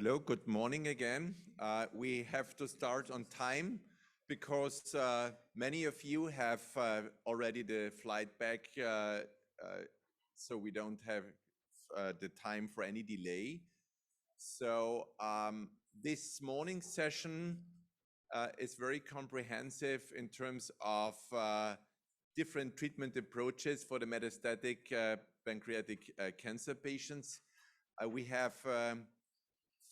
Hello, good morning again. We have to start on time because many of you have already the flight back, so we don't have the time for any delay. So this morning's session is very comprehensive in terms of different treatment approaches for the metastatic pancreatic cancer patients. We have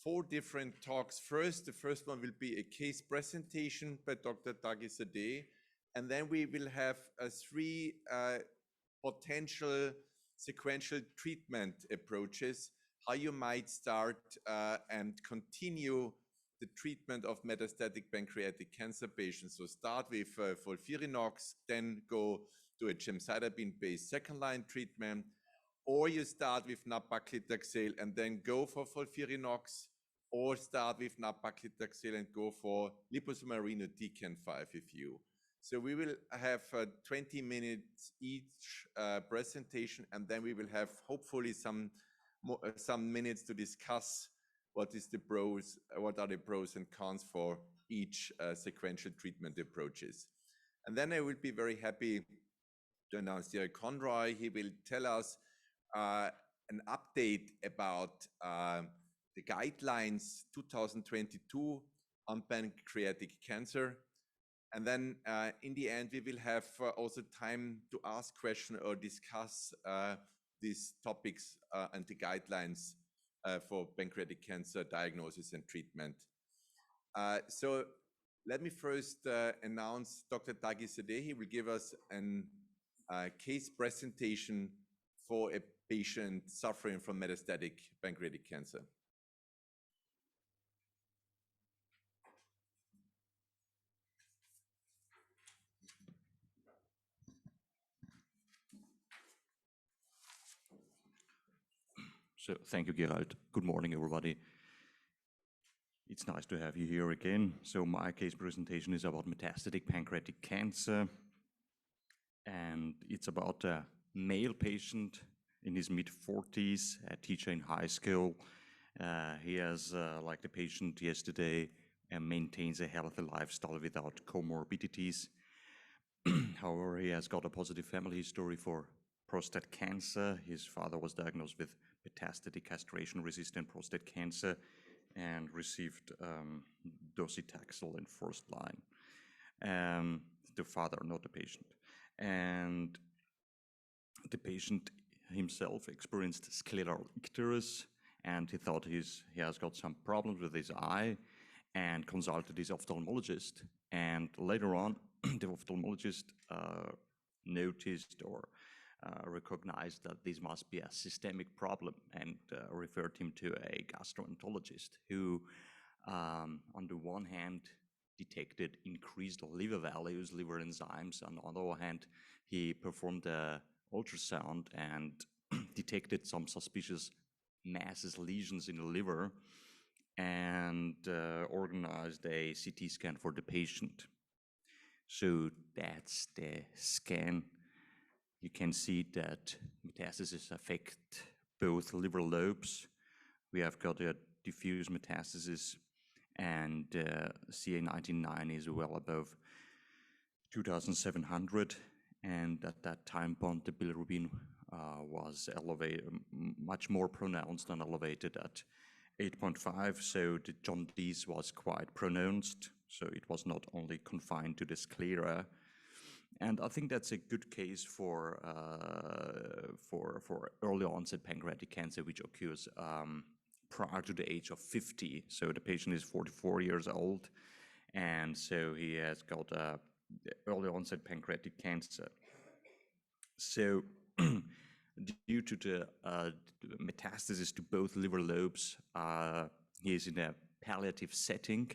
4 different talks. The first one will be a case presentation by Dr. Toxicity, and then we will have 3 potential sequential treatment approaches, how you might start and continue the treatment of metastatic pancreatic cancer patients. So start with FOLFIRINOX, then go to a gemcitabine-based second-line treatment, or you start with nab-paclitaxel and then go for FOLFIRINOX, or start with nab-paclitaxel and go for liposomal irinotecan-5 if you. So we will have 20 minutes each presentation, and then we will have hopefully some minutes to discuss what are the pros and cons for each sequential treatment approaches. And then I will be very happy to announce Derek Conroy. He will tell us an update about the guidelines 2022 on pancreatic cancer. And then in the end, we will have also time to ask questions or discuss these topics and the guidelines for pancreatic cancer diagnosis and treatment. So let me first announce Dr. Toxicity. He will give us a case presentation for a patient suffering from metastatic pancreatic cancer. So thank you, Gerald. Good morning, everybody. It's nice to have you here again. So my case presentation is about metastatic pancreatic cancer, and it's about a male patient in his mid-40s, a teacher in high school. He has, like the patient yesterday, maintains a healthy lifestyle without comorbidities. However, he has got a positive family history for prostate cancer. His father was diagnosed with metastatic castration-resistant prostate cancer and received docetaxel in first line. The father, not the patient. And the patient himself experienced scleral icterus, and he thought he has got some problems with his eye and consulted his ophthalmologist. And later on, the ophthalmologist noticed or recognized that this must be a systemic problem and referred him to a gastroenterologist who, on the one hand, detected increased liver values, liver enzymes. On the other hand, he performed an ultrasound and detected some suspicious masses, lesions in the liver, and organized a CT scan for the patient. So that's the scan. You can see that metastases affect both liver lobes. We have got a diffuse metastasis, and CA19-9 is well above 2,700. And at that time point, the bilirubin was elevated, much more pronounced and elevated at 8.5. So the jaundice was quite pronounced. So it was not only confined to the sclera. And I think that's a good case for early onset pancreatic cancer, which occurs prior to the age of 50. So the patient is 44 years old, and so he has got early onset pancreatic cancer. So due to the metastasis to both liver lobes, he is in a palliative setting.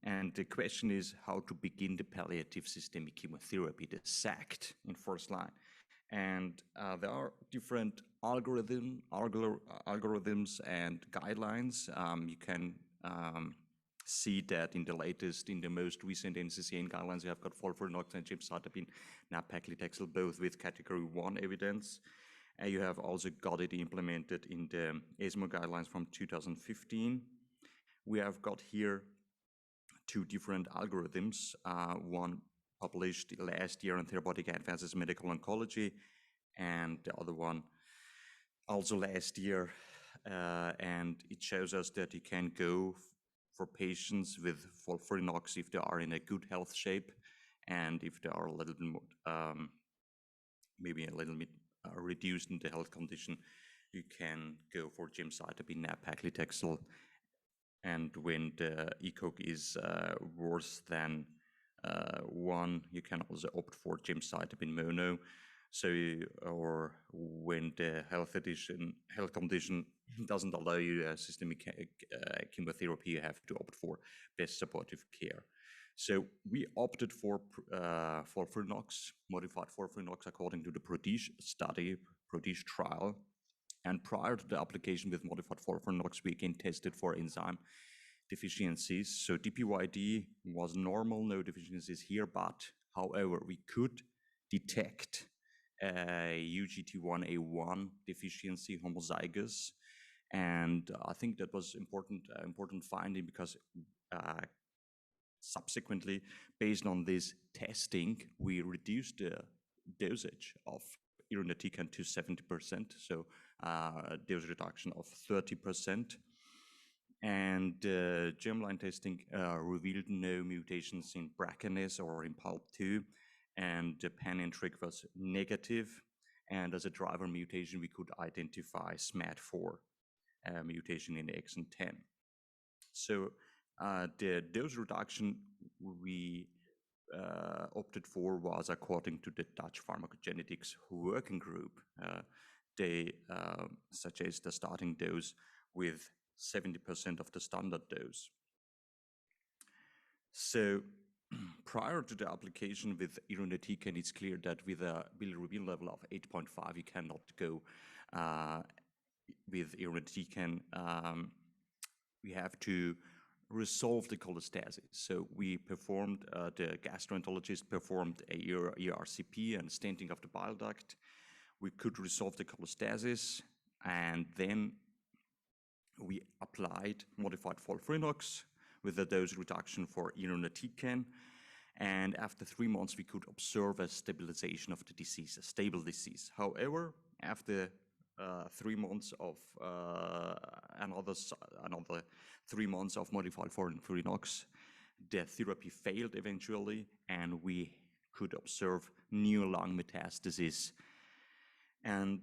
And the question is how to begin the palliative systemic chemotherapy, the SACT, in first line. And there are different algorithms and guidelines. You can see that in the most recent NCCN guidelines, you have got FOLFIRINOX and gemcitabine, nab-paclitaxel, both with category 1 evidence. You have also got it implemented in the ESMO guidelines from 2015. We have got here two different algorithms, one published last year in Therapeutic Advances in Medical Oncology, and the other one also last year. And it shows us that you can go for patients with FOLFIRINOX if they are in a good health shape, and if they are a little bit more, maybe a little bit reduced in the health condition, you can go for gemcitabine nab-paclitaxel. And when the ECOG is worse than 1, you can also opt for gemcitabine mono. So, or when the health condition doesn't allow you systemic chemotherapy, you have to opt for best supportive care. So we opted for FOLFIRINOX, modified FOLFIRINOX, according to the PRODIGE trial. And prior to the application with modified FOLFIRINOX, we again tested for enzyme deficiencies. So DPYD was normal, no deficiencies here, but however, we could detect a UGT1A1 deficiency homozygous. And I think that was important finding, because subsequently, based on this testing, we reduced the dosage of irinotecan to 70%, so dose reduction of 30%. And germline testing revealed no mutations in BRCA or in PALB2, and the pan-entry was negative. And as a driver mutation, we could identify SMAD4 mutation in exon 10. So the dose reduction we opted for was according to the Dutch pharmacogenetics working group. They suggest the starting dose with 70% of the standard dose. So prior to the application with irinotecan, it's clear that with a bilirubin level of 8.5, you cannot go with irinotecan. We have to resolve the cholestasis. So we performed, the gastroenterologist performed a ERCP and stenting of the bile duct. We could resolve the cholestasis, and then we applied modified FOLFIRINOX with a dose reduction for irinotecan. And after 3 months, we could observe a stabilization of the disease, a stable disease. However, after 3 months of another 3 months of modified FOLFIRINOX, the therapy failed eventually, and we could observe new lung metastasis. And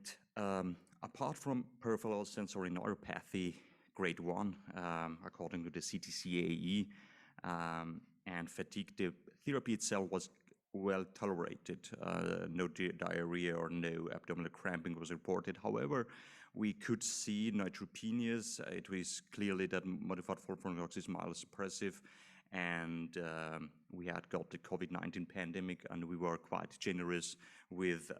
apart from peripheral sensory neuropathy, grade 1, according to the CTCAE, and fatigue, the therapy itself was well tolerated. No diarrhea or no abdominal cramping was reported. However, we could see neutropenias. It was clearly that modified FOLFIRINOX is myelosuppressive, and we had got the COVID-19 pandemic, and we were quite generous with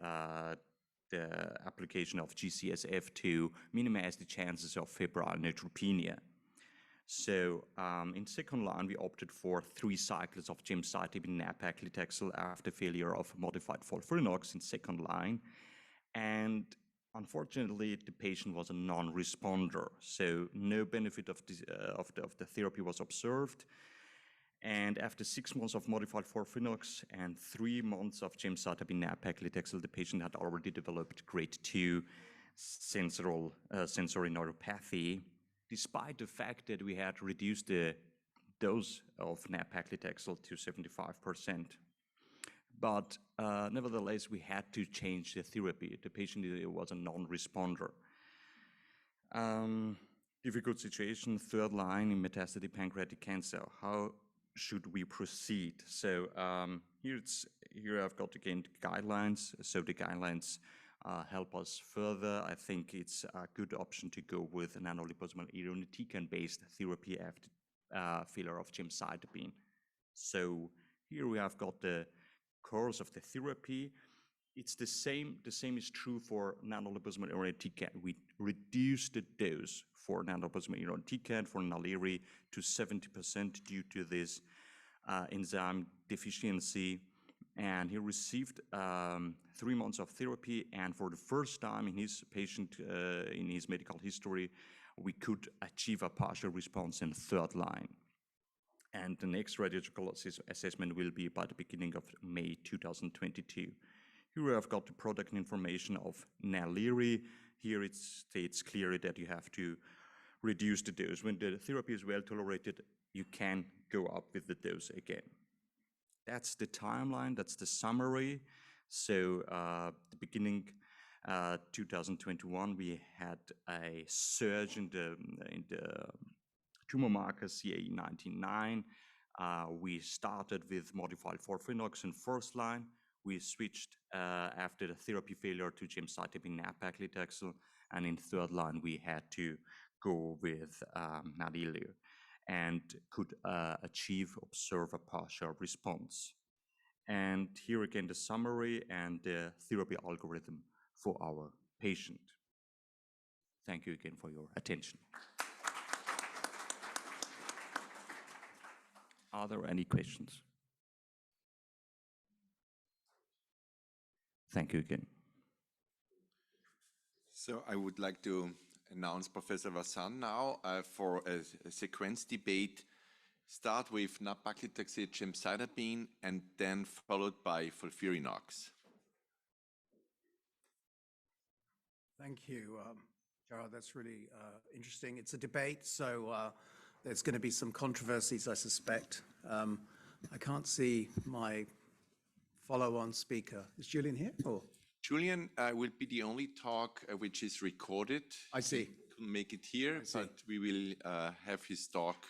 the application of GCSF to minimize the chances of febrile neutropenia. So in second line, we opted for 3 cycles of gemcitabine nab-paclitaxel after failure of modified FOLFIRINOX in second line. And unfortunately, the patient was a non-responder, so no benefit of the therapy was observed. And after 6 months of modified FOLFIRINOX and 3 months of gemcitabine nab-paclitaxel, the patient had already developed grade 2 sensory neuropathy, despite the fact that we had reduced the dose of nab-paclitaxel to 75%. But nevertheless, we had to change the therapy. The patient was a non-responder. Difficult situation, third line in metastatic pancreatic cancer. How should we proceed? So here I've got again the guidelines. So the guidelines help us further. I think it's a good option to go with an nanoliposomal irinotecan-based therapy after failure of gemcitabine. So here we have got the course of the therapy. It's the same. The same is true for nanoliposomal irinotecan. We reduce the dose for nanoliposomal irinotecan for NALIRI to 70% due to this enzyme deficiency. and he received 3 months of therapy. And for the first time in his in his medical history, we could achieve a partial response in third line. And the next radiological assessment will be by the beginning of May 2022. Here I've got the product information of Naliri. Here it states clearly that you have to reduce the dose. When the therapy is well tolerated, you can go up with the dose again. That's the timeline, that's the summary. So the beginning 2021, we had a surge in the tumor marker CA19-9. We started with modified FOLFIRINOX in first line. We switched after the therapy failure to gemcitabine nab-paclitaxel, and in third line we had to go with Naliri and could observe a partial response. And here again the summary and the therapy algorithm for our patient. Thank you again for your attention. Are there any questions? Thank you again. So I would like to announce Professor Vassan now for a sequence debate. Start with nab-paclitaxel gemcitabine and then followed by FOLFIRINOX. Thank you, Gerard. That's really interesting. It's a debate, so there's going to be some controversies, I suspect. I can't see my follow-on speaker. Is Julian here? Or? Julian will be the only talk which is recorded. I see. He couldn't make it here, but we will have his talk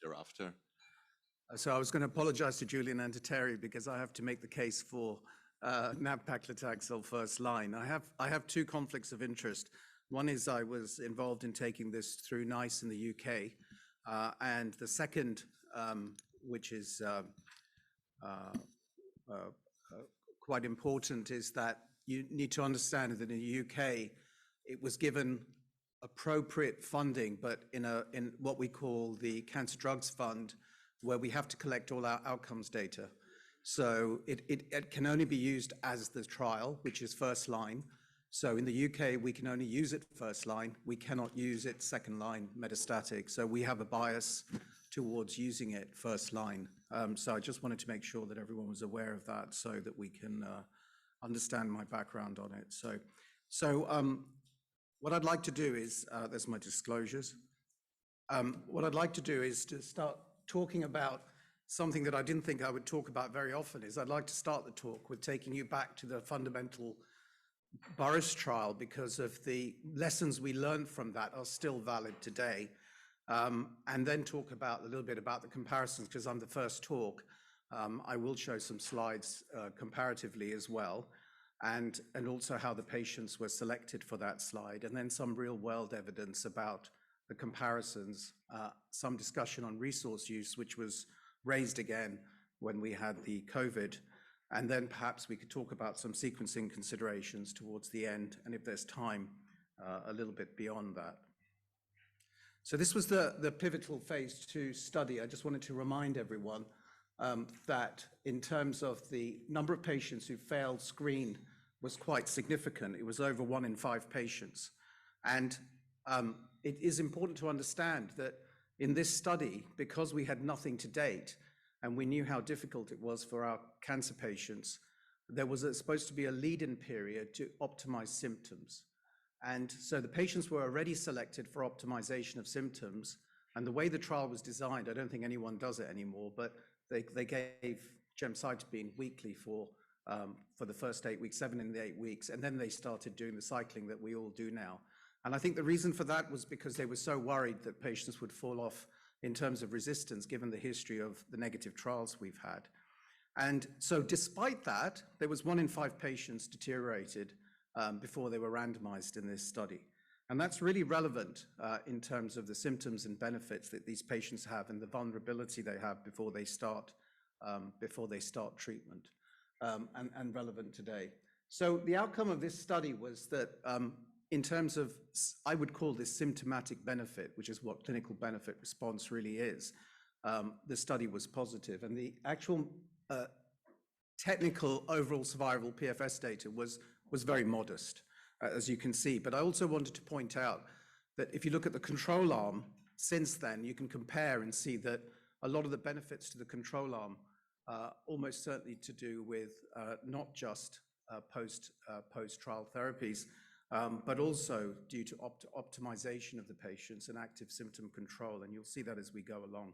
thereafter. So I was going to apologize to Julian and to Terry because I have to make the case for nab-paclitaxel first line. I have two conflicts of interest. One is I was involved in taking this through NICE in the UK, and the second, which is quite important, is that you need to understand that in the UK, it was given appropriate funding, but in what we call the Cancer Drugs Fund, where we have to collect all our outcomes data. So it can only be used as the trial, which is first line. So in the UK, we can only use it first line. We cannot use it second line metastatic. So we have a bias towards using it first line. So I just wanted to make sure that everyone was aware of that so that we can understand my background on it. So what I'd like to do is, there's my disclosures. What I'd like to do is to start talking about something that I didn't think I would talk about very often. Is I'd like to start the talk with taking you back to the fundamental Boris trial, because of the lessons we learned from that are still valid today. And then talk about a little bit about the comparisons, because on the first talk, I will show some slides comparatively as well, and also how the patients were selected for that slide, and then some real world evidence about the comparisons, some discussion on resource use, which was raised again when we had the COVID, and then perhaps we could talk about some sequencing considerations towards the end, and if there's time, a little bit beyond that. So this was the pivotal phase 2 study. I just wanted to remind everyone that in terms of the number of patients who failed screen was quite significant. It was over 1 in 5 patients. And it is important to understand that in this study, because we had nothing to date, and we knew how difficult it was for our cancer patients, there was supposed to be a lead-in period to optimize symptoms. And so the patients were already selected for optimization of symptoms. And the way the trial was designed, I don't think anyone does it anymore, but they gave gemcitabine weekly for the first 8 weeks, 7 in the 8 weeks, and then they started doing the cycling that we all do now. And I think the reason for that was because they were so worried that patients would fall off in terms of resistance, given the history of the negative trials we've had. And so despite that, there was 1 in 5 patients deteriorated before they were randomized in this study. And that's really relevant in terms of the symptoms and benefits that these patients have and the vulnerability they have before they start treatment, and relevant today. So the outcome of this study was that in terms of, I would call this symptomatic benefit, which is what clinical benefit response really is, the study was positive. And the actual technical overall survival PFS data was very modest, as you can see. But I also wanted to point out that if you look at the control arm since then, you can compare and see that a lot of the benefits to the control arm almost certainly to do with not just post-trial therapies, but also due to optimization of the patients and active symptom control. And you'll see that as we go along.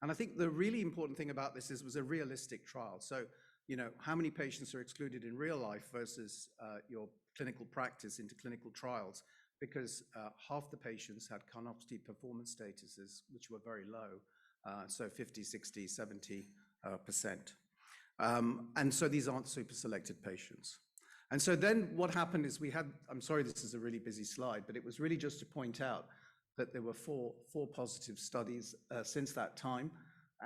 And I think the really important thing about this is it was a realistic trial. So, you know, how many patients are excluded in real life versus your clinical practice into clinical trials? Because half the patients had Carnopsky performance statuses, which were very low, so 50, 60, 70%. And so these aren't super selected patients. And so then what happened is we had, I'm sorry, this is a really busy slide, but it was really just to point out that there were four positive studies since that time,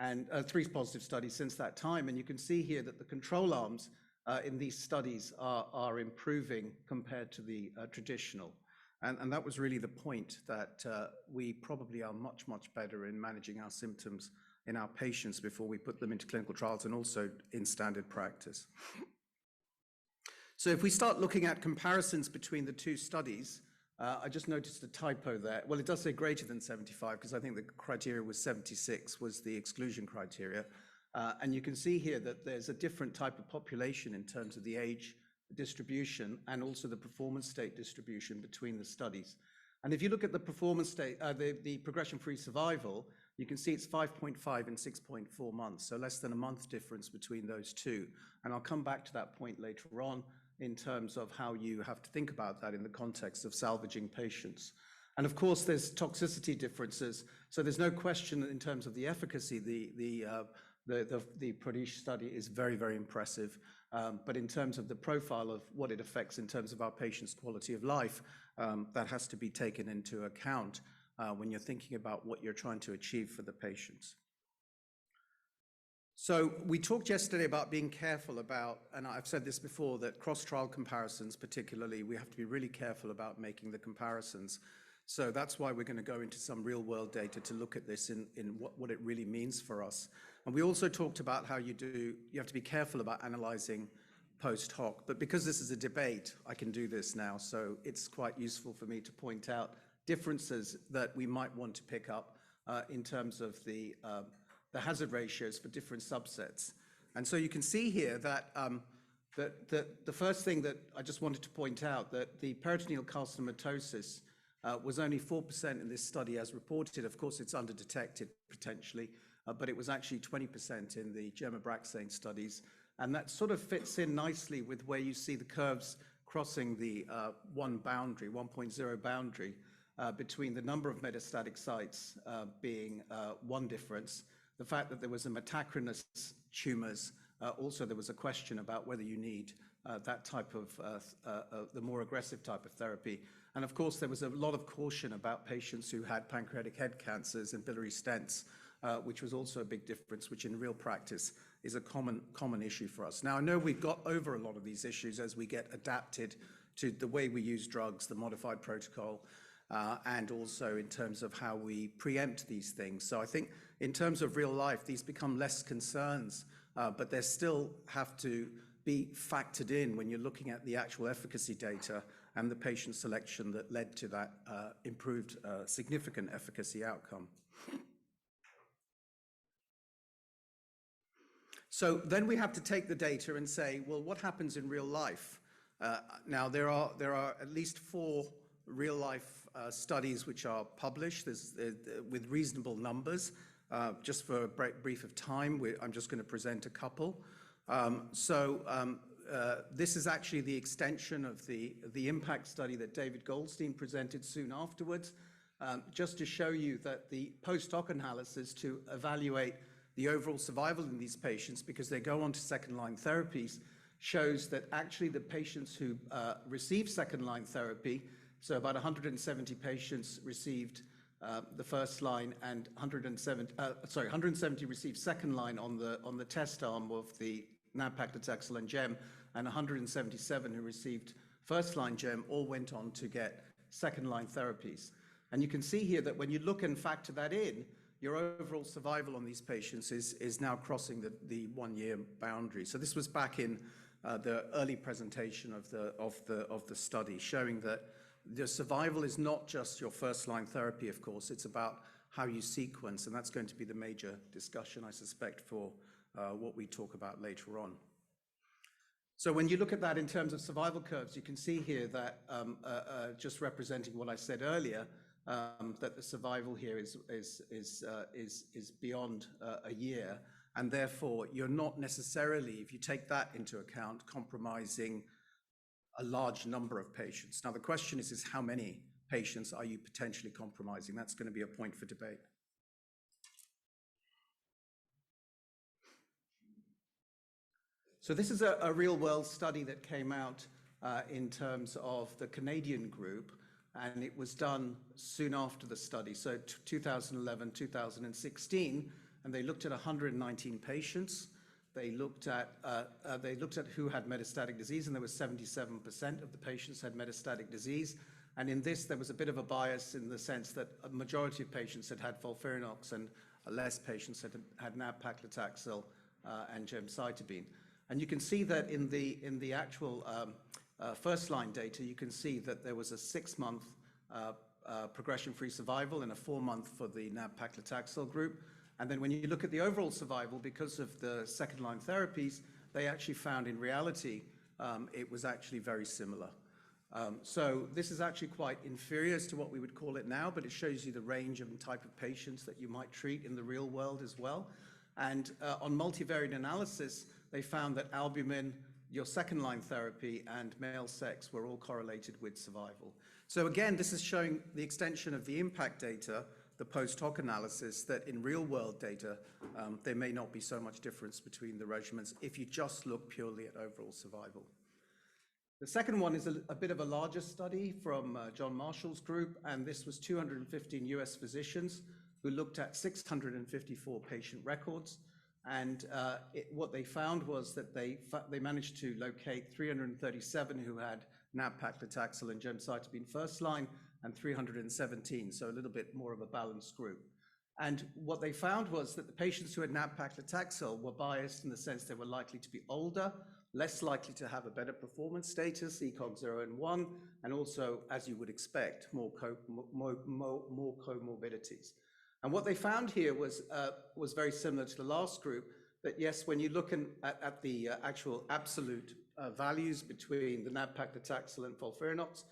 and 3 positive studies since that time. And you can see here that the control arms in these studies are improving compared to the traditional. And that was really the point, that we probably are much, much better in managing our symptoms in our patients before we put them into clinical trials and also in standard practice. So if we start looking at comparisons between the 2 studies, I just noticed a typo there. Well, it does say greater than 75 because I think the criteria was 76 was the exclusion criteria. And you can see here that there's a different type of population in terms of the age distribution and also the performance state distribution between the studies. And if you look at the performance state, the progression-free survival, you can see it's 5.5 and 6.4 months, so less than a month difference between those 2. And I'll come back to that point later on in terms of how you have to think about that in the context of salvaging patients. And of course, there's toxicity differences. So there's no question that in terms of the efficacy, the Pradesh study is very, very impressive. But in terms of the profile of what it affects in terms of our patients' quality of life, that has to be taken into account when you're thinking about what you're trying to achieve for the patients. So we talked yesterday about being careful about, and I've said this before, that cross-trial comparisons particularly, we have to be really careful about making the comparisons. So that's why we're going to go into some real-world data to look at this in what it really means for us. And we also talked about how you have to be careful about analyzing post hoc. But because this is a debate, I can do this now. So it's quite useful for me to point out differences that we might want to pick up in terms of the hazard ratios for different subsets. And so you can see here that the first thing that I just wanted to point out, that the peritoneal carcinomatosis was only 4% in this study as reported. Of course, it's underdetected potentially, but it was actually 20% in the Gemabraxane studies. And that sort of fits in nicely with where you see the curves crossing the 1.0 boundary between the number of metastatic sites being one difference. The fact that there was a metachronous tumors, also there was a question about whether you need that type of, the more aggressive type of therapy. And of course, there was a lot of caution about patients who had pancreatic head cancers and biliary stents, which was also a big difference, which in real practice is a common issue for us. Now, I know we've got over a lot of these issues as we get adapted to the way we use drugs, the modified protocol, and also in terms of how we preempt these things. So I think in terms of real life, these become less concerns, but they still have to be factored in when you're looking at the actual efficacy data and the patient selection that led to that improved significant efficacy outcome. So then we have to take the data and say, well, what happens in real life? Now, there are at least 4 real-life studies which are published with reasonable numbers. Just for a brief of time, I'm just going to present a couple. This is actually the extension of the impact study that David Goldstein presented soon afterwards, just to show you that the post-hoc analysis to evaluate the overall survival in these patients, because they go on to second-line therapies, shows that actually the patients who receive second-line therapy, so about 170 patients received the first line, and 170 received second line on the test arm of the nab-paclitaxel and gem, and 177 who received first line gem all went on to get second line therapies. And you can see here that when you look and factor that in, your overall survival on these patients is now crossing the 1 year boundary. So this was back in the early presentation of the study, showing that the survival is not just your first-line therapy, of course, it's about how you sequence, and that's going to be the major discussion, I suspect, for what we talk about later on. So when you look at that in terms of survival curves, you can see here that just representing what I said earlier, that the survival here is beyond a year, and therefore you're not necessarily, if you take that into account, compromising a large number of patients. Now the question is how many patients are you potentially compromising? That's going to be a point for debate. So this is a real-world study that came out in terms of the Canadian group, and it was done soon after the study, so 2011, 2016, and they looked at 119 patients. They looked at who had metastatic disease, and there was 77% of the patients had metastatic disease. And in this, there was a bit of a bias in the sense that a majority of patients had had FOLFIRINOX and less patients had nab-paclitaxel and gemcitabine. And you can see that in the actual first-line data, you can see that there was a 6-month progression-free survival and a 4-month for the nab-paclitaxel group. And then when you look at the overall survival, because of the second-line therapies, they actually found in reality it was actually very similar. So this is actually quite inferior as to what we would call it now, but it shows you the range and type of patients that you might treat in the real world as well. And on multivariate analysis, they found that albumin, your second-line therapy, and male sex were all correlated with survival. So again, this is showing the extension of the impact data, the post-hoc analysis, that in real-world data, there may not be so much difference between the regimens if you just look purely at overall survival. The second one is a bit of a larger study from John Marshall's group, and this was 215 US physicians who looked at 654 patient records. And what they found was that they managed to locate 337 who had nab-paclitaxel and gemcitabine first line, and 317, so a little bit more of a balanced group. And what they found was that the patients who had nab-paclitaxel were biased in the sense they were likely to be older, less likely to have a better performance status, ECOG 0 and 1, and also, as you would expect, more comorbidities. And what they found here was very similar to the last group, that yes, when you look at the actual absolute values between the nab-paclitaxel and FOLFIRINOX,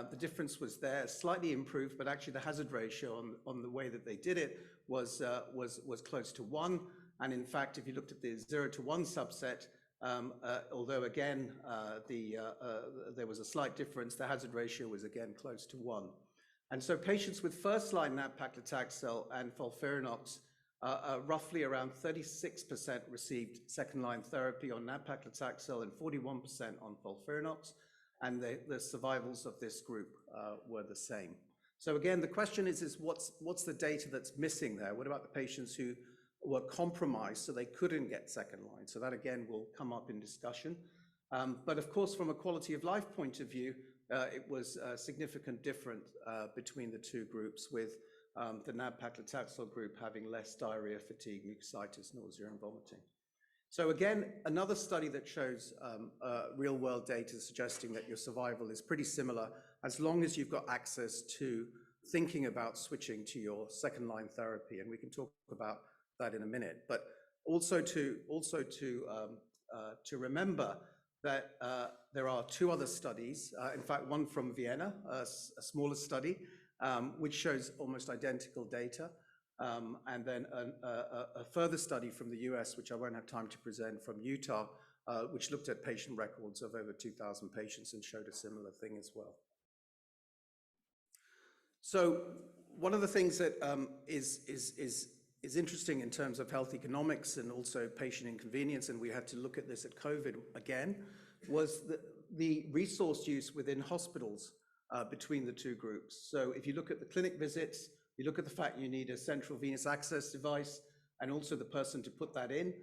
the difference was there, slightly improved, but actually the hazard ratio on the way that they did it was close to 1. And in fact, if you looked at the 0 to 1 subset, although again, there was a slight difference, the hazard ratio was again close to 1. And so patients with first-line nab-paclitaxel and FOLFIRINOX, roughly around 36% received second-line therapy on nab-paclitaxel and 41% on FOLFIRINOX, and the survivals of this group were the same. So again, the question is what's the data that's missing there? What about the patients who were compromised so they couldn't get second line? So that again will come up in discussion. But of course, from a quality of life point of view, it was significant different between the two groups, with the nab-paclitaxel group having less diarrhea, fatigue, mucositis, nausea, and vomiting. So again, another study that shows real-world data suggesting that your survival is pretty similar as long as you've got access to thinking about switching to your second-line therapy, and we can talk about that in a minute. But also to remember that there are 2 other studies, in fact, one from Vienna, a smaller study, which shows almost identical data, and then a further study from the US, which I won't have time to present, from Utah, which looked at patient records of over 2,000 patients and showed a similar thing as well. So one of the things that is interesting in terms of health economics and also patient inconvenience, and we had to look at this at COVID again, was the resource use within hospitals between the two groups. So if you look at the clinic visits, you look at the fact you need a central venous access device and also the person to put that in,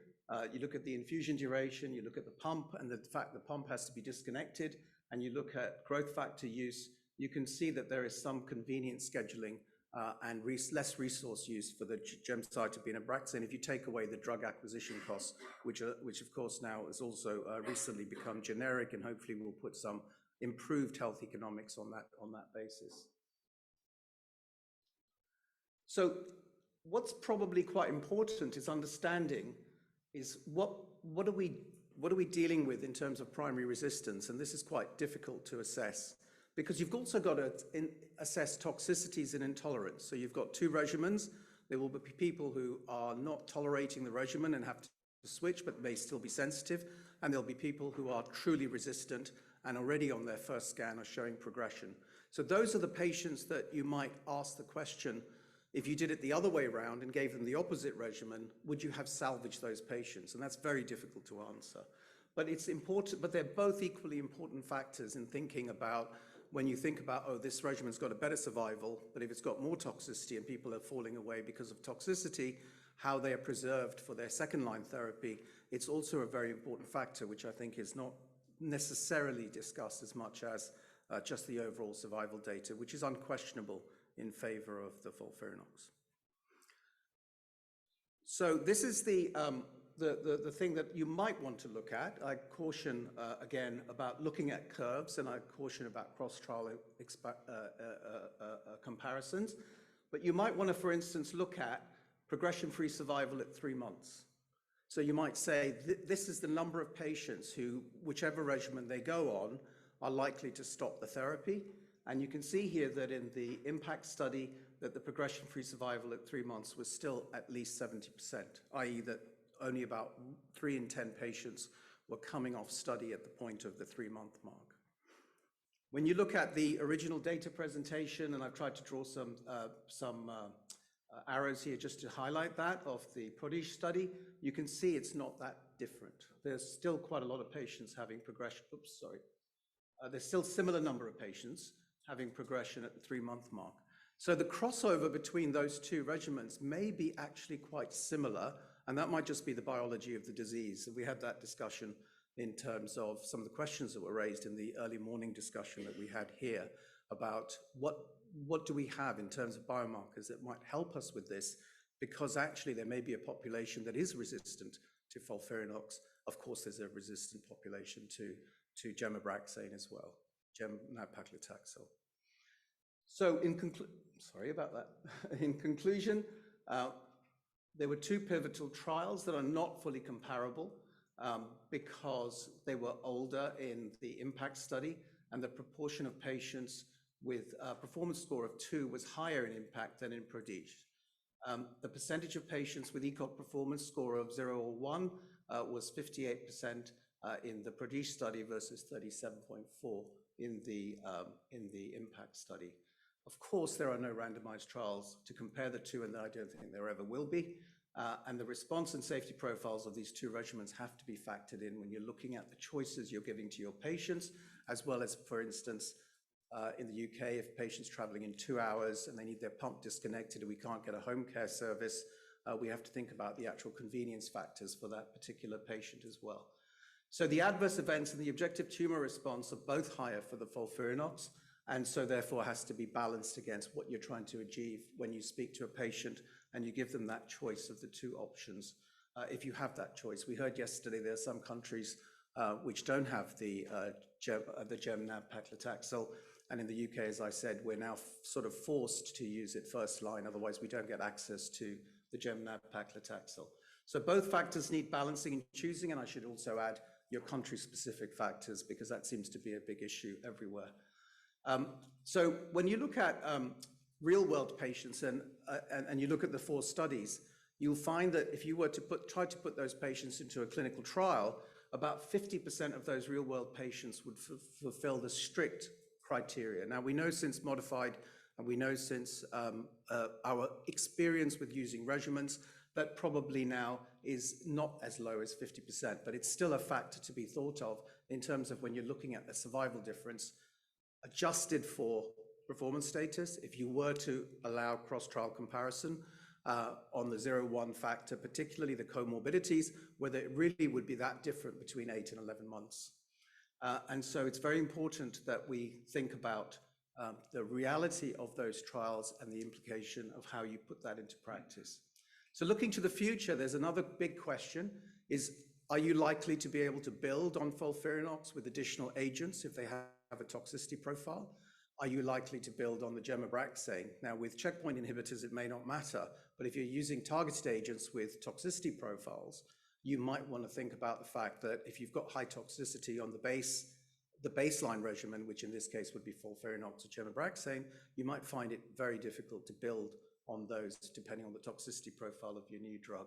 you look at the infusion duration, you look at the pump and the fact the pump has to be disconnected, and you look at growth factor use, you can see that there is some convenient scheduling and less resource use for the gemcitabine and Abraxane if you take away the drug acquisition costs, which of course now has also recently become generic, and hopefully will put some improved health economics on that basis. So what's probably quite important is understanding is what are we dealing with in terms of primary resistance, and this is quite difficult to assess because you've also got to assess toxicities and intolerance. So you've got two regimens. There will be people who are not tolerating the regimen and have to switch but may still be sensitive, and there'll be people who are truly resistant and already on their first scan are showing progression. So those are the patients that you might ask the question, if you did it the other way around and gave them the opposite regimen, would you have salvaged those patients? And that's very difficult to answer. But it's important, but they're both equally important factors in thinking about when you think about, oh, this regimen's got a better survival, but if it's got more toxicity and people are falling away because of toxicity, how they are preserved for their second-line therapy, it's also a very important factor, which I think is not necessarily discussed as much as just the overall survival data, which is unquestionable in favor of the FOLFIRINOX. So this is the thing that you might want to look at. I caution again about looking at curves, and I caution about cross-trial comparisons. But you might want to, for instance, look at progression-free survival at 3 months. So you might say this is the number of patients who, whichever regimen they go on, are likely to stop the therapy. And you can see here that in the IMPACT study that the progression-free survival at 3 months was still at least 70%, i.e. that only about 3 in 10 patients were coming off study at the point of the 3-month mark. When you look at the original data presentation, and I've tried to draw some arrows here just to highlight that of the PRODIGE study, you can see it's not that different. There's still quite a lot of patients having progression, there's still similar number of patients having progression at the 3-month mark. So the crossover between those two regimens may be actually quite similar, and that might just be the biology of the disease. And we had that discussion in terms of some of the questions that were raised in the early morning discussion that we had here about what do we have in terms of biomarkers that might help us with this, because actually there may be a population that is resistant to FOLFIRINOX. Of course, there's a resistant population to Gem/Abraxane as well, Gem/nab-paclitaxel. So in conclusion, there were 2 pivotal trials that are not fully comparable because they were older in the IMPACT study, and the proportion of patients with a performance score of 2 was higher in IMPACT than in PRODIGE. The percentage of patients with ECOG performance score of 0 or 1 was 58% in the PRODIGE study versus 37.4 in the IMPACT study. Of course, there are no randomized trials to compare the two, and I don't think there ever will be. And the response and safety profiles of these 2 regimens have to be factored in when you're looking at the choices you're giving to your patients, as well as, for instance, in the UK, if patients traveling in 2 hours and they need their pump disconnected and we can't get a home care service, we have to think about the actual convenience factors for that particular patient as well. So the adverse events and the objective tumor response are both higher for the FOLFIRINOX, and so therefore has to be balanced against what you're trying to achieve when you speak to a patient and you give them that choice of the 2 options. If you have that choice. We heard yesterday there are some countries which don't have the Gem/nab-paclitaxel, and in the UK, as I said, we're now sort of forced to use it first line, otherwise we don't get access to the Gem/nab-paclitaxel. So both factors need balancing and choosing, and I should also add your country-specific factors, because that seems to be a big issue everywhere. So when you look at real-world patients and you look at the 4 studies, you'll find that if you were to try to put those patients into a clinical trial, about 50% of those real-world patients would fulfill the strict criteria. Now, we know since modified, and we know since our experience with using regimens, that probably now is not as low as 50%, but it's still a factor to be thought of in terms of when you're looking at the survival difference, adjusted for performance status. If you were to allow cross-trial comparison on the 0-1 factor, particularly the comorbidities, whether it really would be that different between 8 and 11 months. And so it's very important that we think about the reality of those trials and the implication of how you put that into practice. So looking to the future, there's another big question is, are you likely to be able to build on FOLFIRINOX with additional agents if they have a toxicity profile? Are you likely to build on the Gemabraxane? Now, with checkpoint inhibitors, it may not matter, but if you're using targeted agents with toxicity profiles, you might want to think about the fact that if you've got high toxicity on the baseline regimen, which in this case would be FOLFIRINOX or Gemabraxane, you might find it very difficult to build on those depending on the toxicity profile of your new drug.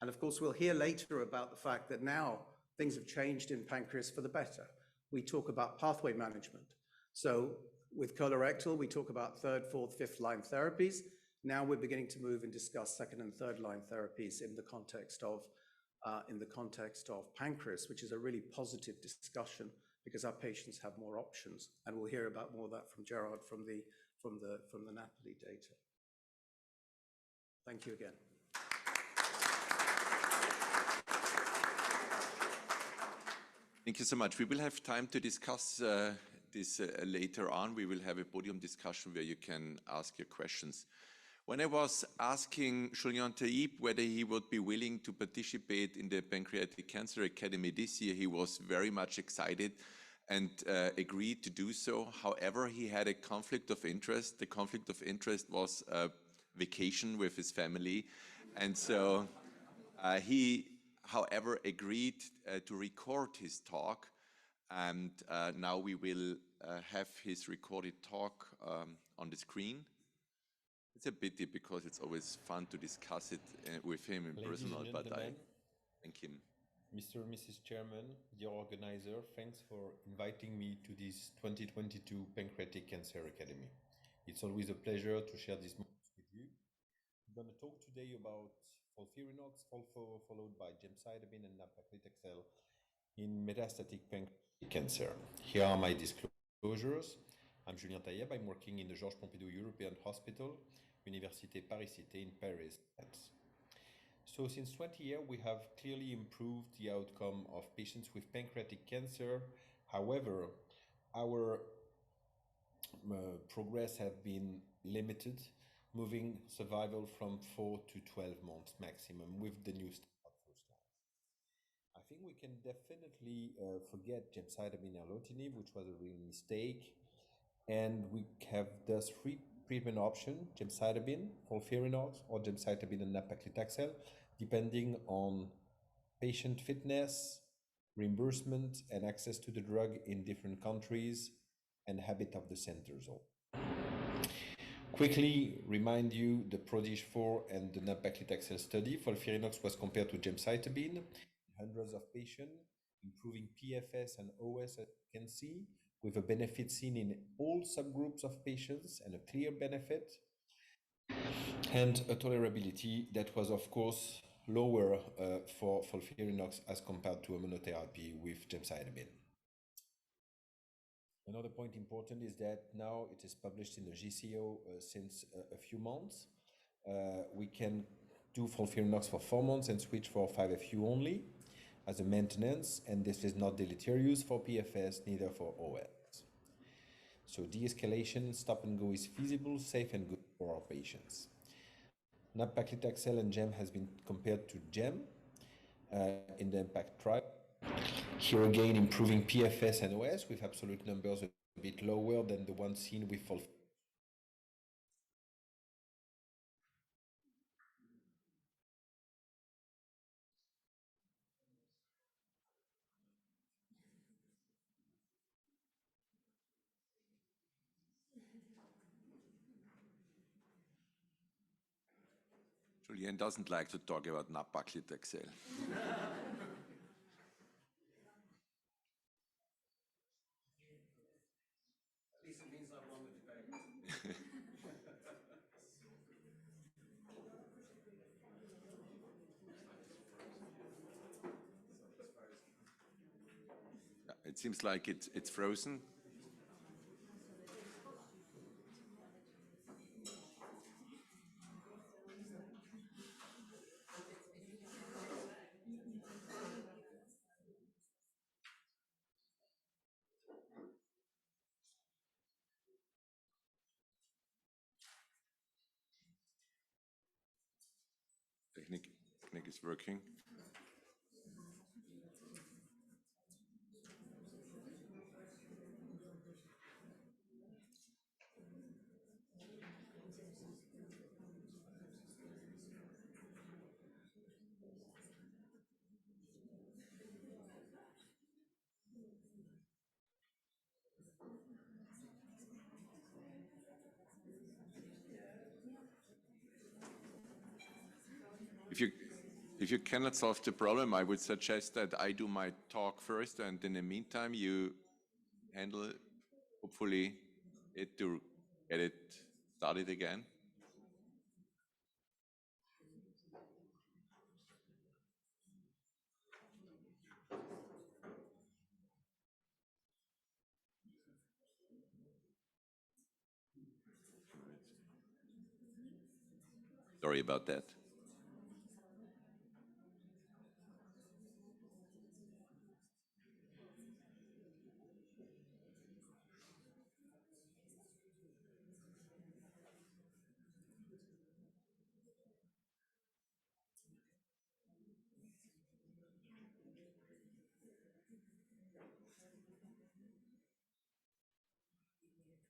And of course, we'll hear later about the fact that now things have changed in pancreas for the better. We talk about pathway management. So with colorectal, we talk about third, fourth, fifth line therapies. Now we're beginning to move and discuss second and third line therapies in the context of pancreas, which is a really positive discussion because our patients have more options. And we'll hear about more of that from Gerard from the Napoli data. Thank you again. Thank you so much. We will have time to discuss this later on. We will have a podium discussion where you can ask your questions. When I was asking Julien Taïb whether he would be willing to participate in the Pancreatic Cancer Academy this year, he was very much excited and agreed to do so. However, he had a conflict of interest. The conflict of interest was a vacation with his family. And so he, however, agreed to record his talk. And now we will have his recorded talk on the screen. It's a pity because it's always fun to discuss it with him in personal, but I thank him. Mr. and Mrs. Chairman, dear organizer, thanks for inviting me to this 2022 Pancreatic Cancer Academy. It's always a pleasure to share these moments with you. I'm going to talk today about FOLFIRINOX, followed by gemcitabine and nab-paclitaxel in metastatic pancreatic cancer. Here are my disclosures. I'm Julien Taïeb. I'm working in the Georges Pompidou European Hospital, Université Paris-Cité in Paris, France. So since 20 years, we have clearly improved the outcome of patients with pancreatic cancer. However, our progress have been limited, moving survival from 4 to 12 months maximum with the new standard first line. I think we can definitely forget gemcitabine and erlotinib, which was a real mistake. And we have thus three treatment options: gemcitabine, FOLFIRINOX, or gemcitabine and nab-paclitaxel, depending on patient fitness, reimbursement, and access to the drug in different countries, and habit of the centers. Quickly remind you the PRODIGE 4 and the nab-paclitaxel study. FOLFIRINOX was compared to gemcitabine in hundreds of patients, improving PFS and OS, as you can see, with a benefit seen in all subgroups of patients and a clear benefit, and a tolerability that was, of course, lower for FOLFIRINOX as compared to a monotherapy with gemcitabine. Another point important is that now it is published in the GCO since a few months. We can do FOLFIRINOX for 4 months and switch for 5FU only as a maintenance, and this is not deleterious for PFS, neither for OS. So de-escalation, stop and go is feasible, safe and good for our patients. Nab-paclitaxel and GEM has been compared to GEM in the IMPACT trial. Here again, improving PFS and OS with absolute numbers a bit lower than the ones seen with FOLFIRINOX. Julien doesn't like to talk about nab-paclitaxel. At least it means I won the debate. It seems like it's frozen. is working. If you cannot solve the problem, I would suggest that I do my talk first, and in the meantime, you handle it, hopefully it to get it started again. Sorry about that.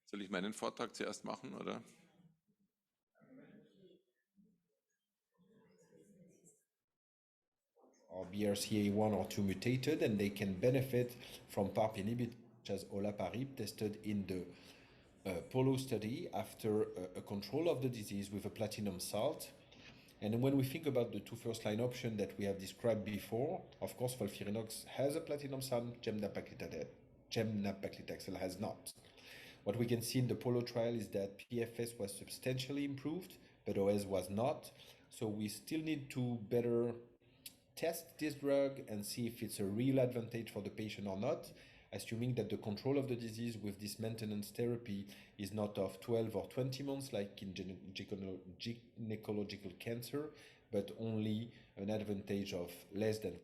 Soll ich meinen Vortrag zuerst machen, oder? Or BRCA1 or 2 mutated, and they can benefit from PARP inhibitors such as olaparib, tested in the POLO study after a control of the disease with a platinum salt. And when we think about the two first-line options that we have described before, of course, FOLFIRINOX has a platinum salt, Gem/nab-paclitaxel has not. What we can see in the POLO trial is that PFS was substantially improved, but OS was not. So we still need to better test this drug and see if it's a real advantage for the patient or not, assuming that the control of the disease with this maintenance therapy is not of 12 or 20 months like in gynecological cancer, but only an advantage of less than.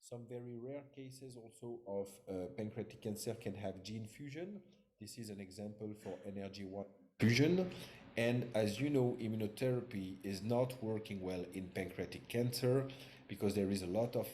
Some very rare cases also of pancreatic cancer can have gene fusion. This is an example for NRG1 fusion. And as you know, immunotherapy is not working well in pancreatic cancer because there is a lot of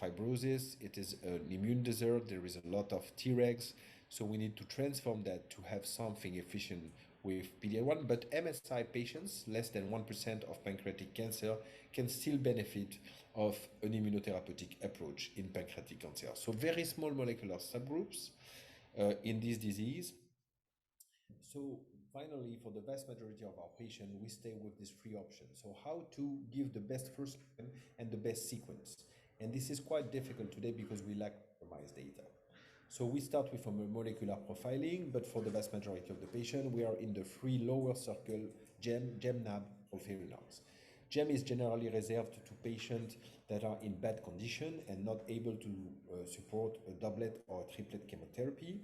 fibrosis. It is an immune desert. There is a lot of Tregs. So we need to transform that to have something efficient with PD-L1. But MSI patients, less than 1% of pancreatic cancer, can still benefit of an immunotherapeutic approach in pancreatic cancer. So very small molecular subgroups in this disease. So finally, for the vast majority of our patients, we stay with these three options. So how to give the best first line and the best sequence. And this is quite difficult today because we lack randomized data. So we start with a molecular profiling, but for the vast majority of the patient, we are in the three lower circle, Gem/nab, FOLFIRINOX. Gem is generally reserved to patients that are in bad condition and not able to support a doublet or a triplet chemotherapy.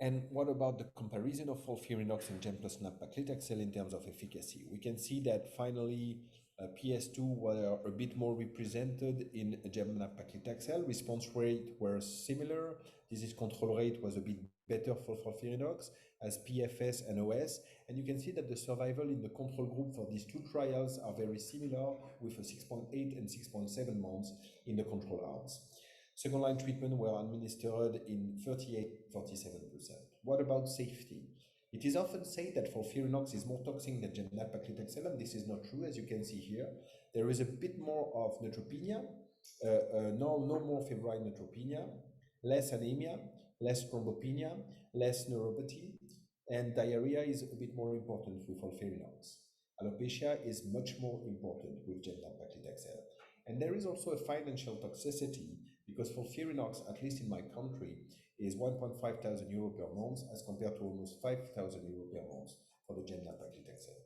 And what about the comparison of FOLFIRINOX and Gem plus nab-paclitaxel in terms of efficacy? We can see that finally PS2 were a bit more represented in Gem nab-paclitaxel. Response rate were similar. Disease control rate was a bit better for FOLFIRINOX as PFS and OS. And you can see that the survival in the control group for these two trials are very similar with a 6.8 and 6.7 months in the control arms. Second line treatment were administered in 38-47%. What about safety? It is often said that FOLFIRINOX is more toxic than Gem nab-paclitaxel, and this is not true, as you can see here. There is a bit more of neutropenia, no more febrile neutropenia, less anemia, less thrombopenia, less neuropathy, and diarrhea is a bit more important with FOLFIRINOX. Alopecia is much more important with Gem nab-paclitaxel. And there is also a financial toxicity because FOLFIRINOX, at least in my country, is 1,500 euro per month as compared to almost 5,000 euro per month for the Gem nab-paclitaxel.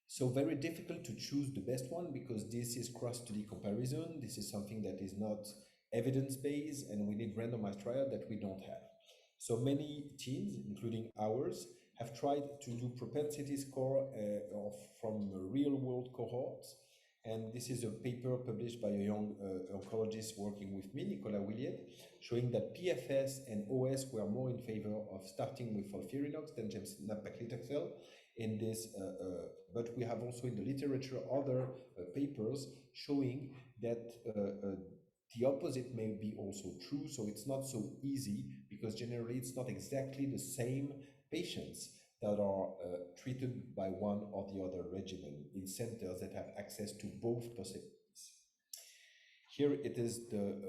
So very difficult to choose the best one because this is cross-study comparison. This is something that is not evidence-based and we need randomized trial that we don't have. So many teams, including ours, have tried to do propensity score from real-world cohorts. And this is a paper published by a young oncologist working with me, Nicolas Williet, showing that PFS and OS were more in favor of starting with FOLFIRINOX than Gem nab-paclitaxel. in this, but we have also in the literature other papers showing that the opposite may be also true. So it's not so easy, because generally it's not exactly the same patients that are treated by one or the other regimen in centers that have access to both possibilities. Here it is the,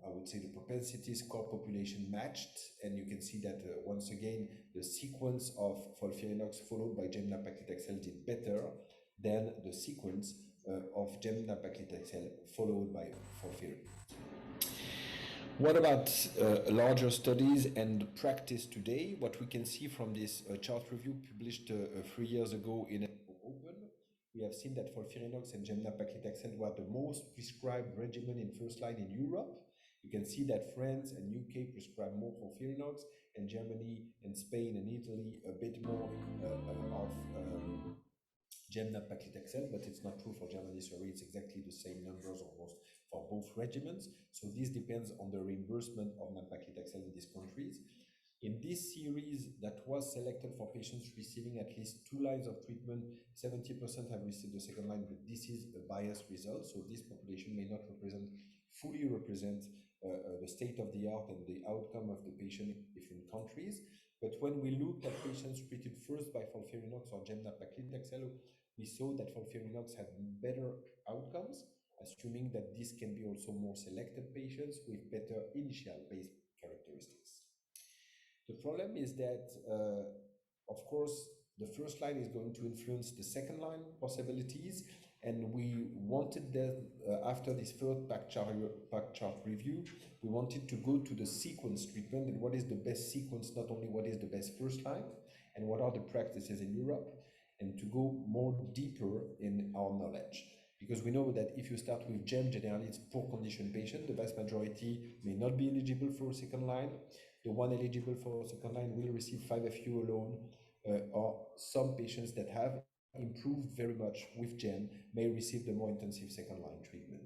I would say, the propensity score population matched, and you can see that once again, the sequence of FOLFIRINOX followed by Gemna-paclitaxel did better than the sequence of Gemna-paclitaxel followed by FOLFIRI. What about larger studies and practice today? What we can see from this chart review published 3 years ago in Open, we have seen that FOLFIRINOX and Gemna-paclitaxel were the most prescribed regimen in first line in Europe. You can see that France and UK prescribe more FOLFIRINOX, and Germany and Spain and Italy a bit more of Gemna-paclitaxel, but it's not true for Germany. Sorry, it's exactly the same numbers almost for both regimens. So this depends on the reimbursement of nab-paclitaxel in these countries. In this series that was selected for patients receiving at least 2 lines of treatment, 70% have received the second line, but this is a biased result. So this population may not fully represent the state of the art and the outcome of the patient in different countries. But when we looked at patients treated first by FOLFIRINOX or Gemna-paclitaxel, we saw that FOLFIRINOX had better outcomes, assuming that this can be also more selected patients with better initial base characteristics. The problem is that, of course, the first line is going to influence the second line possibilities, and we wanted that after this first pack chart review, we wanted to go to the sequence treatment and what is the best sequence, not only what is the best first line and what are the practices in Europe, and to go more deeper in our knowledge. Because we know that if you start with GEM, generally it's poor condition patient. The vast majority may not be eligible for a second line. The one eligible for a second line will receive 5-FU alone, or some patients that have improved very much with GEM may receive the more intensive second line treatment.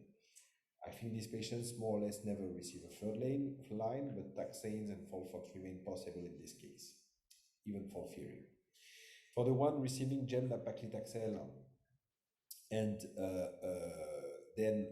I think these patients more or less never receive a third line, but taxanes and FOLFOX remain possible in this case, even FOLFIRI. For the one receiving Gemna-paclitaxel, and then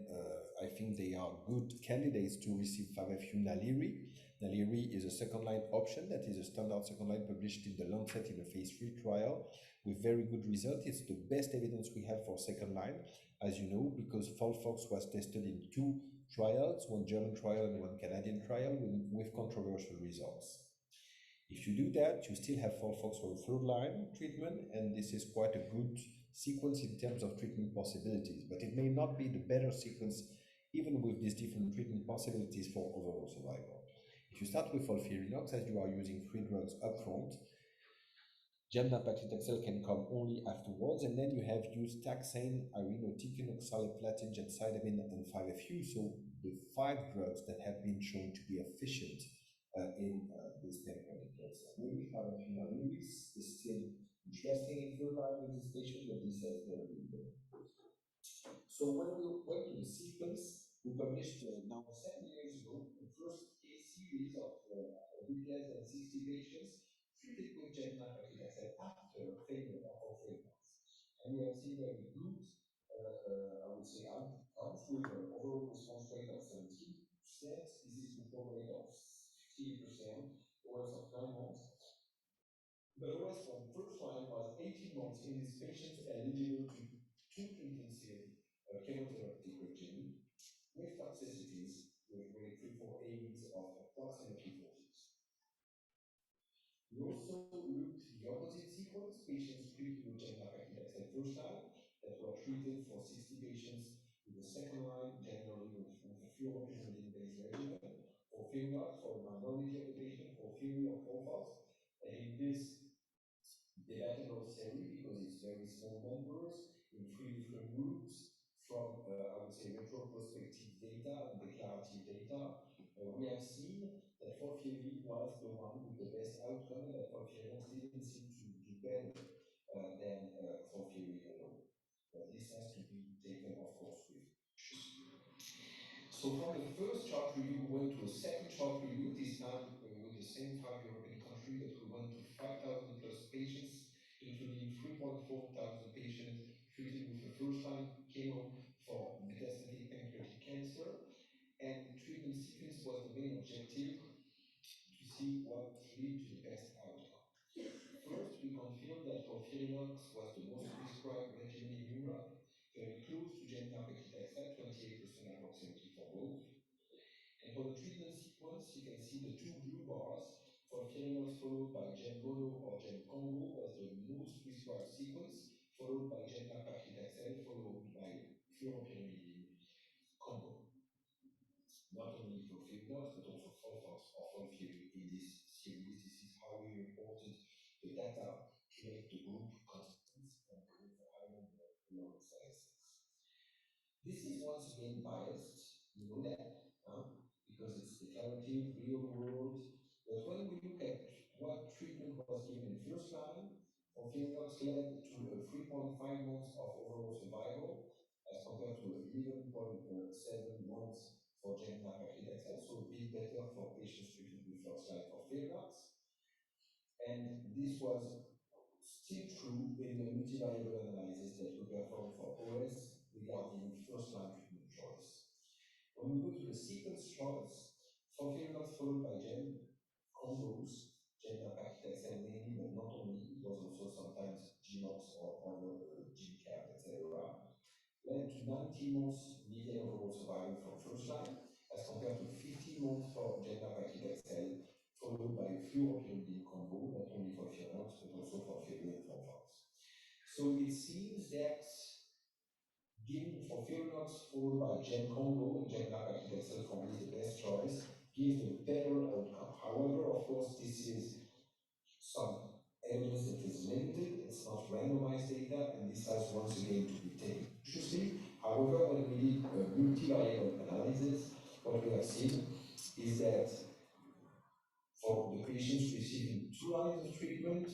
I think they are good candidates to receive 5-FU Naliri. Naliri is a second line option that is a standard second line published in the Lancet in a phase 3 trial with very good results. It's the best evidence we have for second line, as you know, because FOLFOX was tested in 2 trials, one German trial and one Canadian trial with controversial results. If you do that, you still have FOLFOX for a third line treatment, and this is quite a good sequence in terms of treatment possibilities, but it may not be the better sequence even with these different treatment possibilities for overall survival. If you start with FOLFIRINOX, as you are using 3 drugs upfront, Gemna-paclitaxel can come only afterwards, and then you have used taxane, irinotecan, oxaliplatin, gemcitabine, and 5-FU, so the 5 drugs that have been shown to be efficient in this pancreatic cancer. Maybe 5-FU Naliri is still interesting in third line with this patient, but this has never been done. So when we went to the sequence, we published now 7 years ago the first case series of a bit less than 60 patients treated with Gemna-paclitaxel after failure of FOLFIRINOX. And we have seen very good, I would say, outcomes with an overall response rate of 17%, disease control rate of 15%, OS of 9 months. The OS from first line was 18 months in these patients eligible to 2 intensive chemotherapy regimen with toxicities with grade 3-4 AEs of approximately 40. We also looked at the opposite sequence, patients treated with Gemna-paclitaxel first line that were treated for 60 patients with the second line, generally with a fluoropyrimidine-based regimen, or FOLFIRINOX for a minority of the patient, or FOLFIRI or FOLFOX. And in this debatable series, because it's very small numbers in 3 different groups from, I would say, retrospective data and declarative data, we have seen that FOLFIRI was the one with the best outcome, and that FOLFIRINOX didn't seem to do better than FOLFIRI alone. But this has to be taken, of course, with. So from the first chart review, we went to a second chart review, this time with the same 5 European countries, but we went to 5,000 plus patients including 3,400 patients treated with the first-line chemo for metastatic pancreatic cancer. And treatment sequence was the main objective to see what lead to the best outcome. First, we confirmed that FOLFIRINOX was the most prescribed regimen in Europe, very close to Gem/Nab-Paclitaxel, 28% approximately for both. And for the treatment sequence, you can see the two blue bars. FOLFIRINOX followed by Gem mono or Gem combo was the most prescribed sequence, followed by Gem/Nab-Paclitaxel, followed by fluoropyrimidine combo. Not only FOLFIRINOX, but also FOLFOX or FOLFIRI in this series. This is how we reported the data to make the group consistent and go for high number of low sizes. This is once again biased, you know that, because it's declarative, real world. But when we look at what treatment was given in first line, FOLFIRINOX led to a 3.5 months of overall survival, as compared to 11.7 months for Gem/Nab-Paclitaxel, so a bit better for patients treated with first-line FOLFIRINOX. And this was still true in the multivariable analysis that we performed for OS regarding first-line treatment choice. When we go to the sequence choice, FOLFIRINOX followed by Gem combos, Gem/Nab-Paclitaxel mainly, but not only, it was also sometimes GMOX or other GCAP, etc., led to 19 months median overall survival for first line, as compared to 15 months for Gem/Nab-Paclitaxel, followed by fluoropyrimidine combo, not only for FOLFIRINOX, but also for FOLFIRI and FOLFOX. So it seems that giving FOLFIRINOX followed by Gem combo and Gem/Nab-Paclitaxel for me the best choice gives a better outcome. However, of course, this is some evidence that is limited, it's not randomized data, and this has once again to be taken seriously. However, when we did a multivariable analysis, what we have seen is that for the patients receiving 2 lines of treatment,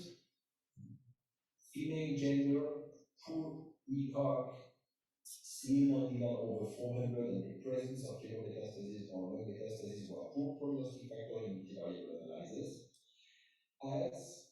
female gender, poor ECOG, CA1 over 400, and the presence of liver metastasis or lung metastasis were poor prognostic factor in multivariable analysis, as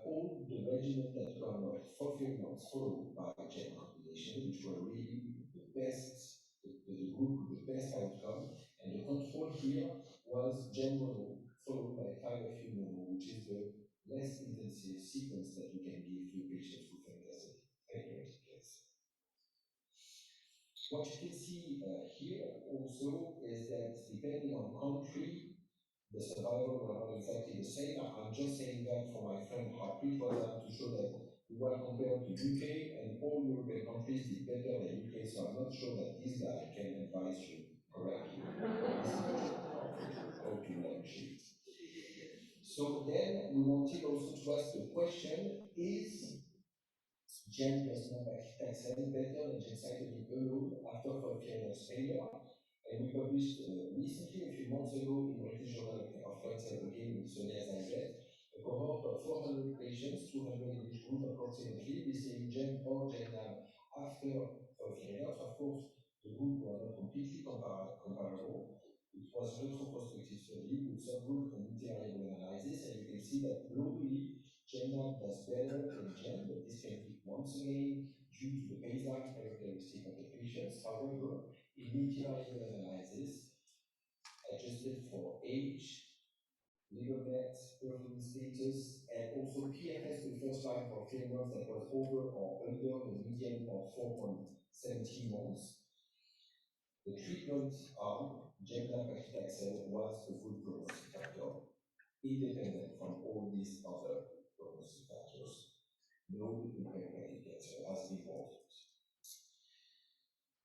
all the regimen that were FOLFIRINOX followed by Gem combination, which were really the best, the group with the best outcome, and the control here was Gem mono followed by 5FU mono, which is the less intensive sequence that we can give to patients with metastatic pancreatic cancer. What you can see here also is that depending on country, the survival were not exactly the same. I'm just saying that for my friend Harpreet was to show that we were compared to UK and all European countries did better than UK, so I'm not sure that this guy can advise you correctly. This is just how to negotiate. So then we wanted also to ask the question, is Gem/Nab-Paclitaxel better than gemcitabine alone after FOLFIRINOX failure? And we published recently, a few months ago, in British Journal of Cancer, again with Sonia Zayed, a cohort of 400 patients, 200 in each group approximately, receiving Gem or Gem/Nab after FOLFIRINOX. Of course, the groups were not completely comparable. It was a retrospective study with subgroup and multivariable analysis, and you can see that globally, Gem/Nab does better than Gem, but this can be once again due to the baseline characteristic of the patients. However, in multivariable analysis, adjusted for age, liver mets, performance status, and also PFS with first line for FOLFIRINOX that was over or under the median of 4.17 months. The treatment arm, Gem/Nab-Paclitaxel, was a good prognostic factor, independent from all these other prognostic factors known in pancreatic cancer as important.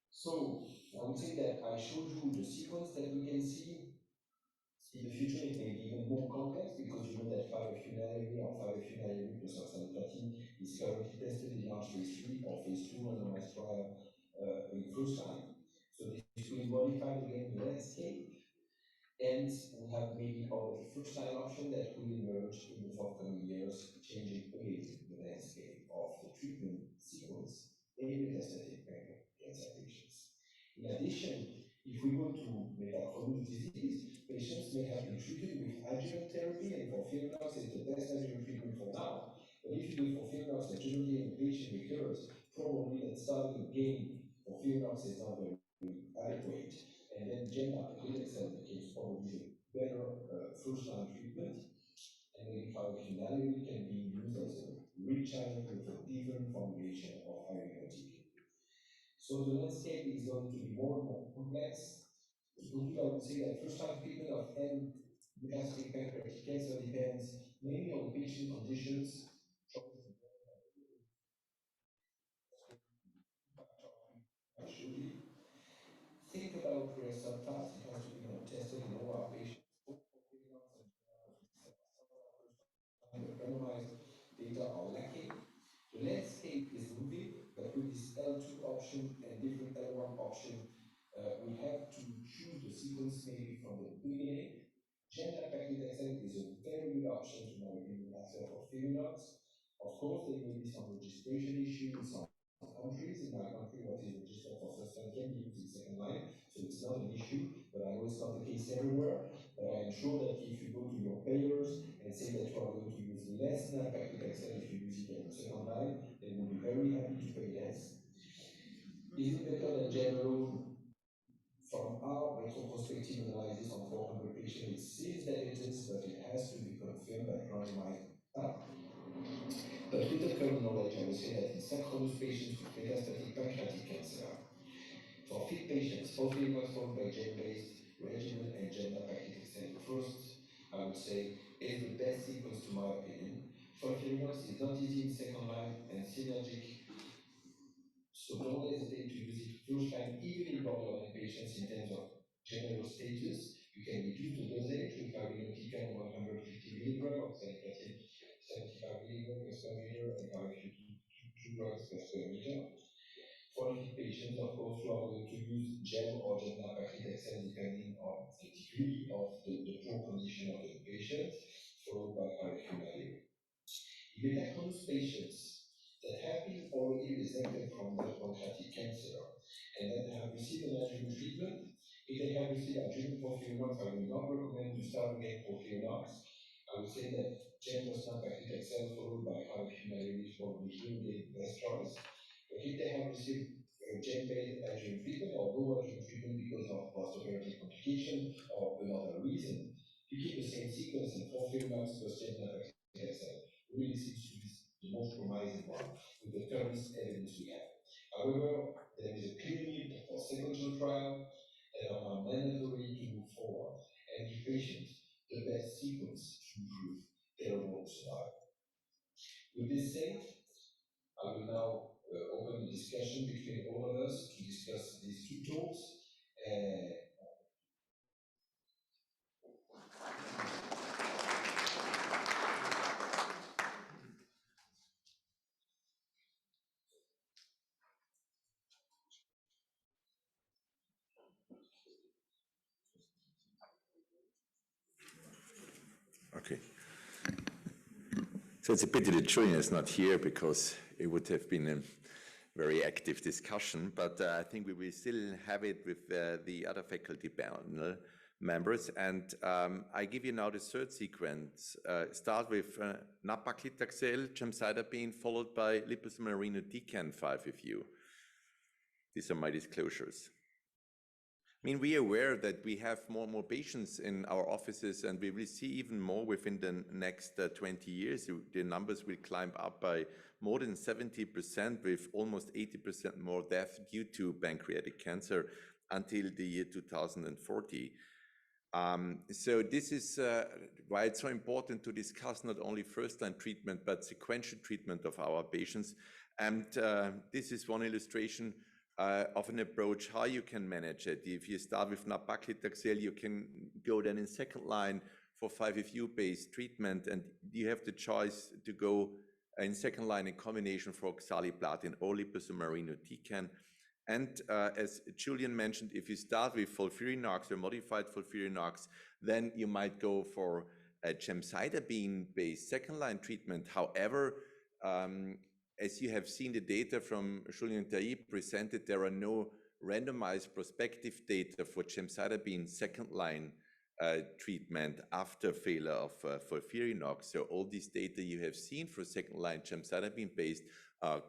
So I would say that I showed you the sequence that we can see. In the future, it may be even more complex because you know that 5-FU or 5-FU plus oxaliplatin is currently tested in large phase 3 or phase 2 randomized trial in first line. So this will modify again the landscape, and we have maybe other first line option that will emerge in the forthcoming years, changing again the landscape of the treatment sequence in metastatic pancreatic cancer patients. In addition, if we go to metachronous disease, patients may have been treated with adjuvant therapy, and FOLFIRINOX is the best adjuvant treatment for now. But if you do it for FOLFIRINOX naturally and the patient recurs, probably that starting again for FOLFIRINOX is not very adequate. And then Gem/Paclitaxel becomes probably the better first-line treatment. And maybe pharmacology can be used as a re-challenge with a different formulation of irinotecan. So the landscape is going to be more and more complex. Indeed, I would say that first-line treatment of metastatic pancreatic cancer depends mainly on patient conditions. Actually, think about rare subtypes. It has to be tested in all our patients. The randomized data are lacking. The landscape is moving, but with this L2 option and different L1 option, we have to choose the sequence maybe from the beginning. Gem/Paclitaxel is a very good option to now be after for FOLFIRINOX. Of course, there may be some registration issues in some countries. In my country, what is registered for first line can be used in second line, so it's not an issue, but I know it's not the case everywhere. But I am sure that if you go to your payers and say that you are going to use less than Paclitaxel if you use it on the second line, they will be very happy to pay less. Is it better than Gem alone? From our retrospective analysis on 400 patients, it seems that it is, but it has to be confirmed by randomized. But with the current knowledge, I would say that in synchronous patients with metastatic pancreatic cancer, for fit patients, FOLFIRINOX followed by Gem-based regimen and Gem/Paclitaxel first, I would say, is the best sequence to my opinion. FOLFIRINOX is not easy in second line and synergic, so don't hesitate to use it first line, even in borderline patients in terms of general status. You can reduce the dosage with irinotecan 150 milligram of Pancreatic 75 milligram per square meter and two drugs per square meter. For fit patients, of course, you are going to use Gem or Gem/Paclitaxel depending on the degree of the poor condition of the patient, followed by irinotecan. In metastatic patients that have been already resected from their pancreatic cancer and that have received an adjuvant treatment, if they have received adjuvant FOLFIRINOX, I will not recommend to start again FOLFIRINOX. I would say that Gem/Paclitaxel followed by irinotecan is probably here the best choice. But if they have received Gem-based adjuvant treatment or no adjuvant treatment because of post-operative complication or another reason, you keep the same sequence and FOLFIRINOX plus Gem/Paclitaxel really seems to be the most promising one with the current evidence we have. However, there is a clear need for sequential trial that are mandatory to move forward and give patients the best sequence to improve their overall survival. With this said, I will now open the discussion between all of us to discuss these two talks. Okay. So it's a pity that Julian is not here because it would have been a very active discussion, but I think we will still have it with the other faculty panel members. And I give you now the third sequence. Start with nab-paclitaxel, gemcitabine, followed by liposomal irinotecan 5-FU. These are my disclosures. I mean, we are aware that we have more and more patients in our offices, and we will see even more within the next 20 years. The numbers will climb up by more than 70%, with almost 80% more death due to pancreatic cancer until the year 2040. So this is why it's so important to discuss not only first-line treatment, but sequential treatment of our patients. And this is one illustration of an approach how you can manage it. If you start with nab-paclitaxel, you can go then in second line for 5-FU based treatment, and you have the choice to go in second line in combination for oxaliplatin or liposomal irinotecan. And as Julian mentioned, if you start with FOLFIRINOX or modified FOLFIRINOX, then you might go for a gemcitabine based second line treatment. However, as you have seen the data from Julian Taib presented, there are no randomized prospective data for gemcitabine second line treatment after failure of FOLFIRINOX. So all these data you have seen for second-line gemcitabine-based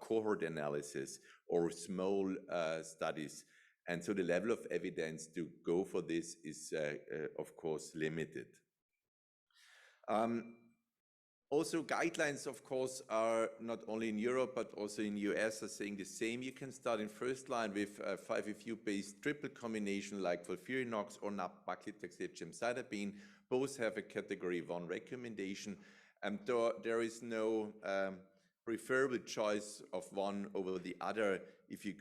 cohort analysis or small studies. And so the level of evidence to go for this is, of course, limited. Also, guidelines, of course, are not only in Europe, but also in US are saying the same. You can start in first line with a 5-FU-based triple combination like FOLFIRINOX or nab-paclitaxel gemcitabine. Both have a category 1 recommendation. And there is no preferable choice of one over the other if you,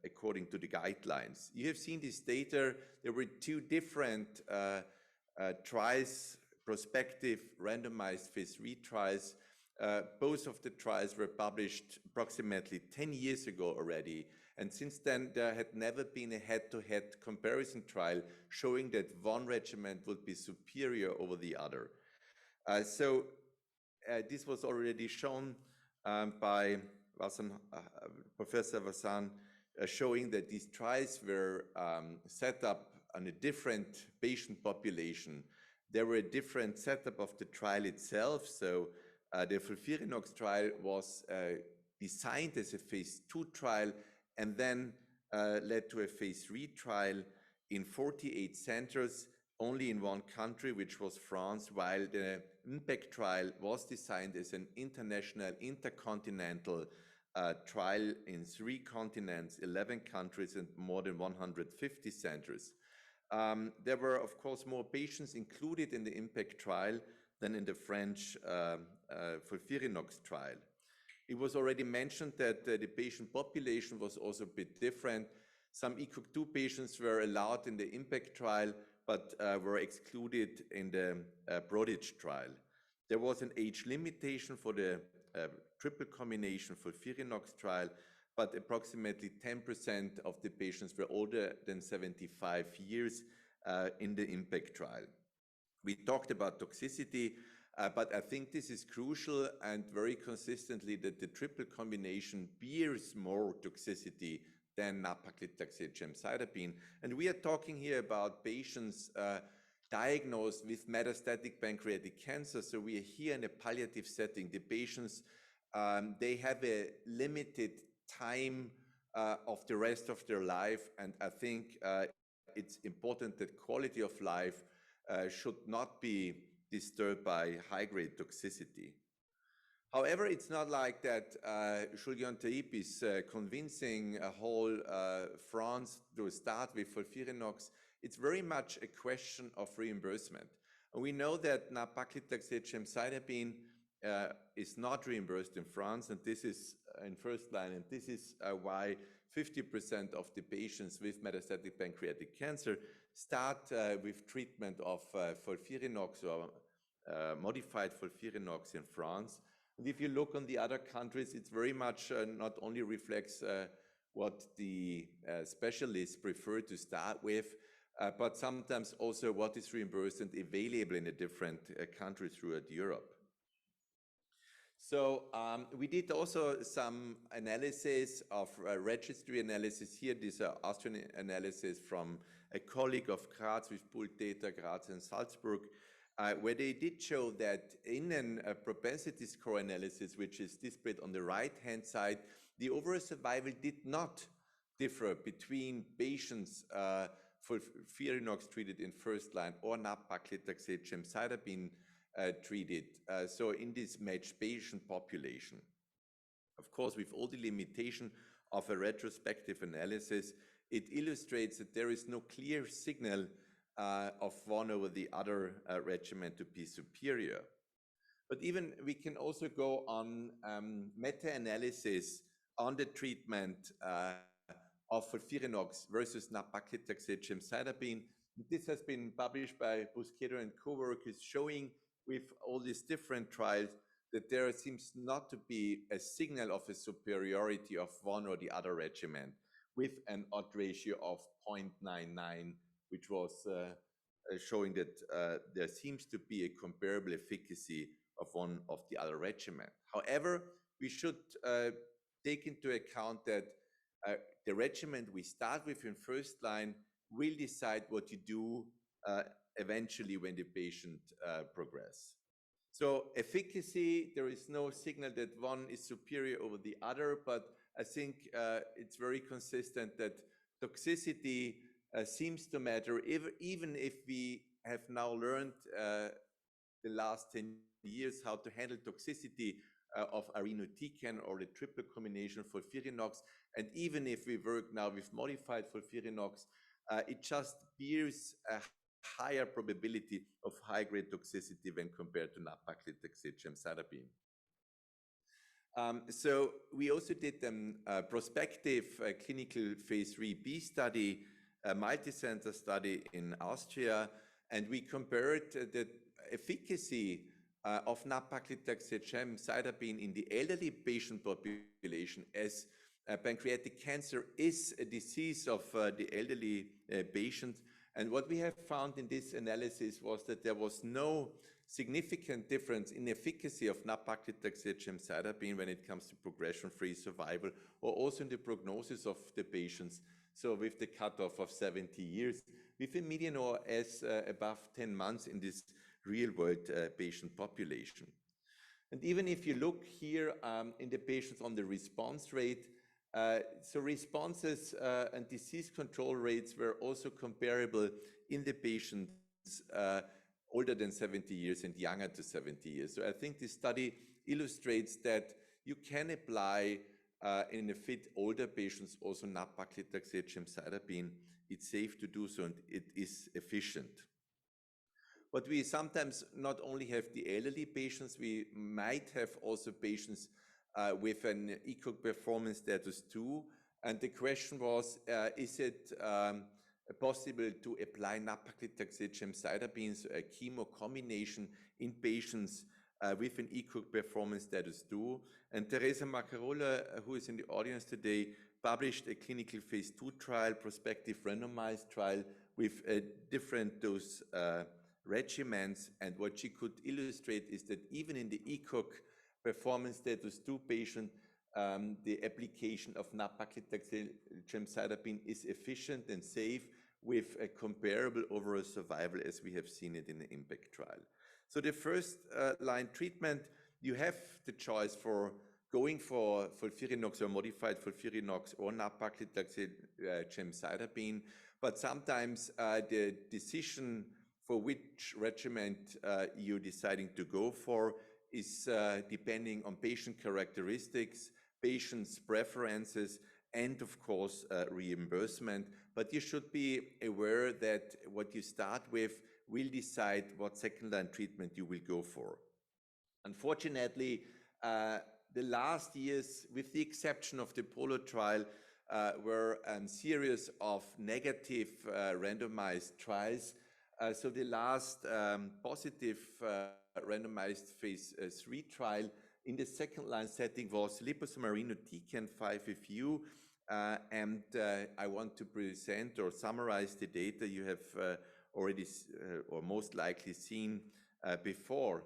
according to the guidelines. You have seen this data. There were two different trials, prospective randomized phase 3 trials. Both of the trials were published approximately 10 years ago already. And since then, there had never been a head-to-head comparison trial showing that one regimen would be superior over the other. This was already shown by Professor Vassan, showing that these trials were set up on a different patient population. There were a different setup of the trial itself. So the FOLFIRINOX trial was designed as a phase 2 trial and then led to a phase 3 trial in 48 centers, only in one country, which was France, while the IMPACT trial was designed as an international, intercontinental trial in 3 continents, 11 countries, and more than 150 centers. There were, of course, more patients included in the IMPACT trial than in the French FOLFIRINOX trial. It was already mentioned that the patient population was also a bit different. Some ECOG2 patients were allowed in the IMPACT trial, but were excluded in the PRODIGE trial. There was an age limitation for the triple combination FOLFIRINOX trial, but approximately 10% of the patients were older than 75 years in the IMPACT trial. We talked about toxicity, but I think this is crucial and very consistently that the triple combination bears more toxicity than nab-paclitaxel gemcitabine. And we are talking here about patients diagnosed with metastatic pancreatic cancer. So we are here in a palliative setting. The patients, they have a limited time of the rest of their life. And I think it's important that quality of life should not be disturbed by high-grade toxicity. However, it's not like that Julian Taib is convincing a whole France to start with FOLFIRINOX. It's very much a question of reimbursement. And we know that nab-paclitaxel gemcitabine is not reimbursed in France, and this is in first line, and this is why 50% of the patients with metastatic pancreatic cancer start with treatment of FOLFIRINOX or modified FOLFIRINOX in France. And if you look on the other countries, it's very much not only reflects what the specialists prefer to start with, but sometimes also what is reimbursed and available in the different countries throughout Europe. So we did also some analysis of registry analysis here. These are Austrian analysis from a colleague of Graz with pooled data, Graz and Salzburg, where they did show that in a propensity score analysis, which is displayed on the right-hand side, the overall survival did not differ between patients FOLFIRINOX treated in first line or nab-paclitaxel gemcitabine treated, so in this matched patient population. Of course, with all the limitation of a retrospective analysis, it illustrates that there is no clear signal of one over the other regimen to be superior. But even we can also go on meta-analysis on the treatment of FOLFIRINOX versus nab-paclitaxel gemcitabine. This has been published by Busquero and co-workers, showing with all these different trials that there seems not to be a signal of a superiority of one or the other regimen, with an odds ratio of 0.99, which was showing that there seems to be a comparable efficacy of one of the other regimen. However, we should take into account that the regimen we start with in first line will decide what you do eventually when the patient progress. So efficacy, there is no signal that one is superior over the other, but I think it's very consistent that toxicity seems to matter, even if we have now learned the last 10 years how to handle toxicity of irinotecan or the triple combination FOLFIRINOX, and even if we work now with modified FOLFIRINOX, it just bears a higher probability of high-grade toxicity when compared to nab-paclitaxel gemcitabine. So we also did a prospective clinical phase 3b study, a multi-center study in Austria, and we compared the efficacy of nab-paclitaxel gemcitabine in the elderly patient population, as pancreatic cancer is a disease of the elderly patients. And what we have found in this analysis was that there was no significant difference in efficacy of nab-paclitaxel gemcitabine when it comes to progression-free survival, or also in the prognosis of the patients. So with the cutoff of 70 years, with a median OS above 10 months in this real-world patient population. And even if you look here in the patients on the response rate, so responses and disease control rates were also comparable in the patients older than 70 years and younger to 70 years. So I think this study illustrates that you can apply in the fit older patients also nab-paclitaxel gemcitabine. It's safe to do so and it is efficient. But we sometimes not only have the elderly patients, we might have also patients with an ECOG performance status 2. And the question was, is it possible to apply nab-paclitaxel gemcitabine, so a chemo combination in patients with an ECOG performance status 2? And Teresa Macarola, who is in the audience today, published a clinical phase 2 trial, prospective randomized trial with different dose regimens. And what she could illustrate is that even in the ECOG performance status 2 patient, the application of nab-paclitaxel gemcitabine is efficient and safe with a comparable overall survival as we have seen it in the IMPACT trial. So the first line treatment, you have the choice for going for FOLFIRINOX or modified FOLFIRINOX or nab-paclitaxel gemcitabine, but sometimes the decision for which regimen you're deciding to go for is depending on patient characteristics, patient's preferences, and of course reimbursement. But you should be aware that what you start with will decide what second-line treatment you will go for. Unfortunately, the last years, with the exception of the POLO trial, were a series of negative randomized trials. So the last positive randomized phase 3 trial in the second-line setting was liposome irinotecan 5-FU, and I want to present or summarize the data you have already or most likely seen before.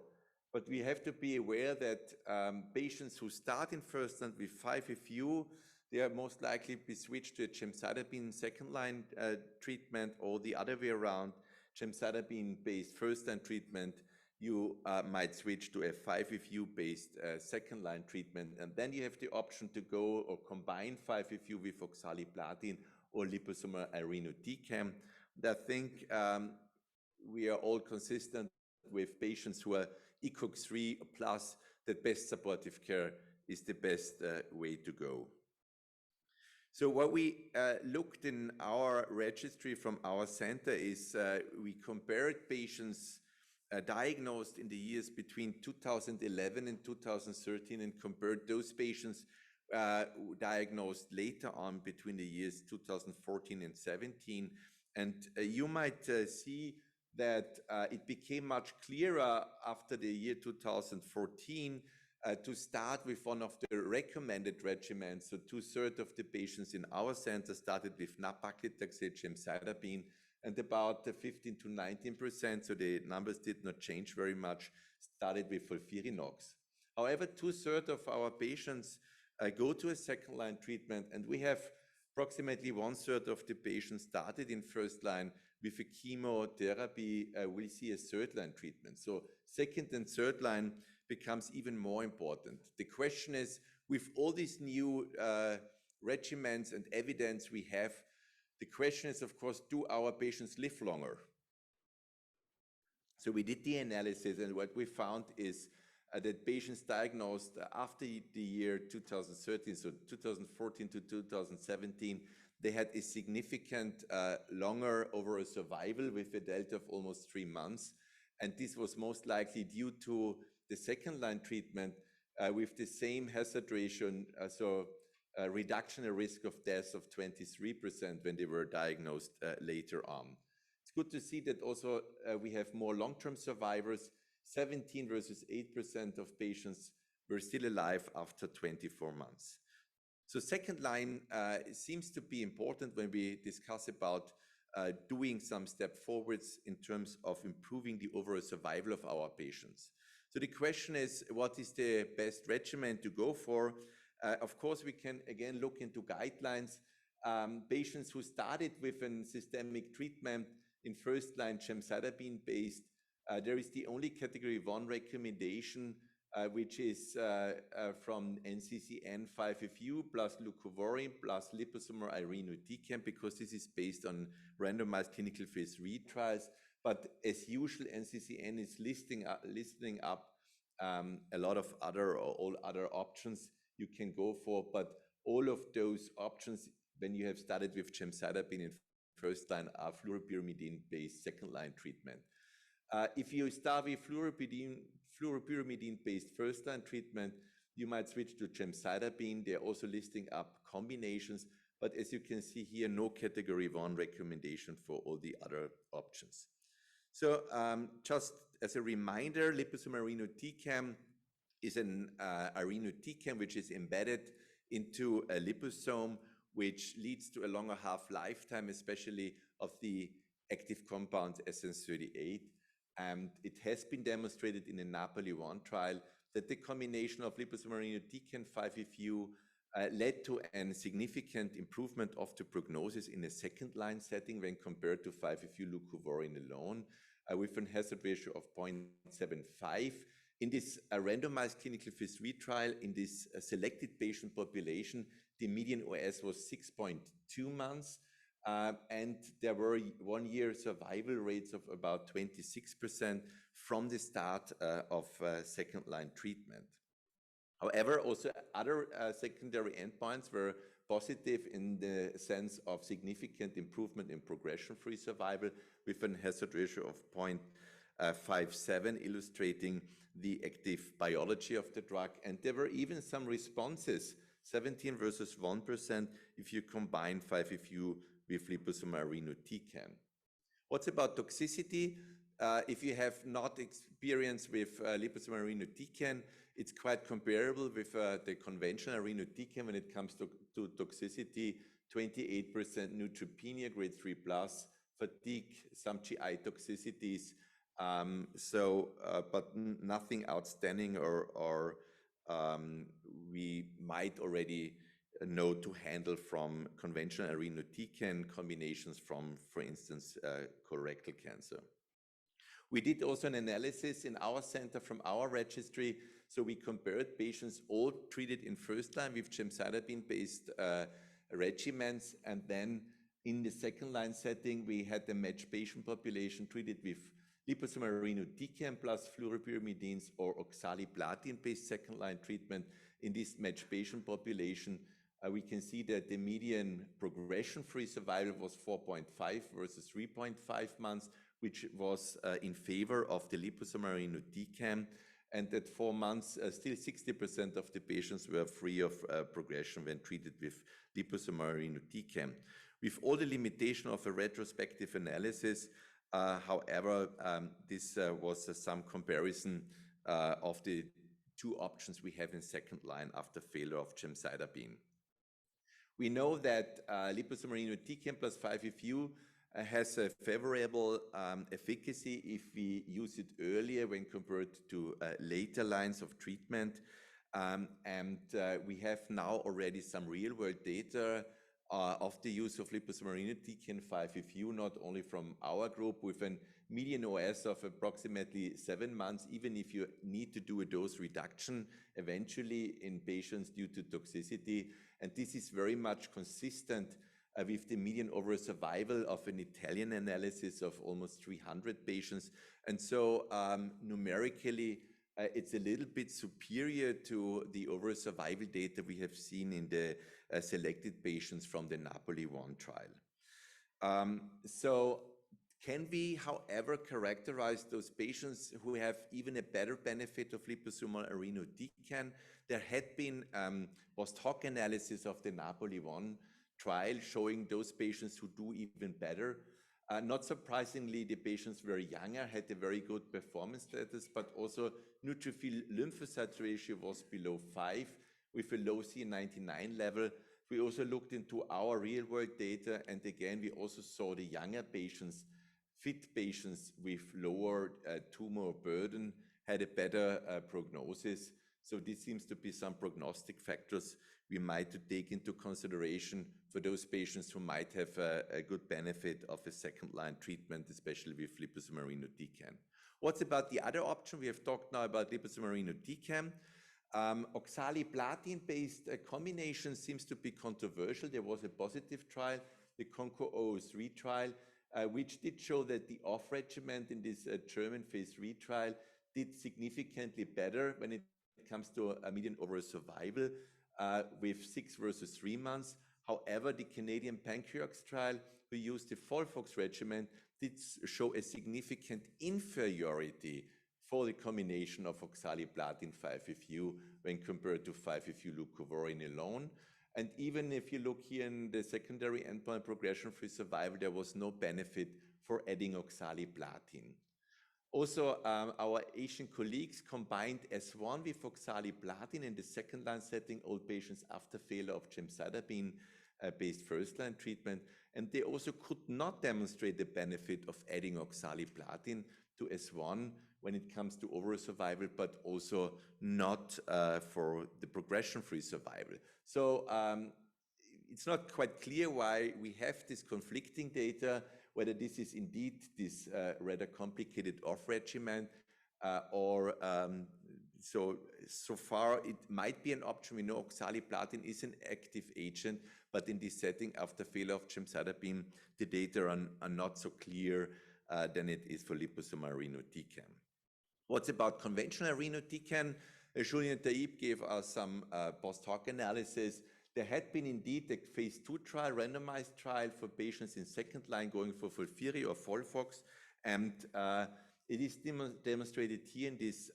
But we have to be aware that patients who start in first line with 5-FU, they are most likely be switched to a gemcitabine second-line treatment, or the other way around, gemcitabine-based first-line treatment, you might switch to a 5-FU-based second-line treatment. And then you have the option to go or combine 5-FU with oxaliplatin or liposomal irinotecan. I think we are all consistent with patients who are ECOG 3 plus, that best supportive care is the best way to go. So what we looked in our registry from our center is we compared patients diagnosed in the years between 2011 and 2013 and compared those patients diagnosed later on between the years 2014 and 17. And you might see that it became much clearer after the year 2014 to start with one of the recommended regimens. So 2/3 of the patients in our center started with nab-paclitaxel gemcitabine, and about 15 to 19%, so the numbers did not change very much, started with FOLFIRINOX. However, 2/3 of our patients go to a second-line treatment, and we have approximately 1/3 of the patients started in first line with a chemotherapy, we'll see a third-line treatment. So second and third line becomes even more important. The question is, with all these new regimens and evidence we have, the question is, of course, do our patients live longer? So we did the analysis, and what we found is that patients diagnosed after the year 2013, so 2014 to 2017, they had a significant longer overall survival with a delta of almost 3 months. And this was most likely due to the second-line treatment with the same hazard ratio, so a reduction in risk of death of 23% when they were diagnosed later on. It's good to see that also we have more long-term survivors. 17 versus 8% of patients were still alive after 24 months. So second line seems to be important when we discuss about doing some step forwards in terms of improving the overall survival of our patients. So the question is, what is the best regimen to go for? Of course, we can again look into guidelines. Patients who started with a systemic treatment in first line gemcitabine based, there is the only category 1 recommendation, which is from NCCN 5FU plus leucovorin plus liposomal irinotecan, because this is based on randomized clinical phase 3 trials. But as usual, NCCN is listing up a lot of other or all other options you can go for. But all of those options, when you have started with gemcitabine in first line, are fluoropyrimidine-based second line treatment. If you start with fluoropyrimidine-based first-line treatment, you might switch to gemcitabine. They're also listing up combinations, but as you can see here, no category 1 recommendation for all the other options. So just as a reminder, liposomal irinotecan is an irinotecan which is embedded into a liposome, which leads to a longer half-lifetime, especially of the active compound SN38. And it has been demonstrated in a Napoli-1 trial that the combination of liposomal irinotecan 5FU led to a significant improvement of the prognosis in a second-line setting when compared to 5FU leucovorin alone, with a hazard ratio of 0.75. In this randomized clinical phase 3 trial, in this selected patient population, the median OS was 6.2 months. And there were 1-year survival rates of about 26% from the start of second-line treatment. However, also other secondary endpoints were positive in the sense of significant improvement in progression-free survival with a hazard ratio of 0.57, illustrating the active biology of the drug. And there were even some responses, 17 versus 1%, if you combine 5FU with liposomal irinotecan. What's about toxicity? If you have not experience with liposomal irinotecan, it's quite comparable with the conventional irinotecan when it comes to toxicity. 28% neutropenia, grade 3 plus, fatigue, some GI toxicities. But nothing outstanding or we might already know to handle from conventional irinotecan combinations from, for instance, colorectal cancer. We did also an analysis in our center from our registry. So we compared patients all treated in first line with gemcitabine-based regimens. And then in the second line setting, we had the matched patient population treated with liposomal irinotecan plus fluoropyrimidines or oxaliplatin-based second line treatment. In this matched patient population, we can see that the median progression-free survival was 4.5 versus 3.5 months, which was in favor of the liposomal irinotecan, and at 4 months, still 60% of the patients were free of progression when treated with liposomal irinotecan. With all the limitation of a retrospective analysis, however, this was some comparison of the 2 options we have in second line after failure of gemcitabine. We know that liposomal irinotecan plus 5FU has a favorable efficacy if we use it earlier when compared to later lines of treatment. And we have now already some real-world data of the use of liposome irinotecan 5-FU, not only from our group, with a median OS of approximately 7 months, even if you need to do a dose reduction eventually in patients due to toxicity. And this is very much consistent with the median overall survival of an Italian analysis of almost 300 patients. And so numerically, it's a little bit superior to the overall survival data we have seen in the selected patients from the Napoli-1 trial. So can we, however, characterize those patients who have even a better benefit of liposomal irinotecan? There had been post hoc analysis of the Napoli-1 trial showing those patients who do even better. Not surprisingly, the patients were younger, had a very good performance status, but also neutrophil lymphocyte ratio was below 5 with a low CA99 level. We also looked into our real-world data, and again, we also saw the younger patients, fit patients with lower tumor burden, had a better prognosis. So this seems to be some prognostic factors we might take into consideration for those patients who might have a good benefit of a second-line treatment, especially with liposomal irinotecan. What's about the other option? We have talked now about liposomal irinotecan. Oxaliplatin-based combination seems to be controversial. There was a positive trial, the CONCO-003 trial, which did show that the off regimen in this German phase 3 trial did significantly better when it comes to a median overall survival with 6 versus 3 months. However, the Canadian Pancreas trial, who used the FOLFOX regimen, did show a significant inferiority for the combination of oxaliplatin 5-FU when compared to 5-FU leucovorin alone. And even if you look here in the secondary endpoint progression-free survival, there was no benefit for adding oxaliplatin. Also, our Asian colleagues combined S1 with oxaliplatin in the second-line setting, all patients after failure of gemcitabine-based first-line treatment, and they also could not demonstrate the benefit of adding oxaliplatin to S1 when it comes to overall survival, but also not for the progression-free survival. So it's not quite clear why we have this conflicting data, whether this is indeed this rather complicated off regimen or so far it might be an option. We know oxaliplatin is an active agent, but in this setting after failure of gemcitabine, the data are not so clear than it is for liposomal irinotecan. What's about conventional irinotecan? Julien Taib gave us some post hoc analysis. There had been indeed a phase 2 trial, randomized trial for patients in second line going for FOLFIRI or FOLFOX, and it is demonstrated here in this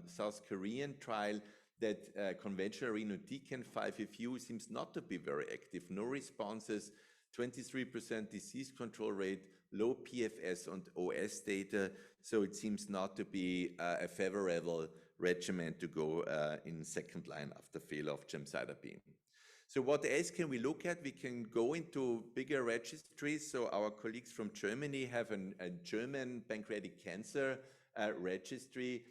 South Korean trial that conventional irinotecan 5-FU seems not to be very active. No responses, 23% disease control rate, low PFS and OS data, so it seems not to be a favorable regimen to go in second line after failure of gemcitabine. So what else can we look at? We can go into bigger registries. So our colleagues from Germany have a German pancreatic cancer registry.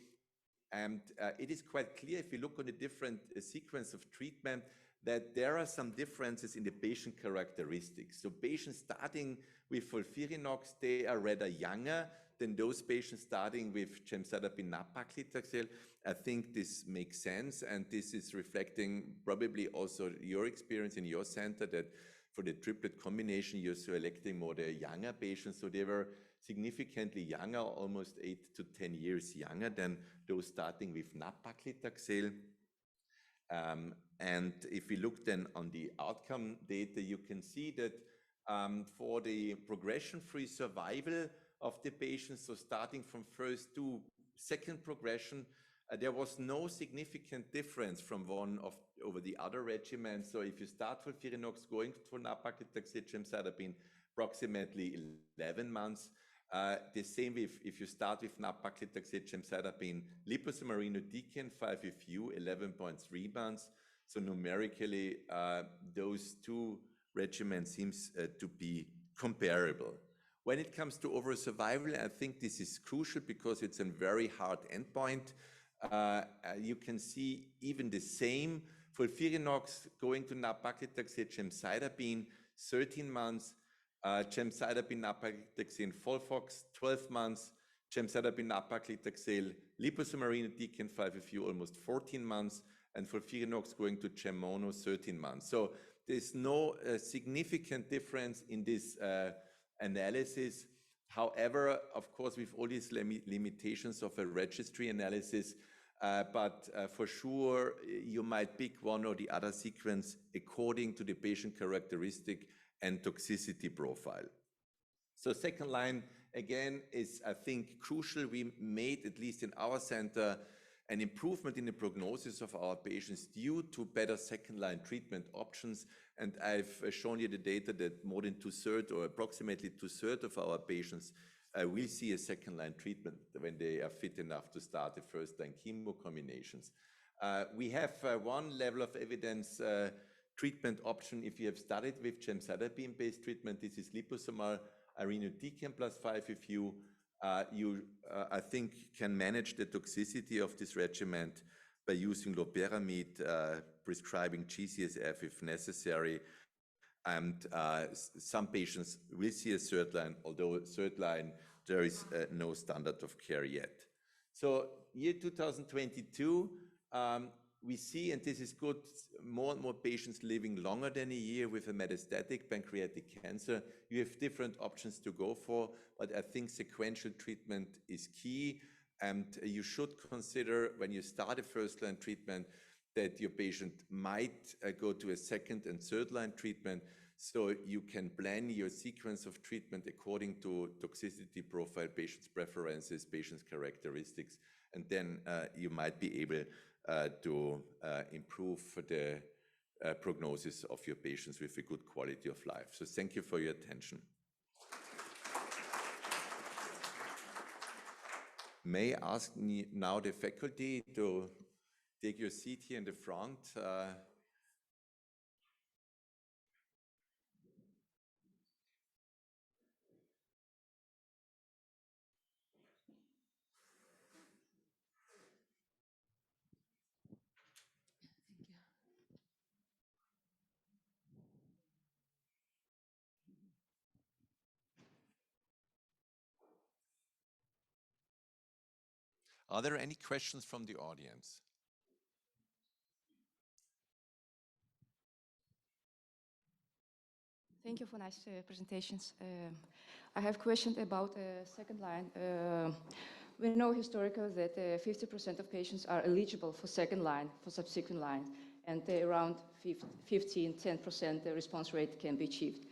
And it is quite clear if you look on the different sequence of treatment that there are some differences in the patient characteristics. So patients starting with FOLFIRINOX, they are rather younger than those patients starting with gemcitabine nab-paclitaxel. I think this makes sense, and this is reflecting probably also your experience in your center that for the triplet combination, you're selecting more the younger patients. So they were significantly younger, almost 8 to 10 years younger than those starting with nab-paclitaxel. And if we look then on the outcome data, you can see that for the progression-free survival of the patients, so starting from first to second progression, there was no significant difference from one over the other regimen. So if you start FOLFIRINOX going for nab-paclitaxel gemcitabine, approximately 11 months. The same if you start with nab-paclitaxel gemcitabine, liposomal irinotecan 5-FU, 11.3 months. So numerically, those two regimens seems to be comparable. When it comes to overall survival, I think this is crucial because it's a very hard endpoint. You can see even the same FOLFIRINOX going to nab-paclitaxel gemcitabine 13 months, gemcitabine nab-paclitaxel FOLFOX 12 months, gemcitabine nab-paclitaxel liposomal irinotecan 5-FU almost 14 months, and FOLFIRINOX going to GEM-MONO 13 months. So there's no significant difference in this analysis. However, of course, with all these limitations of a registry analysis, but for sure, you might pick one or the other sequence according to the patient characteristic and toxicity profile. So second line, again, is, I think, crucial. We made, at least in our center, an improvement in the prognosis of our patients due to better second-line treatment options. And I've shown you the data that more than 2/3 or approximately 2/3 of our patients will see a second-line treatment when they are fit enough to start the first-line chemo combinations. We have one level of evidence treatment option if you have started with gemcitabine-based treatment. This is liposomal irinotecan plus 5-FU. I think, can manage the toxicity of this regimen by using loperamide, prescribing G-CSF if necessary. And some patients will see a third line, although third line, there is no standard of care yet. So year 2022, we see, and this is good, more and more patients living longer than a year with a metastatic pancreatic cancer. You have different options to go for, but I think sequential treatment is key. And you should consider when you start a first-line treatment that your patient might go to a second and third-line treatment, so you can plan your sequence of treatment according to toxicity profile, patient's preferences, patient's characteristics, and then you might be able to improve the prognosis of your patients with a good quality of life. So thank you for your attention. May I ask now the faculty to take your seat here in the front. Are there any questions from the audience? Thank you for nice presentations. I have questions about second line. We know historically that 50% of patients are eligible for second line, for subsequent line, and around 10% response rate can be achieved.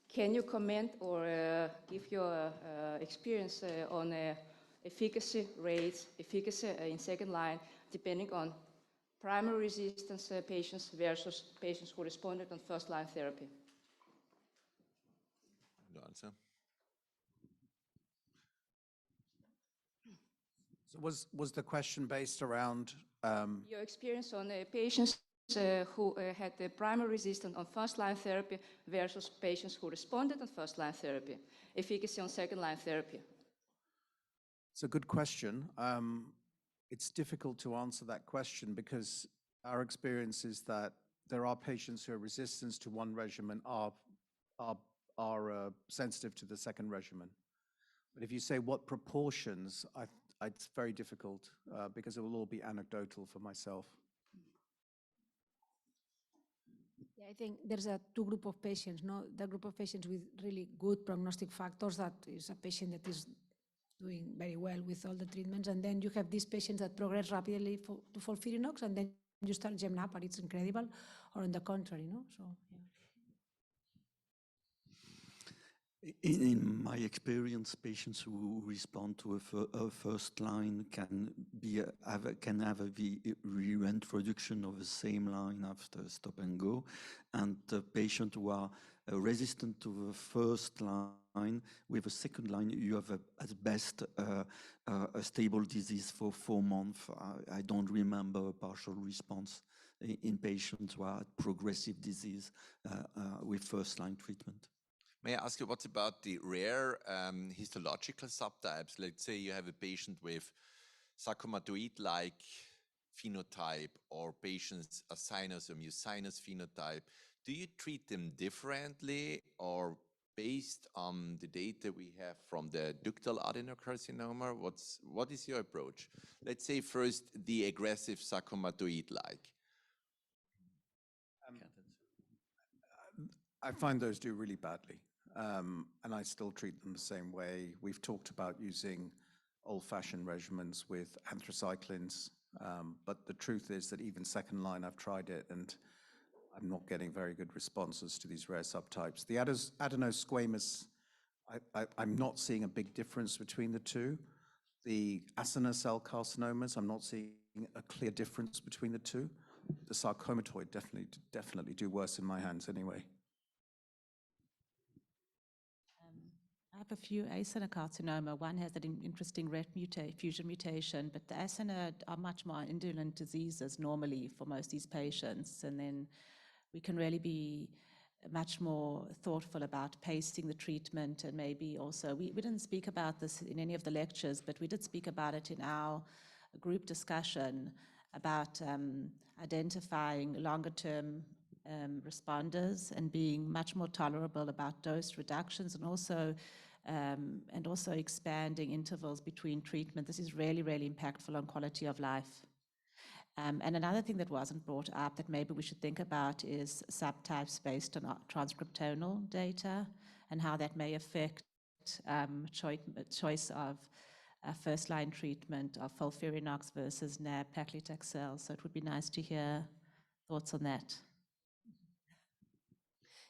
Can you comment or give your experience on efficacy rates, efficacy in second line, depending on primary resistance patients versus patients who responded on first line therapy? No answer. So was the question based around your experience on patients who had the primary resistance on first-line therapy versus patients who responded on first-line therapy, efficacy on second-line therapy? It's a good question. It's difficult to answer that question because our experience is that there are patients who are resistant to one regimen are sensitive to the second regimen. But if you say what proportions, it's very difficult because it will all be anecdotal for myself. Yeah, I think there's two groups of patients. No, the group of patients with really good prognostic factors, that is a patient that is doing very well with all the treatments, and then you have these patients that progress rapidly to FOLFIRINOX, and then you start Gem-nab, and it's incredible, or on the contrary, no? So yeah. In my experience, patients who respond to a first line can have a reintroduction of the same line after stop and go, and the patients who are resistant to the first line with a second line, you have at best a stable disease for 4 months. I don't remember a partial response in patients who are progressive disease with first line treatment. May I ask you, what about the rare histological subtypes? Let's say you have a patient with sarcomatoid-like phenotype, or patients a sinus or mucinous phenotype. do you treat them differently or based on the data we have from the ductal adenocarcinoma? What is your approach? Let's say first the aggressive sarcomatoid-like. I find those do really badly, and I still treat them the same way. We've talked about using old-fashioned regimens with anthracyclines, but the truth is that even second line, I've tried it, and I'm not getting very good responses to these rare subtypes. The adenosquamous, I'm not seeing a big difference between the two. The acinar cell carcinomas, I'm not seeing a clear difference between the two. The sarcomatoid definitely do worse in my hands anyway. I have a few acinar carcinoma. One has an interesting RET fusion mutation, but the acinar are much more indolent diseases normally for most of these patients. And then we can really be much more thoughtful about pacing the treatment, and maybe also, we didn't speak about this in any of the lectures, but we did speak about it in our group discussion about identifying longer term responders and being much more tolerable about dose reductions, and also expanding intervals between treatment. This is really, really impactful on quality of life. And another thing that wasn't brought up that maybe we should think about is subtypes based on transcriptomal data and how that may affect choice of first-line treatment of FOLFIRINOX versus nab-paclitaxel. So it would be nice to hear thoughts on that.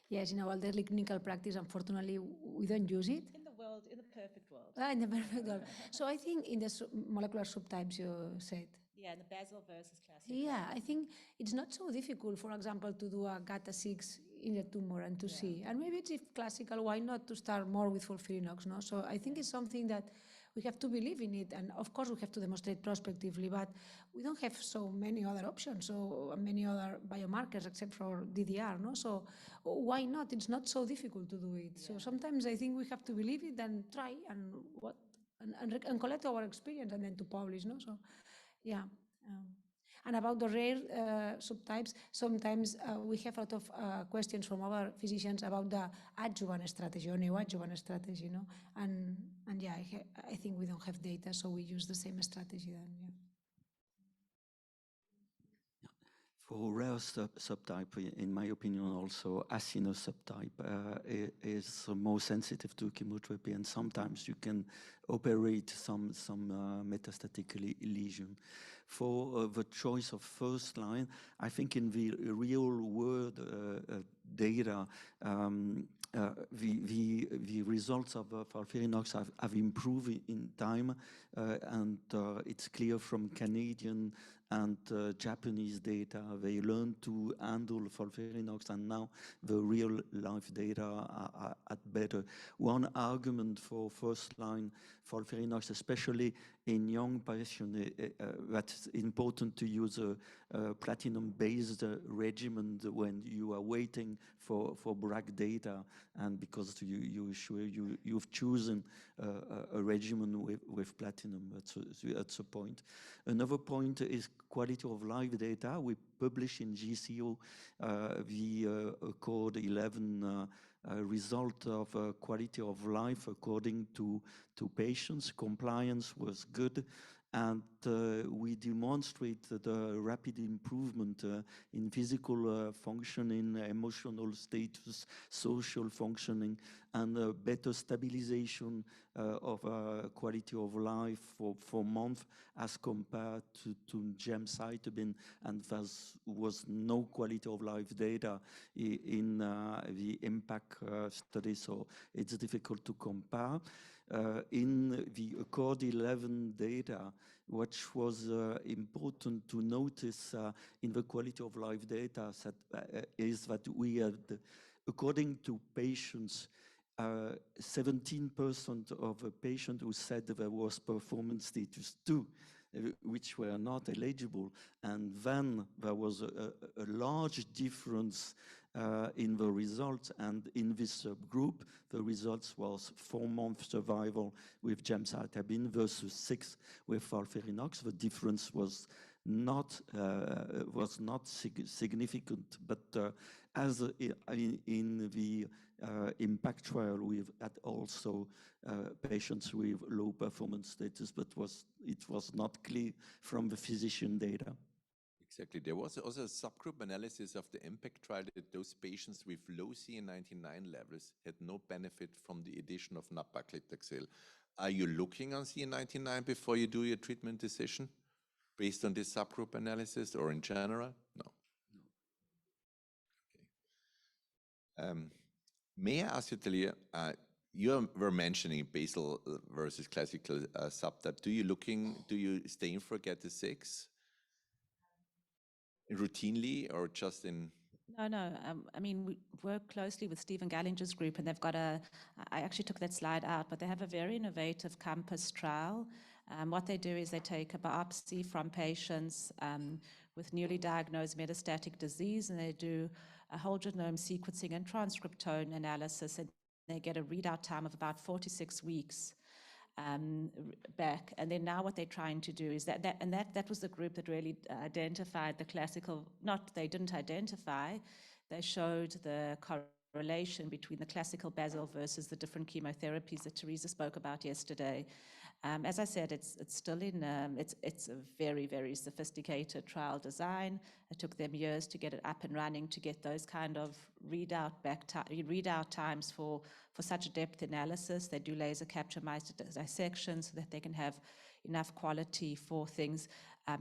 Yes, in our daily clinical practice, unfortunately, we don't use it. In the perfect world. In the perfect world. So I think in the molecular subtypes you said. Yeah, in the basal versus classic. Yeah, I think it's not so difficult, for example, to do a GATA6 in the tumor and to see. And maybe it's classical, why not to start more with FOLFIRINOX, no? So I think it's something that we have to believe in it. And of course, we have to demonstrate prospectively, but we don't have so many other options, so many other biomarkers except for DDR, no? So why not? It's not so difficult to do it. Yeah. So sometimes I think we have to believe it and try and collect our experience and then to publish, no? So, yeah. And about the rare subtypes, sometimes we have a lot of questions from our physicians about the adjuvant strategy or neoadjuvant strategy, no? And yeah, I think we don't have data, so we use the same strategy then, yeah. For rare subtype, in my opinion, also acinar subtype is more sensitive to chemotherapy, and sometimes you can operate some metastatic lesion. For the choice of first line, I think in the real world data, the results of FOLFIRINOX have improved in time, and it's clear from Canadian and Japanese data. They learned to handle FOLFIRINOX, and now the real life data are better. One argument for first line FOLFIRINOX, especially in young patients, that's important to use a platinum-based regimen when you are waiting for BRAC data, and because you've chosen a regimen with platinum. That's a point. Another point is quality of life data. We publish in GCO the Accord 11 result of quality of life according to patients. Compliance was good, and we demonstrate the rapid improvement in physical functioning, emotional status, social functioning, and better stabilization of quality of life for months as compared to gemcitabine, and there was no quality of life data in the impact study, so it's difficult to compare. In the Accord 11 data, which was important to notice in the quality of life data is that we had, according to patients, 17% of a patient who said there was performance status 2, which were not eligible, and then there was a large difference in the results, and in this subgroup, the results was 4-month survival with gemcitabine versus 6 with FOLFIRINOX. The difference was not significant, but As in the impact trial, we've had also patients with low performance status, but it was not clear from the physician data. Exactly. There was also a subgroup analysis of the impact trial that those patients with low CA19-9 levels had no benefit from the addition of nab-paclitaxel. Are you looking on CA19-9 before you do your treatment decision based on this subgroup analysis or in general? No. Okay. May I ask you, Talia, you were mentioning basal versus classical subtype. Do you stay in for GATA6 routinely or just in? No. I mean, we work closely with Stephen Gallinger's group, and they've got I actually took that slide out, but they have a very innovative COMPASS trial. What they do is they take a biopsy from patients with newly diagnosed metastatic disease, and they do a whole genome sequencing and transcriptome analysis, and they get a readout time of about 4 to 6 weeks back. And then now what they're trying to do is that was the group that really identified the classical, they didn't identify, they showed the correlation between the classical basal versus the different chemotherapies that Teresa spoke about yesterday. As I said, it's still in, it's a very, very sophisticated trial design. It took them years to get it up and running, to get those kind of readout times for such a depth analysis. They do laser capture mice dissection so that they can have enough quality for things.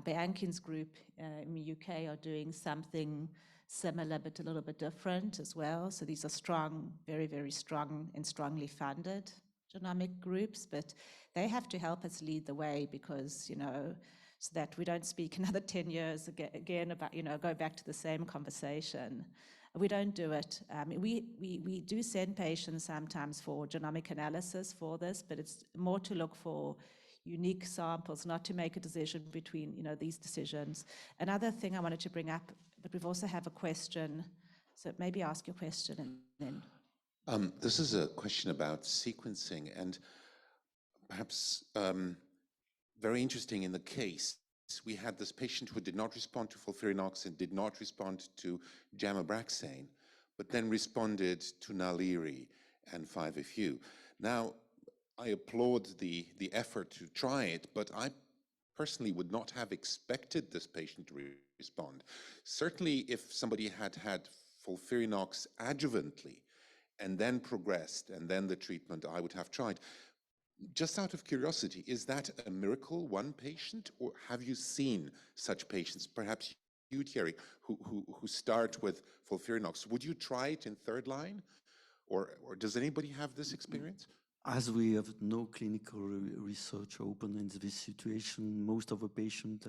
Bianchi's group in the UK are doing something similar, but a little bit different as well. So these are strong, very, very strong and strongly funded genomic groups, but they have to help us lead the way because, so that we don't speak another 10 years again about, go back to the same conversation. We don't do it. We do send patients sometimes for genomic analysis for this, but it's more to look for unique samples, not to make a decision between, these decisions. Another thing I wanted to bring up, but we've also have a question, so maybe ask your question and then. This is a question about sequencing and perhaps very interesting in the case. We had this patient who did not respond to FOLFIRINOX and did not respond to Gem/Abraxane, but then responded to Naliri and 5-FU. Now, I applaud the effort to try it, but I personally would not have expected this patient to respond. Certainly, if somebody had had FOLFIRINOX adjuvantly and then progressed, and then the treatment, I would have tried. Just out of curiosity, is that a miracle, one patient, or have you seen such patients, perhaps you, Thierry, who start with FOLFIRINOX? Would you try it in third line, or does anybody have this experience? As we have no clinical research open in this situation, most of the patients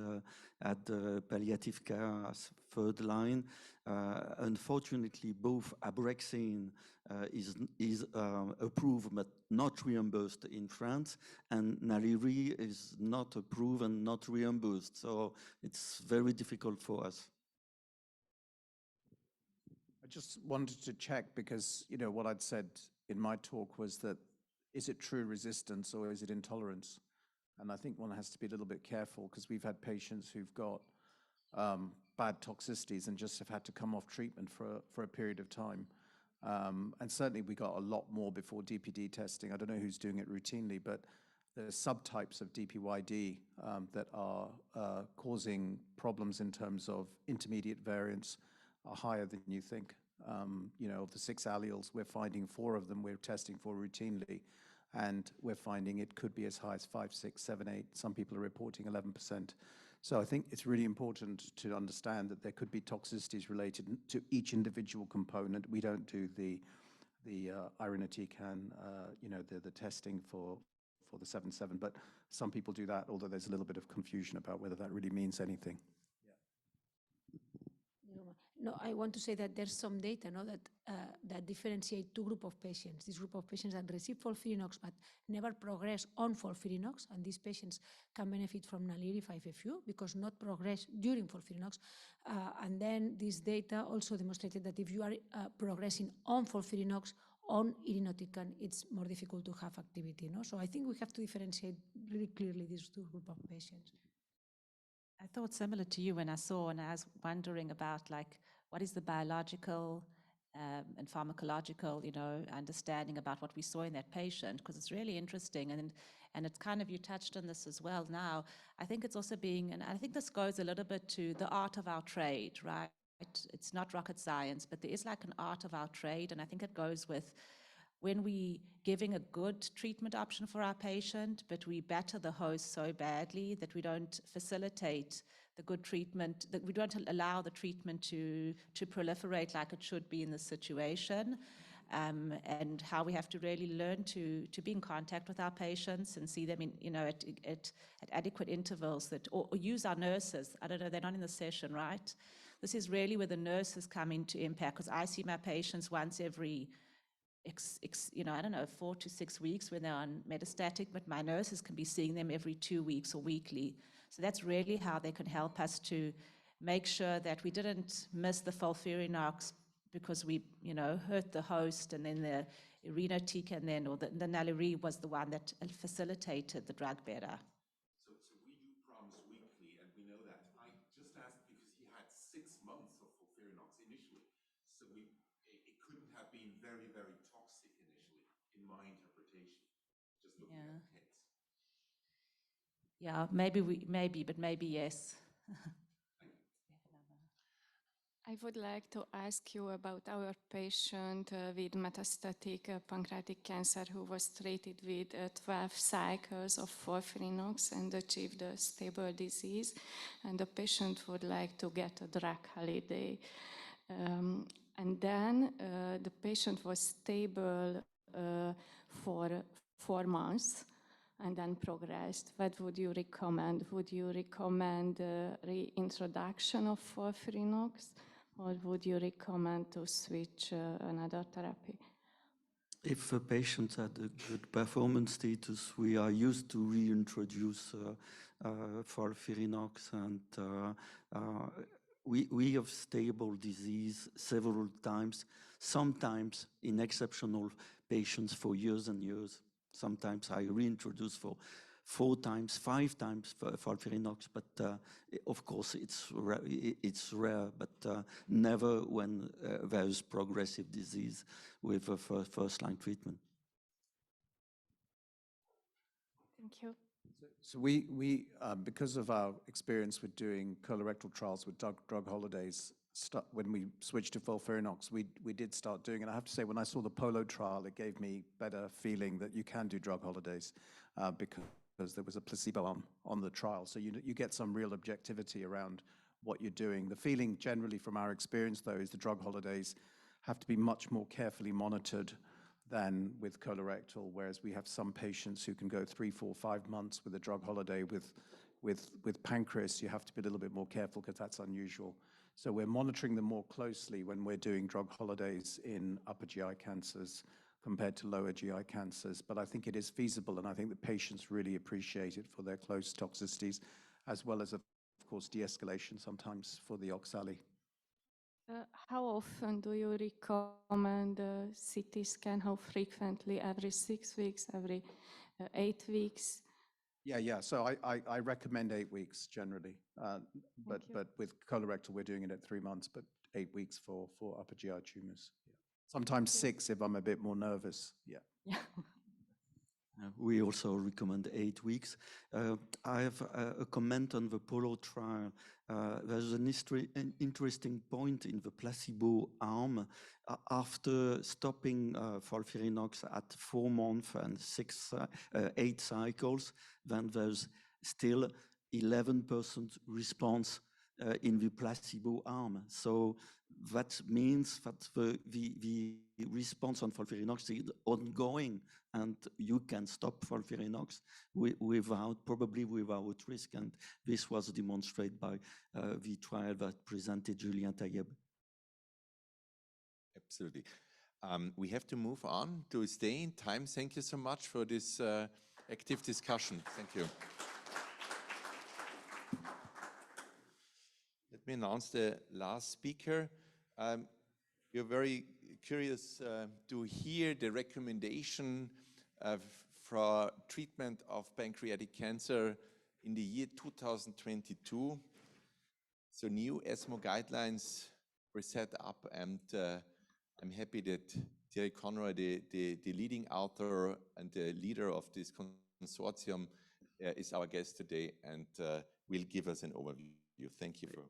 at palliative care as third line. Unfortunately, both Abraxane is approved but not reimbursed in France, and Naliri is not approved and not reimbursed. So it's very difficult for us. I just wanted to check because, what I'd said in my talk was that is it true resistance or is it intolerance? And I think one has to be a little bit careful because we've had patients who've got bad toxicities and just have had to come off treatment for a period of time. And certainly we got a lot more before DPD testing. I don't know who's doing it routinely, but the subtypes of DPYD that are causing problems in terms of intermediate variants are higher than you think. Of the 6 alleles, we're finding 4 of them we're testing for routinely, and we're finding it could be as high as 5, 6, 7, 8. Some people are reporting 11%. So I think it's really important to understand that there could be toxicities related to each individual component. We don't do the irinotecan, the testing for the 7/7, but some people do that, although there's a little bit of confusion about whether that really means anything. No, I want to say that there's some data that differentiate 2 groups of patients. This group of patients that receive FOLFIRINOX but never progress on FOLFIRINOX, and these patients can benefit from Naliri 5-FU because not progress during FOLFIRINOX. And then this data also demonstrated that if you are progressing on FOLFIRINOX, on irinotecan, it's more difficult to have activity. So I think we have to differentiate really clearly these 2 groups of patients. I thought similar to you when I saw, and I was wondering about what is the biological and pharmacological, understanding about what we saw in that patient, because it's really interesting. And it's kind of, you touched on this as well now. I think it's also and I think this goes a little bit to the art of our trade, right? It's not rocket science, but there is like an art of our trade. And I think it goes with when we giving a good treatment option for our patient, but we batter the host so badly that we don't facilitate the good treatment, that we don't allow the treatment to proliferate like it should be in this situation, and how we have to really learn to be in contact with our patients and see them at adequate intervals, or use our nurses. I don't know, they're not in the session, right? This is really where the nurses come into impact, because I see my patients once every I don't know, 4 to 6 weeks when they're on metastatic, but my nurses can be seeing them every 2 weeks or weekly. So that's really how they can help us to make sure that we didn't miss the FOLFIRINOX because we, hurt the host, and then the irinotecan or the Naluri was the one that facilitated the drug better. So we do promise weekly, and we know that. I just asked because he had 6 months of FOLFIRINOX initially. So it couldn't have been very, very toxic initially, in my interpretation, just looking at hits. Yeah, but maybe yes. I would like to ask you about our patient with metastatic pancreatic cancer who was treated with 12 cycles of FOLFIRINOX and achieved a stable disease. And the patient would like to get a drug holiday. And then the patient was stable for 4 months and then progressed. What would you recommend? Would you recommend reintroduction of FOLFIRINOX, or would you recommend to switch another therapy? If a patient had a good performance status, we are used to reintroduce FOLFIRINOX, and we have stable disease several times, sometimes in exceptional patients for years and years. Sometimes I reintroduce for 4 times, 5 times FOLFIRINOX, but of course it's rare, but never when there is progressive disease with a first-line treatment. Thank you. So we because of our experience with doing colorectal trials with drug holidays, when we switched to FOLFIRINOX, we did start doing it. I have to say, when I saw the POLO trial, it gave me better feeling that you can do drug holidays because there was a placebo arm on the trial. So you get some real objectivity around what you're doing. The feeling generally from our experience, though, is the drug holidays have to be much more carefully monitored than with colorectal, whereas we have some patients who can go 3, 4, 5 months with a drug holiday. With pancreas, you have to be a little bit more careful because that's unusual. So we're monitoring them more closely when we're doing drug holidays in upper GI cancers compared to lower GI cancers. But I think it is feasible, and I think the patients really appreciate it for their close toxicities, as well as, of course, de-escalation sometimes for the oxali. How often do you recommend CT scan? How frequently? Every 6 weeks? Every 8 weeks? Yeah. So I recommend 8 weeks generally, but with colorectal we're doing it at 3 months, but 8 weeks for upper GI tumors. Yeah. Sometimes 6 if I'm a bit more nervous. Yeah. We also recommend 8 weeks. I have a comment on the POLO trial. There's an interesting point in the placebo arm. After stopping FOLFIRINOX at 4 months and 8 cycles, then there's still 11% response in the placebo arm. So that means that the response on FOLFIRINOX is ongoing, and you can stop FOLFIRINOX probably without risk. And this was demonstrated by the trial that presented Julien Taïeb. Absolutely. We have to move on to stay in time. Thank you so much for this active discussion. Thank you. Let me announce the last speaker. We're very curious to hear the recommendation for treatment of pancreatic cancer in the year 2022. So new ESMO guidelines Reset Up, and I'm happy that Thierry Conroy, the leading author and the leader of this consortium, is our guest today and will give us an overview. Thank you for.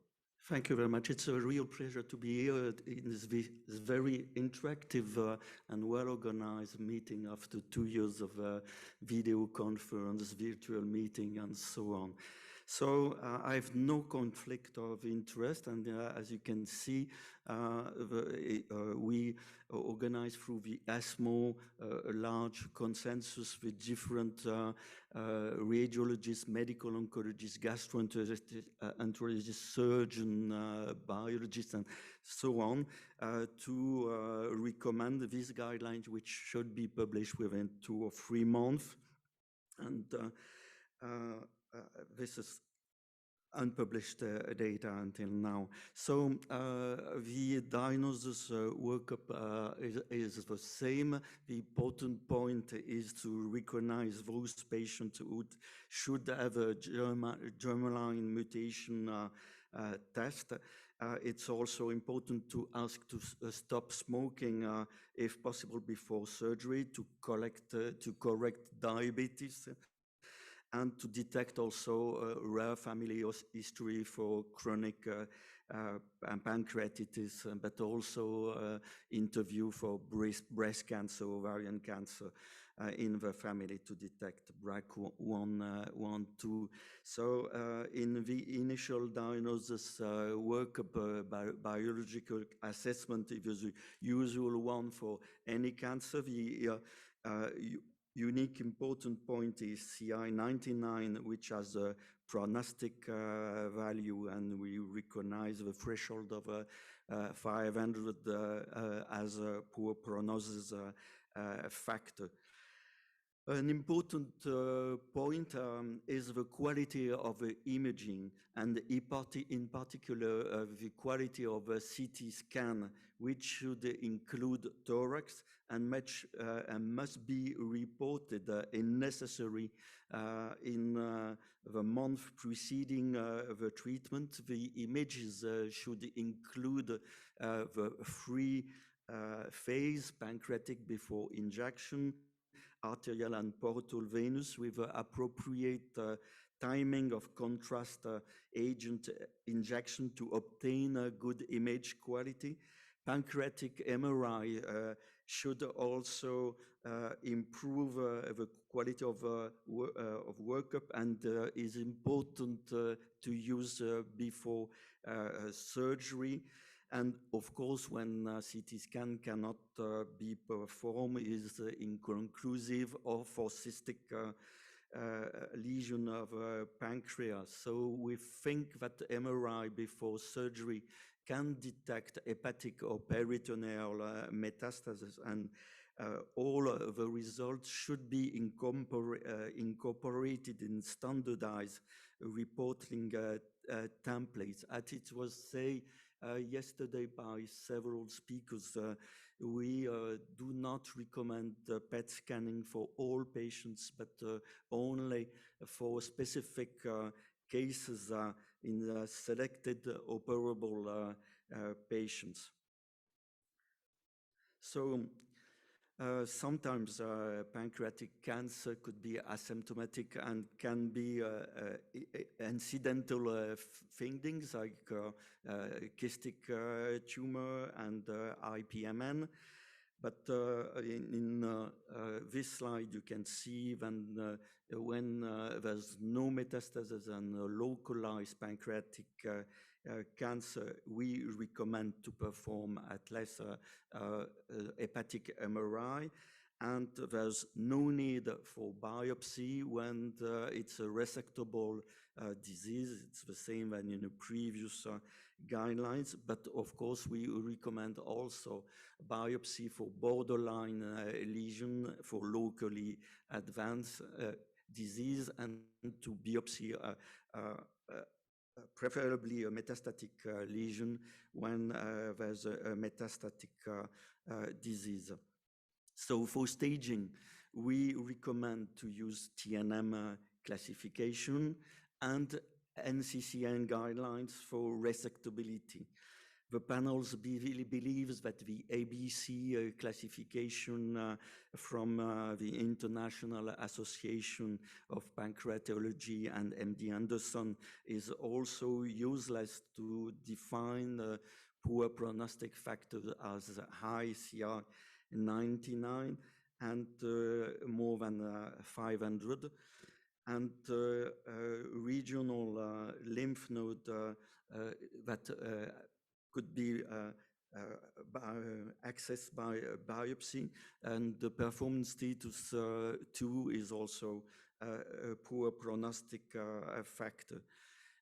Thank you very much. It's a real pleasure to be here in this very interactive and well-organized meeting after 2 years of video conference, virtual meeting, and so on. So I have no conflict of interest, and as you can see, we organize through the ESMO a large consensus with different radiologists, medical oncologists, gastroenterologists, surgeon, biologists, and so on, to recommend these guidelines, which should be published within 2 or 3 months. And this is unpublished data until now. So the diagnosis workup is the same. The important point is to recognize those patients who should have a germline mutation test. It's also important to ask to stop smoking, if possible, before surgery to correct diabetes, and to detect also rare family history for chronic pancreatitis, but also interview for breast cancer, ovarian cancer in the family to detect BRCA1, 2. So in the initial diagnosis workup, biological assessment is the usual one for any cancer. The unique important point is CI99, which has a prognostic value, and we recognize the threshold of 500 as a poor prognosis factor. An important point is the quality of the imaging, and in particular the quality of a CT scan, which should include thorax and must be reported if necessary in the month preceding the treatment. The images should include the 3 phase: pancreatic before injection, arterial and portal venous, with appropriate timing of contrast agent injection to obtain a good image quality. Pancreatic MRI should also improve the quality of workup, and is important to use before surgery. And of course, when CT scan cannot be performed, is inconclusive or for cystic lesion of pancreas. So we think that MRI before surgery can detect hepatic or peritoneal metastasis, and all the results should be incorporated in standardized reporting templates. As it was said yesterday by several speakers, we do not recommend PET scanning for all patients, but only for specific cases in selected operable patients. So sometimes pancreatic cancer could be asymptomatic and can be incidental findings like kystic tumor and IPMN. But in this slide, you can see when there's no metastasis and localized pancreatic cancer, we recommend to perform at least hepatic MRI, and there's no need for biopsy when it's a resectable disease. It's the same as in the previous guidelines, but of course we recommend also biopsy for borderline lesion for locally advanced disease, and to biopsy preferably a metastatic lesion when there's a metastatic disease. So for staging, we recommend to use TNM classification and NCCN guidelines for resectability. The panels really believes that the ABC classification from the International Association of Pancreatology and MD Anderson is also useless to define poor prognostic factors as high CI99 and more than 500. And regional lymph node that could be accessed by biopsy, and the performance status 2 is also a poor prognostic factor.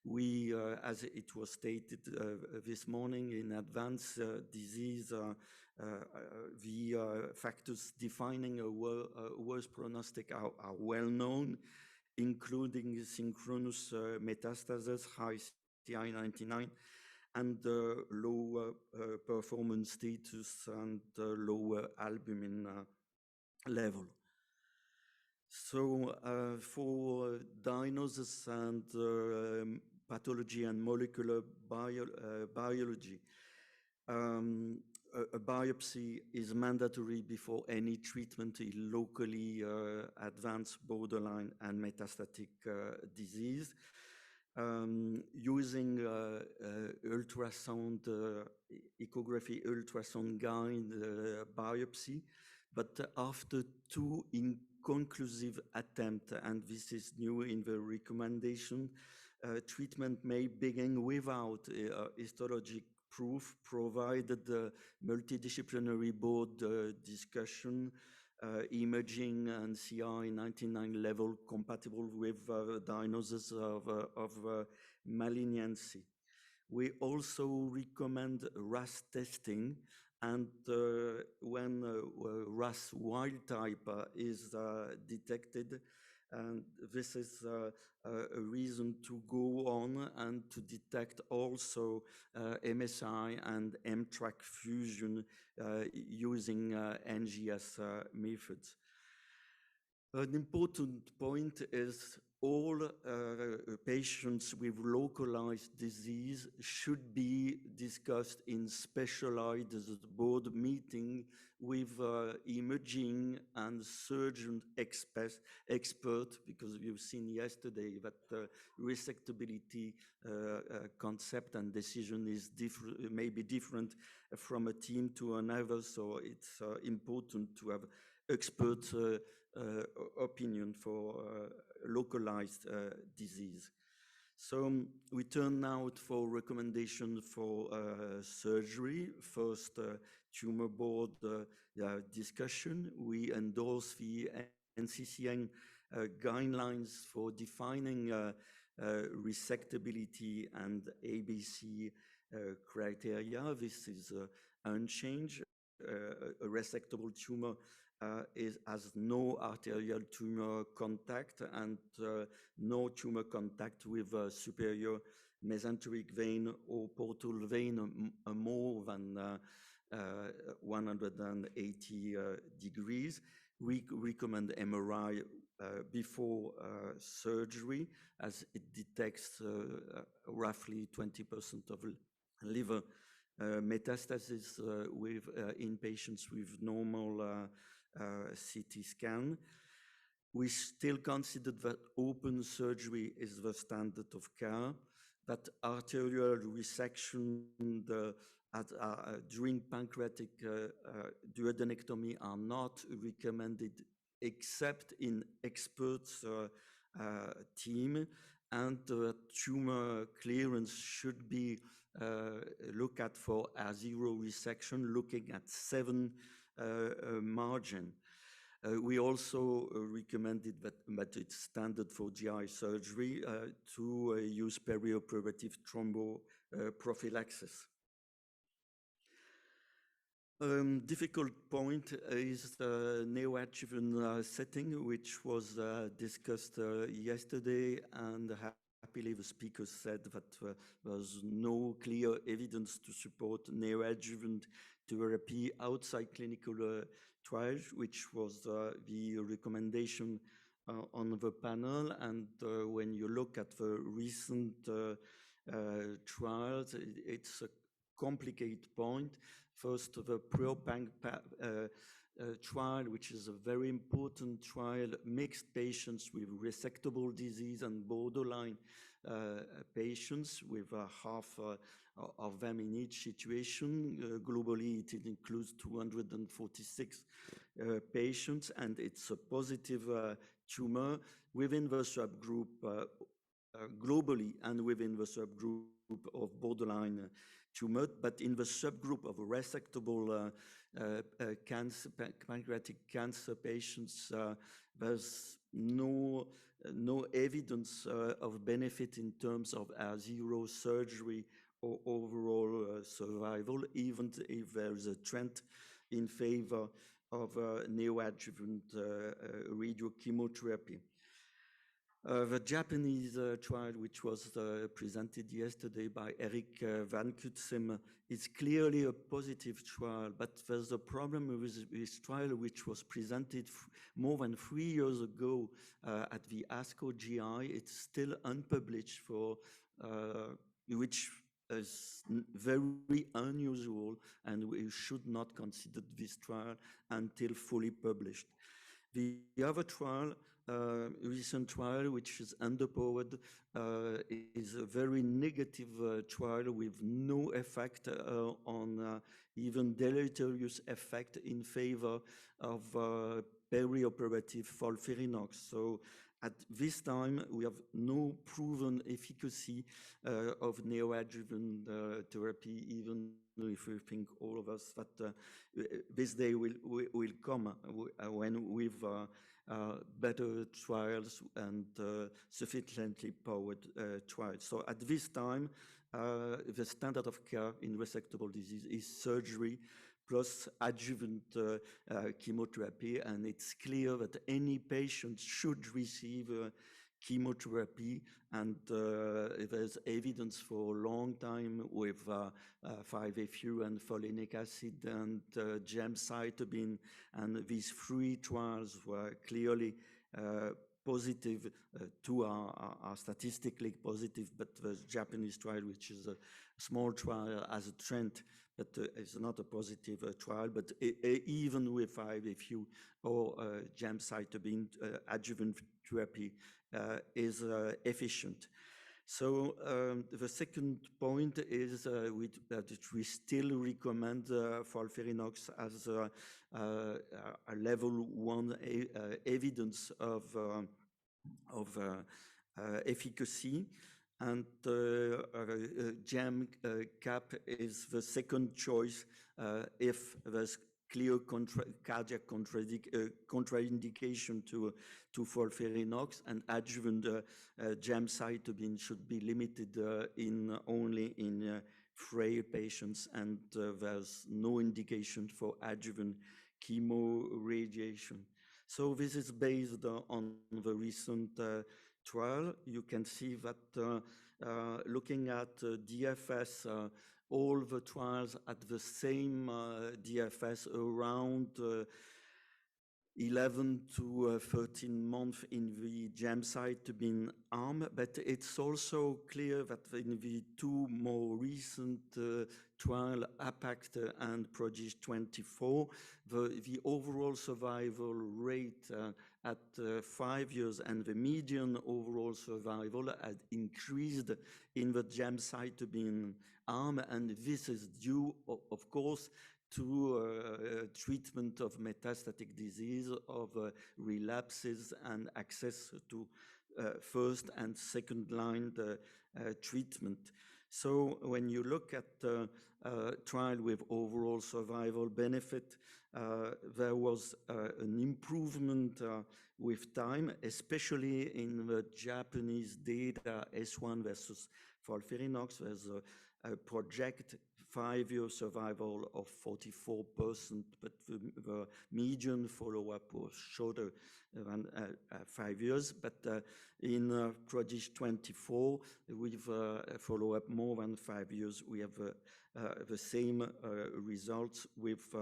We, as it was stated this morning, in advanced disease, the factors defining a worse prognostic are well known, including synchronous metastasis, high CI99, and lower performance status and lower albumin level. So for diagnosis and pathology and molecular biology, a biopsy is mandatory before any treatment in locally advanced borderline and metastatic disease. Using ultrasound, echography, ultrasound guide biopsy, but after 2 inconclusive attempts, and this is new in the recommendation, treatment may begin without histologic proof, provided the multidisciplinary board discussion, imaging and CI99 level compatible with diagnosis of malignancy. We also recommend RAS testing, and when RAS wild type is detected, and this is a reason to go on and to detect also MSI and M-track fusion using NGS methods. An important point is all patients with localized disease should be discussed in specialized board meeting with imaging and surgeon expert, because you've seen yesterday that resectability concept and decision is may be different from a team to another, so it's important to have expert opinion for localized disease. So we turn now for recommendation for surgery. First, tumor board discussion. We endorse the NCCN guidelines for defining resectability and ABC criteria. This is unchanged. A resectable tumor has no arterial tumor contact and no tumor contact with superior mesenteric vein or portal vein more than 180 degrees. We recommend MRI before surgery, as it detects roughly 20% of liver metastasis in patients with normal CT scan. We still consider that open surgery is the standard of care, that arterial resection during pancreatic duodenectomy are not recommended except in experts team, and tumor clearance should be looked at for a zero resection, looking at 7 margin. We also recommended that it's standard for GI surgery to use perioperative thromboprophylaxis. Difficult point is the neoadjuvant setting, which was discussed yesterday, and happily the speaker said that there was no clear evidence to support neoadjuvant therapy outside clinical trials, which was the recommendation on the panel. And when you look at the recent trials, it's complicated point. First, the PRO-PANC trial, which is a very important trial, mixed patients with resectable disease and borderline patients with half of them in each situation. Globally, it includes 246 patients, and it's a positive tumor within the subgroup globally and within the subgroup of borderline tumor, but in the subgroup of resectable pancreatic cancer patients, there's no evidence of benefit in terms of zero surgery or overall survival, even if there is a trend in favor of neoadjuvant radiochemotherapy. The Japanese trial, which was presented yesterday by Eric Van Kutsem, is clearly a positive trial, but there's a problem with this trial, which was presented more than 3 years ago at the ASCO GI. It's still unpublished, which is very unusual, and we should not consider this trial until fully published. The other trial, recent trial, which is underpowered, is a very negative trial with no effect on even deleterious effect in favor of perioperative FOLFIRINOX. So at this time, we have no proven efficacy of neoadjuvant therapy, even if we think all of us that this day will come when we've better trials and sufficiently powered trials. So at this time, the standard of care in resectable disease is surgery plus adjuvant chemotherapy, and it's clear that any patient should receive chemotherapy, and there's evidence for a long time with 5-FU and folinic acid and gemcitabine, and these 3 trials were clearly positive. 2 are statistically positive, but the Japanese trial, which is a small trial, has a trend, but it's not a positive trial. But even with 5-FU or gemcitabine, adjuvant therapy is efficient. So the second point is that we still recommend FOLFIRINOX as a level 1 evidence of efficacy, and GEM-CAP is the second choice if there's clear cardiac contraindication to FOLFIRINOX, and adjuvant gemcitabine should be limited only in frail patients, and there's no indication for adjuvant chemoradiation. So this is based on the recent trial. You can see that looking at DFS, all the trials at the same DFS around 11 to 13 months in the gemcitabine arm, but it's also clear that in the 2 more recent trial, APACT and Prodigy 24, the overall survival rate at 5 years and the median overall survival had increased in the gemcitabine arm, and this is due, of course, to treatment of metastatic disease, of relapses, and access to first and second line treatment. So when you look at the trial with overall survival benefit, there was an improvement with time, especially in the Japanese data, S1 versus FOLFIRINOX. There's a project 5-year survival of 44%, but the median follow-up was shorter than 5 years. But in Prodigy 24, with follow-up more than 5 years, we have the same results with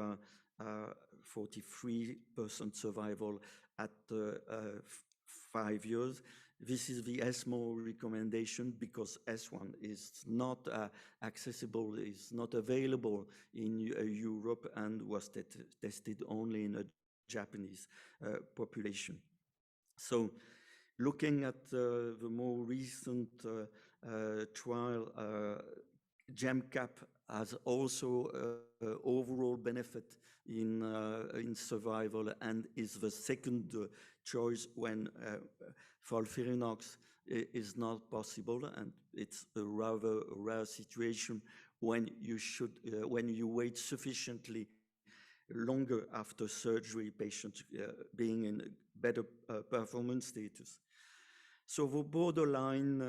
43% survival at 5 years. This is the ESMO recommendation because S1 is not accessible, is not available in Europe and was tested only in a Japanese population. So looking at the more recent trial, GEMCAP has also overall benefit in survival and is the second choice when FOLFIRINOX is not possible, and it's a rather rare situation when you wait sufficiently longer after surgery, patients being in better performance status. So for borderline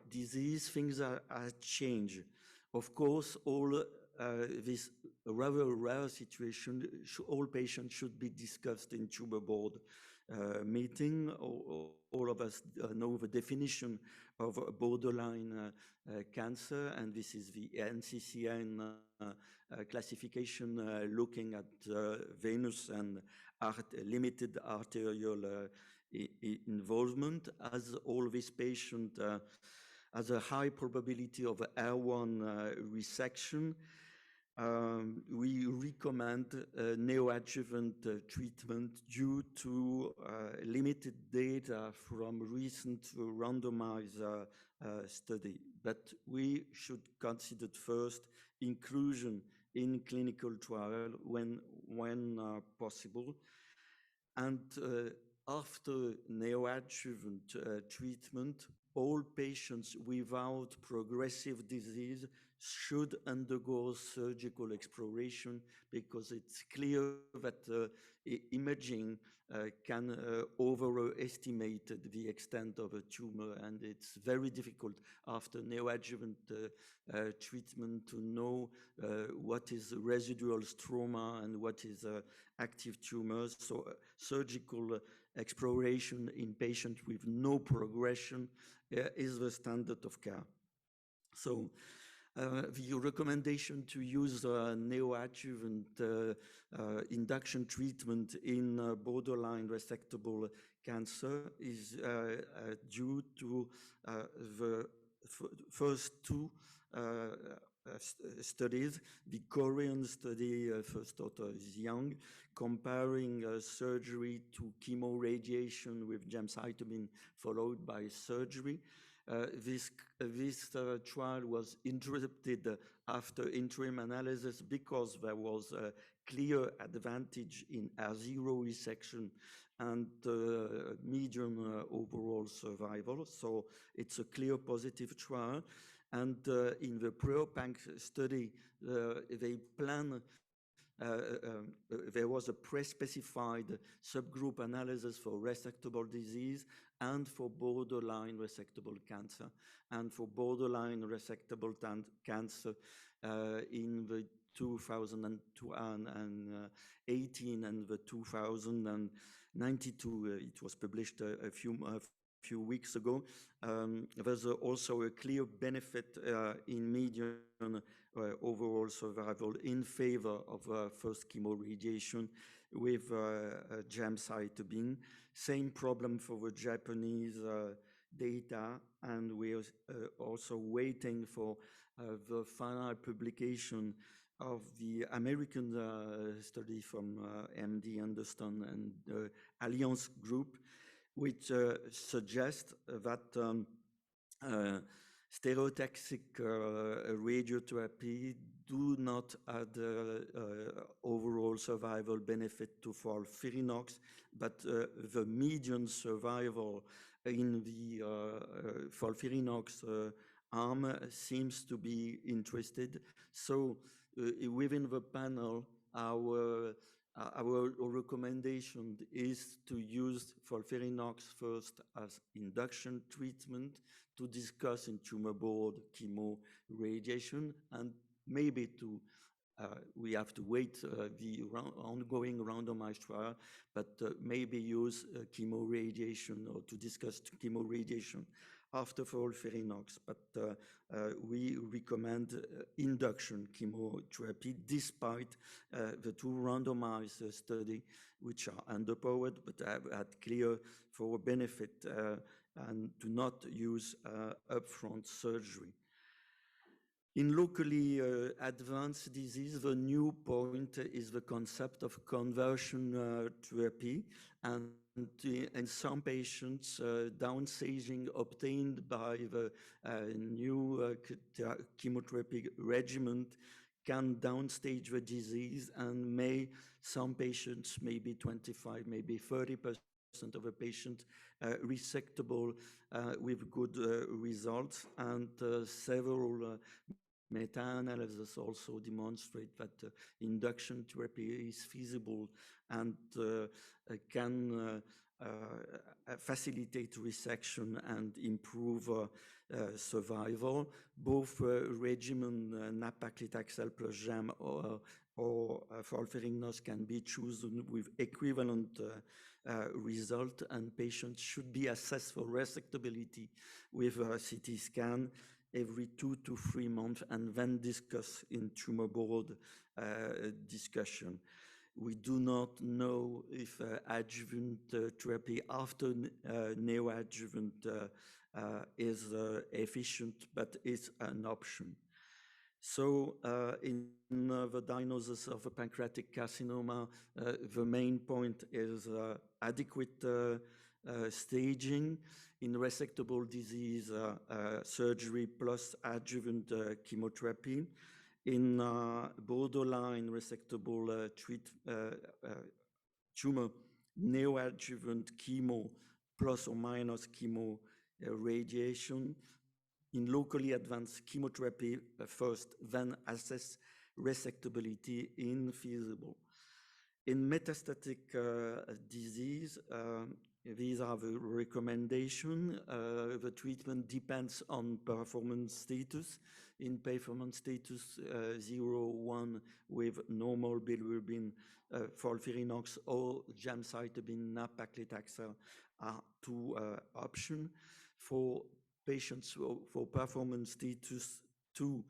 disease, things are changed. Of course, all this rather rare situation, all patients should be discussed in tumor board meeting. All of us know the definition of borderline cancer, and this is the NCCN classification looking at venous and limited arterial involvement. As all these patients has a high probability of R1 resection, we recommend neoadjuvant treatment due to limited data from recent randomized study. But we should consider first inclusion in clinical trial when possible. And after neoadjuvant treatment, all patients without progressive disease should undergo surgical exploration because it's clear that imaging can overestimate the extent of a tumor, and it's very difficult after neoadjuvant treatment to know what is residual stroma and what is active tumors. So surgical exploration in patients with no progression is the standard of care. So the recommendation to use neoadjuvant induction treatment in borderline resectable cancer is due to the first two studies. The Korean study, first author is Young, comparing surgery to chemoradiation with gemcitabine followed by surgery. This trial was interrupted after interim analysis because there was a clear advantage in R0 resection and median overall survival. So it's a clear positive trial. And in the PREOPANC study, they plan there was a pre-specified subgroup analysis for resectable disease and for borderline resectable cancer. And for borderline resectable cancer in the 2018 and the 2092, it was published a few weeks ago. There's also a clear benefit in median overall survival in favor of first chemoradiation with gemcitabine. Same problem for the Japanese data, and we're also waiting for the final publication of the American study from MD Anderson and the Alliance Group, which suggests that stereotactic radiotherapy do not add overall survival benefit to FOLFIRINOX, but the median survival in the FOLFIRINOX arm seems to be interested. So within the panel, our recommendation is to use FOLFIRINOX first as induction treatment to discuss in tumor board chemoradiation, and maybe we have to wait the ongoing randomized trial, but maybe use chemoradiation or to discuss chemoradiation after FOLFIRINOX. But we recommend induction chemotherapy despite the two randomized studies, which are underpowered but have had clear for benefit and do not use upfront surgery. In locally advanced disease, the new point is the concept of conversion therapy, and in some patients, downsaging obtained by the new chemotherapy regimen can downstage the disease, and some patients, maybe 25, maybe 30% of the patient resectable with good results, and several meta-analysis also demonstrate that induction therapy is feasible and can facilitate resection and improve survival. Both regimen nab-paclitaxel plus gem or FOLFIRINOX can be chosen with equivalent result, and patients should be assessed for resectability with a CT scan every 2 to 3 months, and then discuss in tumor board discussion. We do not know if adjuvant therapy after neoadjuvant is efficient, but it's an option. So in the diagnosis of a pancreatic carcinoma, the main point is adequate staging. In resectable disease, surgery plus adjuvant chemotherapy. In borderline resectable tumor, neoadjuvant chemo plus or minus chemo radiation. In locally advanced chemotherapy first, then assess resectability in feasible. In metastatic disease, these are the recommendations. The treatment depends on performance status. In performance status 0-1 with normal bilirubin, FOLFIRINOX or gemcitabine nab-paclitaxel are 2 options. For patients for performance status 2,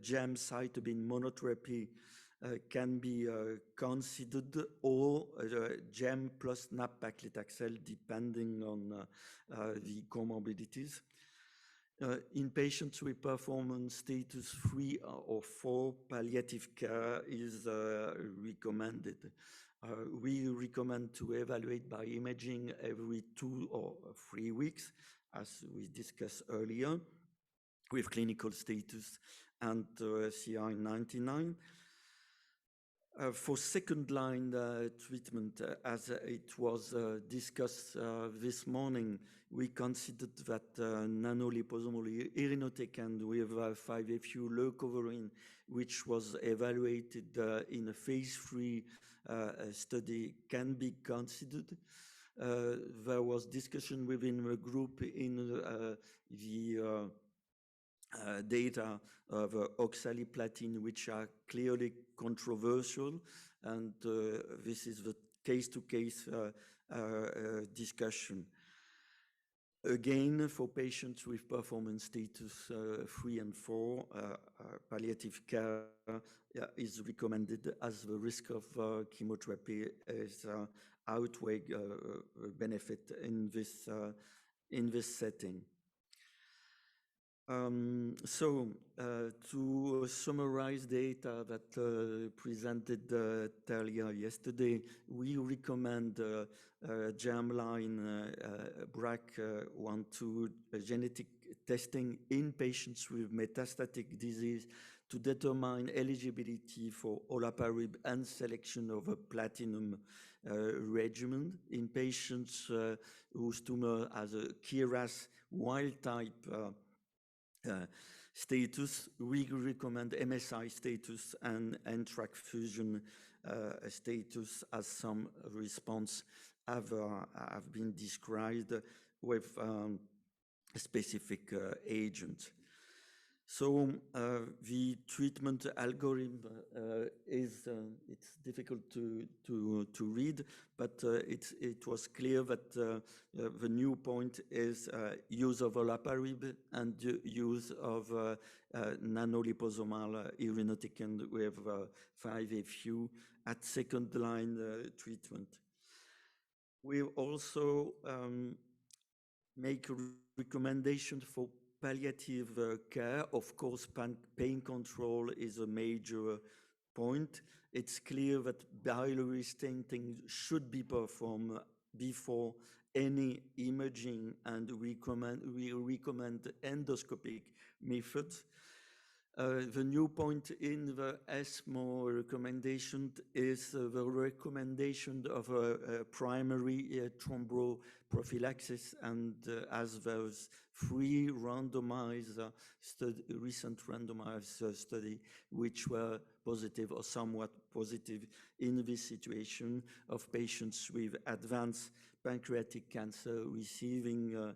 gemcitabine monotherapy can be considered, or gem plus nab-paclitaxel depending on the comorbidities. In patients with performance status 3 or 4, palliative care is recommended. We recommend to evaluate by imaging every 2 or 3 weeks, as we discussed earlier, with clinical status and CI99. For second-line treatment, as it was discussed this morning, we considered that nanoliposomal irinotecan with 5-FU leucovorin, which was evaluated in a phase 3 study, can be considered. There was discussion within the group in the data of oxaliplatin, which are clearly controversial, and this is the case-to-case discussion. Again, for patients with performance status 3 and 4, palliative care is recommended, as the risk of chemotherapy is outweigh benefit in this setting. To summarize data that presented earlier yesterday, we recommend germline BRCA1/2 genetic testing in patients with metastatic disease to determine eligibility for olaparib and selection of a platinum regimen. In patients whose tumor has a KRAS wild type status, we recommend MSI status and NTRK fusion status, as some response have been described with specific agents. So the treatment algorithm is it's difficult to read, but it was clear that the new point is use of olaparib and use of nanoliposomal irinotecan with 5-FU at second-line treatment. We also make a recommendation for palliative care. Of course, pain control is a major point. It's clear that biliary stenting should be performed before any imaging, and we recommend endoscopic methods. The new point in the ESMO recommendation is the recommendation of a primary thromboprophylaxis, and as those three randomized recent randomized study which were positive or somewhat positive in this situation of patients with advanced pancreatic cancer receiving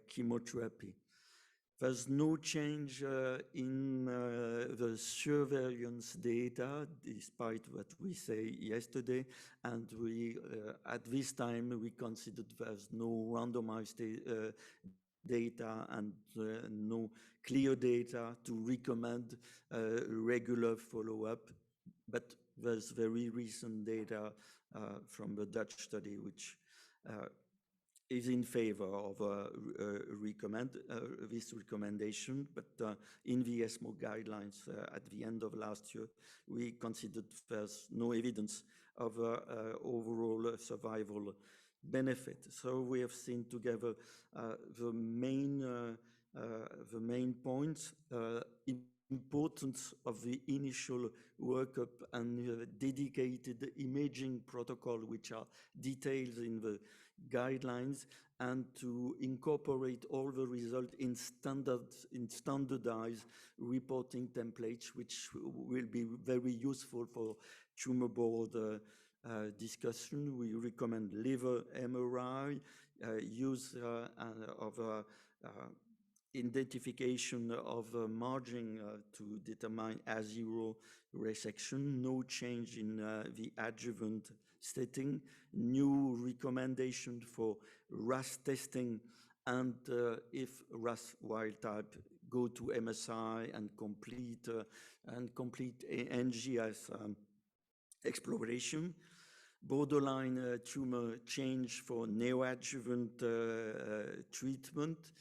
chemotherapy. There's no change in the surveillance data, despite what we say yesterday, and we, at this time, we considered there's no randomized data and no clear data to recommend regular follow-up, but there's very recent data from the Dutch study which is in favor of this recommendation, but in the ESMO guidelines at the end of last year, we considered there's no evidence of overall survival benefit. So we have seen together the main points, importance of the initial workup and dedicated imaging protocol, which are detailed in the guidelines, and to incorporate all the results in standardized reporting templates, which will be very useful for tumor board discussion. We recommend liver MRI, use of identification of margin to determine A0 resection, no change in the adjuvant setting, new recommendation for RAS testing, and if RAS wild type, go to MSI and complete NGS exploration. Borderline tumor change for neoadjuvant treatment,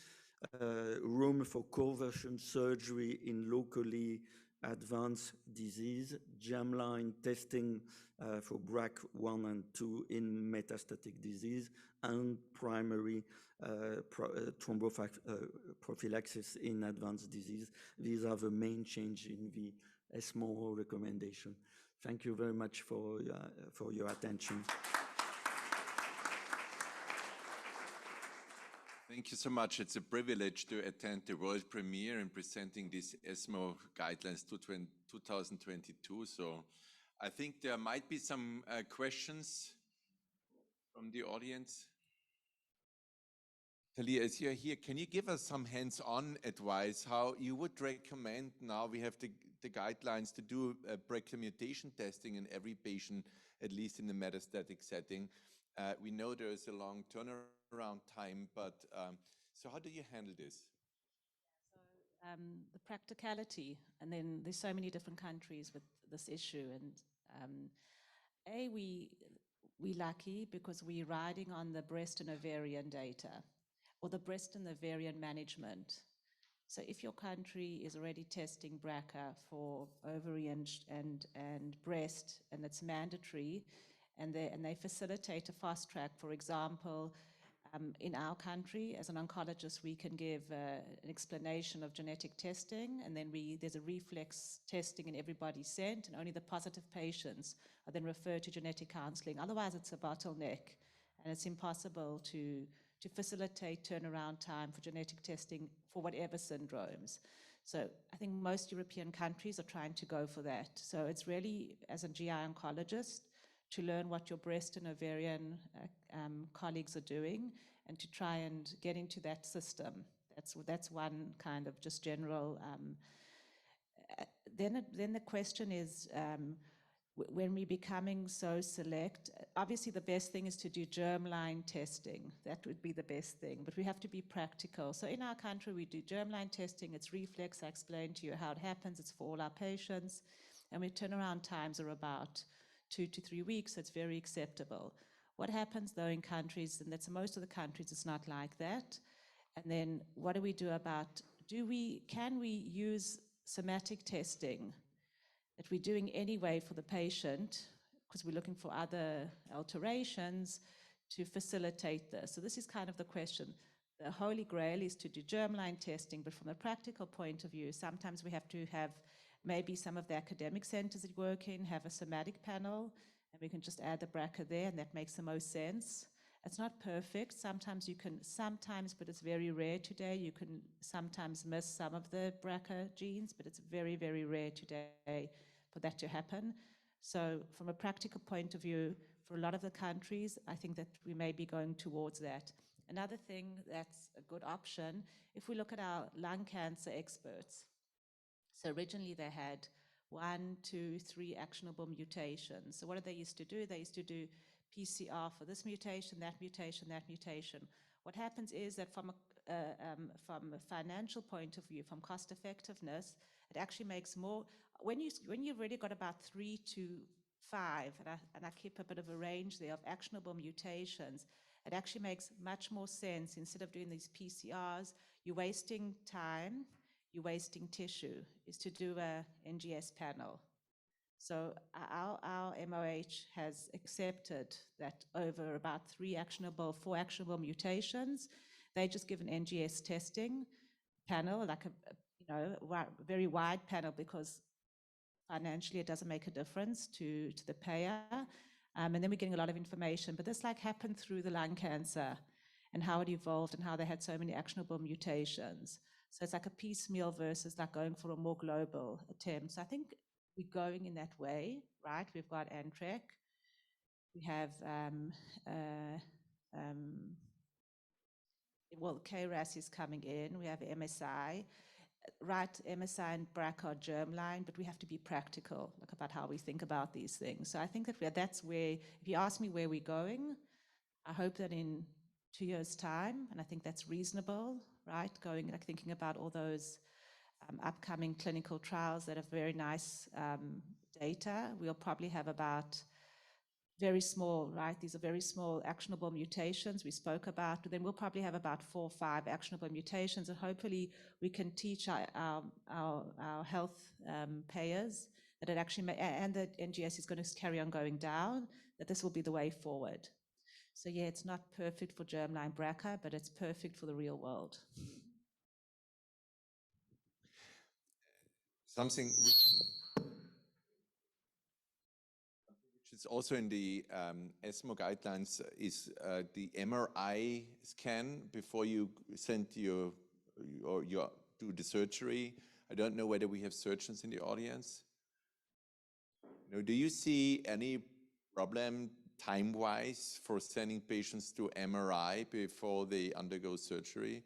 room for conversion surgery in locally advanced disease, germline testing for BRCA1 and 2 in metastatic disease, and primary thromboprophylaxis in advanced disease. These are the main change in the ESMO recommendation. Thank you very much for your attention. Thank you so much. It's a privilege to attend the world premiere in presenting these ESMO guidelines to 2022. So I think there might be some questions from the audience. Talia, as you're here, can you give us some hands-on advice how you would recommend, now we have the guidelines, to do a BRCA mutation testing in every patient, at least in the metastatic setting? We know there is a long turnaround time, but so how do you handle this? So the practicality, and then there's so many different countries with this issue, and we're lucky because we're riding on the breast and ovarian data, or the breast and ovarian management. So if your country is already testing BRCA for ovarian and breast, and it's mandatory, and they facilitate a fast track, for example, in our country, as an oncologist, we can give an explanation of genetic testing, and then there's a reflex testing in everybody sent, and only the positive patients are then referred to genetic counseling. Otherwise, it's a bottleneck, and it's impossible to facilitate turnaround time for genetic testing for whatever syndromes. So I think most European countries are trying to go for that. So it's really, as a GI oncologist, to learn what your breast and ovarian colleagues are doing, and to try and get into that system. That's one kind of just general. Then the question is, when we're becoming so select, obviously the best thing is to do germline testing. That would be the best thing, but we have to be practical. So in our country, we do germline testing. It's reflex. I explained to you how it happens. It's for all our patients. And turnaround times are about 2 to 3 weeks. So it's very acceptable. What happens though in countries, and that's most of the countries, it's not like that. And then what do we do about, can we use somatic testing that we're doing anyway for the patient, because we're looking for other alterations to facilitate this? So this is kind of the question. The holy grail is to do germline testing, but from a practical point of view, sometimes we have to have maybe some of the academic centers that work in have a somatic panel, and we can just add the BRCA there, and that makes the most sense. It's not perfect. Sometimes you can, but it's very rare today. You can sometimes miss some of the BRCA genes, but it's very, very rare today for that to happen. So from a practical point of view, for a lot of the countries, I think that we may be going towards that. Another thing that's a good option, if we look at our lung cancer experts, so originally they had 1, 2, 3 actionable mutations. So what did they used to do? They used to do PCR for this mutation, that mutation, that mutation. What happens is that from a financial point of view, from cost effectiveness, it actually makes more, when you've already got about 3 to 5, and I keep a bit of a range there of actionable mutations, it actually makes much more sense. Instead of doing these PCRs, you're wasting time, you're wasting tissue, is to do a NGS panel. So our MOH has accepted that over about 4 actionable mutations, they just give an NGS testing panel, like a very wide panel, because financially it doesn't make a difference to the payer. And then we're getting a lot of information, but this happened through the lung cancer and how it evolved and how they had so many actionable mutations. So it's like a piecemeal versus going for a more global attempt. So I think we're going in that way, right? We've got ANTREC, we have, KRAS is coming in, we have MSI, right? MSI and BRCA are germline, but we have to be practical about how we think about these things. So I think that that's where, if you ask me where we're going, I hope that in 2 years' time, and I think that's reasonable, right? Thinking about all those upcoming clinical trials that have very nice data. We'll probably have about very small, right? These are very small actionable mutations we spoke about, but then we'll probably have about 4 or 5 actionable mutations, and hopefully we can teach our health payers that it actually, and that NGS is going to carry on going down, that this will be the way forward. So yeah, it's not perfect for germline BRCA, but it's perfect for the real world. Something which is also in the ESMO guidelines is the MRI scan before you send your do the surgery. I don't know whether we have surgeons in the audience. No, do you see any problem time-wise for sending patients to MRI before they undergo surgery?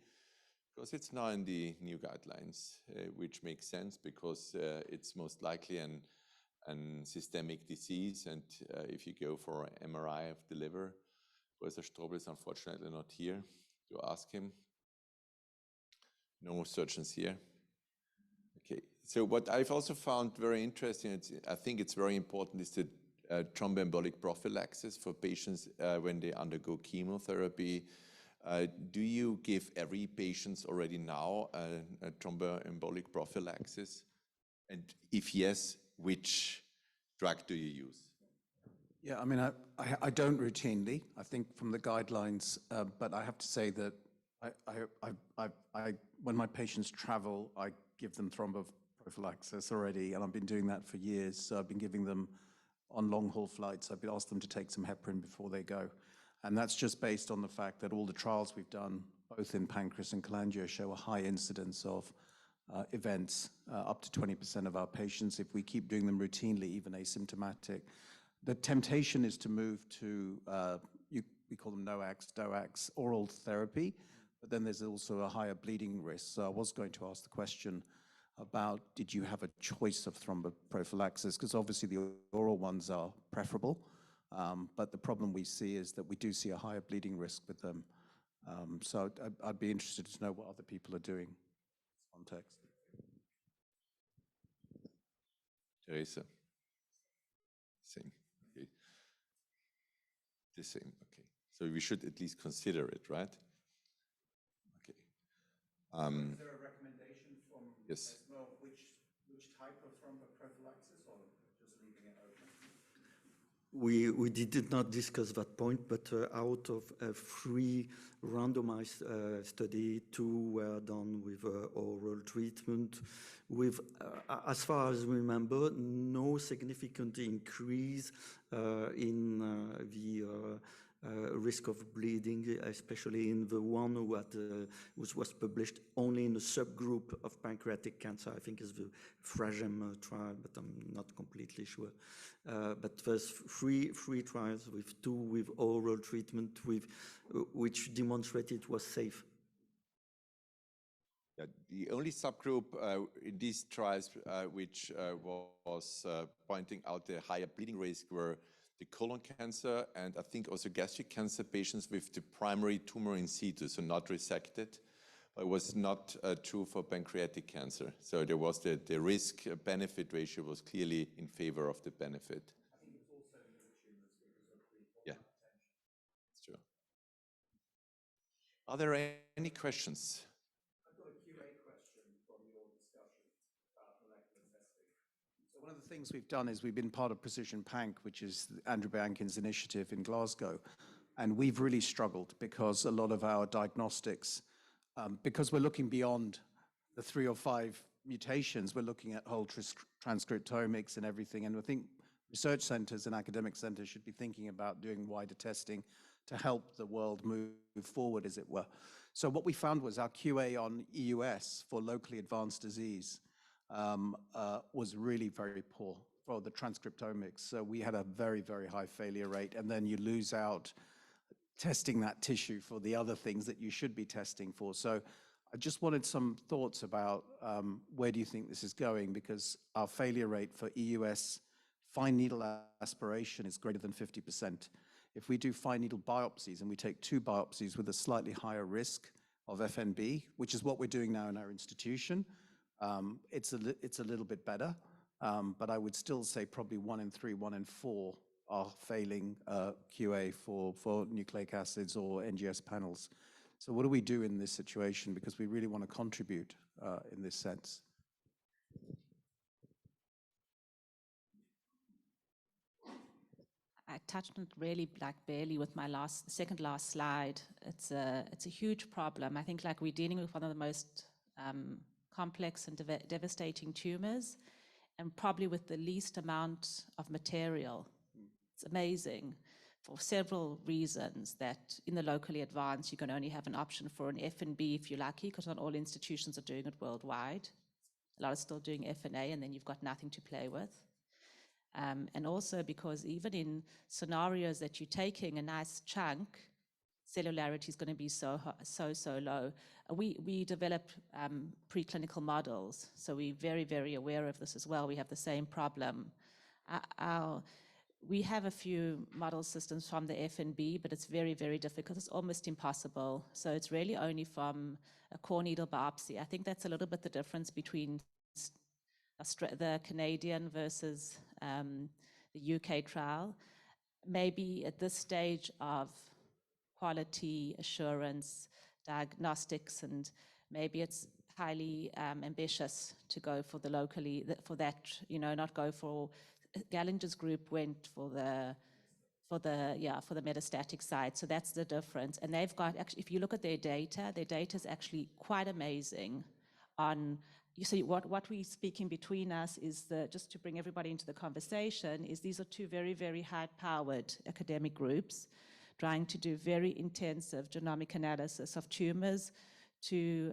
Because it's now in the new guidelines, which makes sense because it's most likely an systemic disease, and if you go for an MRI of the liver, Professor Strobel is unfortunately not here to ask him. No surgeons here. Okay, so what I've also found very interesting, I think it's very important, is the thromboembolic prophylaxis for patients when they undergo chemotherapy. Do you give every patient already now a thromboembolic prophylaxis? And if yes, which drug do you use? Yeah, I mean, I don't routinely, I think from the guidelines, but I have to say that when my patients travel, I give them thromboprophylaxis already, and I've been doing that for years. So I've been giving them on long-haul flights. I've been asked them to take some heparin before they go. And that's just based on the fact that all the trials we've done, both in pancreas and cholangio, show a high incidence of events, up to 20% of our patients, if we keep doing them routinely, even asymptomatic. The temptation is to move to, we call them NOACs, DOACs, oral therapy, but then there's also a higher bleeding risk. So I was going to ask the question about, did you have a choice of thromboprophylaxis? Because obviously the oral ones are preferable, but the problem we see is that we do see a higher bleeding risk with them. So I'd be interested to know what other people are doing in this context. Teresa. Same. Okay. The same. So we should at least consider it, right? Okay. Is there a recommendation from Yes. ESMO which type of thromboprophylaxis, or just leaving it open? We did not discuss that point, but out of a 3 randomized study, 2 were done with oral treatment with, as far as we remember, no significant increase in the risk of bleeding, especially in the one who had, was published only in a subgroup of pancreatic cancer. I think is the FRAGEM trial, but I'm not completely sure. But there's three trials with 2 with oral treatment, which demonstrated it was safe. Yeah, the only subgroup in these trials which was pointing out the higher bleeding risk were the colon cancer and I think also gastric cancer patients with the primary tumor in situ, so not resected. It was not true for pancreatic cancer. So there was the risk-benefit ratio was clearly in favor of the benefit. I think it's also new tumors because of the Yeah, hypertension. that's true. Are there any questions? I've got a QA question from your discussion about molecular testing. So one of the things we've done is we've been part of Precision Panc, which is Andrew Bankin's initiative in Glasgow. And we've really struggled because a lot of our diagnostics, because we're looking beyond the 3 or 5 mutations, we're looking at whole transcriptomics and everything. And I think research centers and academic centers should be thinking about doing wider testing to help the world move forward, as it were. So what we found was our QA on EUS for locally advanced disease was really very poor for the transcriptomics. So we had a very, very high failure rate, and then you lose out testing that tissue for the other things that you should be testing for. So I just wanted some thoughts about where do you think this is going, because our failure rate for EUS fine needle aspiration is greater than 50%. If we do fine needle biopsies and we take 2 biopsies with a slightly higher risk of FNB, which is what we're doing now in our institution, it's a little bit better, but I would still say probably 1 in 3, 1 in 4 are failing QA for nucleic acids or NGS panels. So what do we do in this situation? Because we really want to contribute in this sense. I touched on it really like barely with my second last slide. It's a huge problem. I think like we're dealing with one of the most complex and devastating tumors, and probably with the least amount of material. It's amazing for several reasons that in the locally advanced, you can only have an option for an F&B if you're lucky, because not all institutions are doing it worldwide. A lot are still doing F&A, and then you've got nothing to play with. And also because even in scenarios that you're taking a nice chunk, cellularity is going to be so low. We develop preclinical models, so we're very, very aware of this as well. We have the same problem. We have a few model systems from the FNB, but it's very, very difficult. It's almost impossible. So it's really only from a core needle biopsy. I think that's a little bit the difference between the Canadian versus the UK trial. Maybe at this stage of quality assurance, diagnostics, and maybe it's highly ambitious to go for the locally, for that, you know, not go for, Gallinger's group went for the metastatic side. So that's the difference. And they've got, actually, if you look at their data is actually quite amazing on, you see, what we're speaking between us is just to bring everybody into the conversation, is these are 2 very, very high-powered academic groups trying to do very intensive genomic analysis of tumors to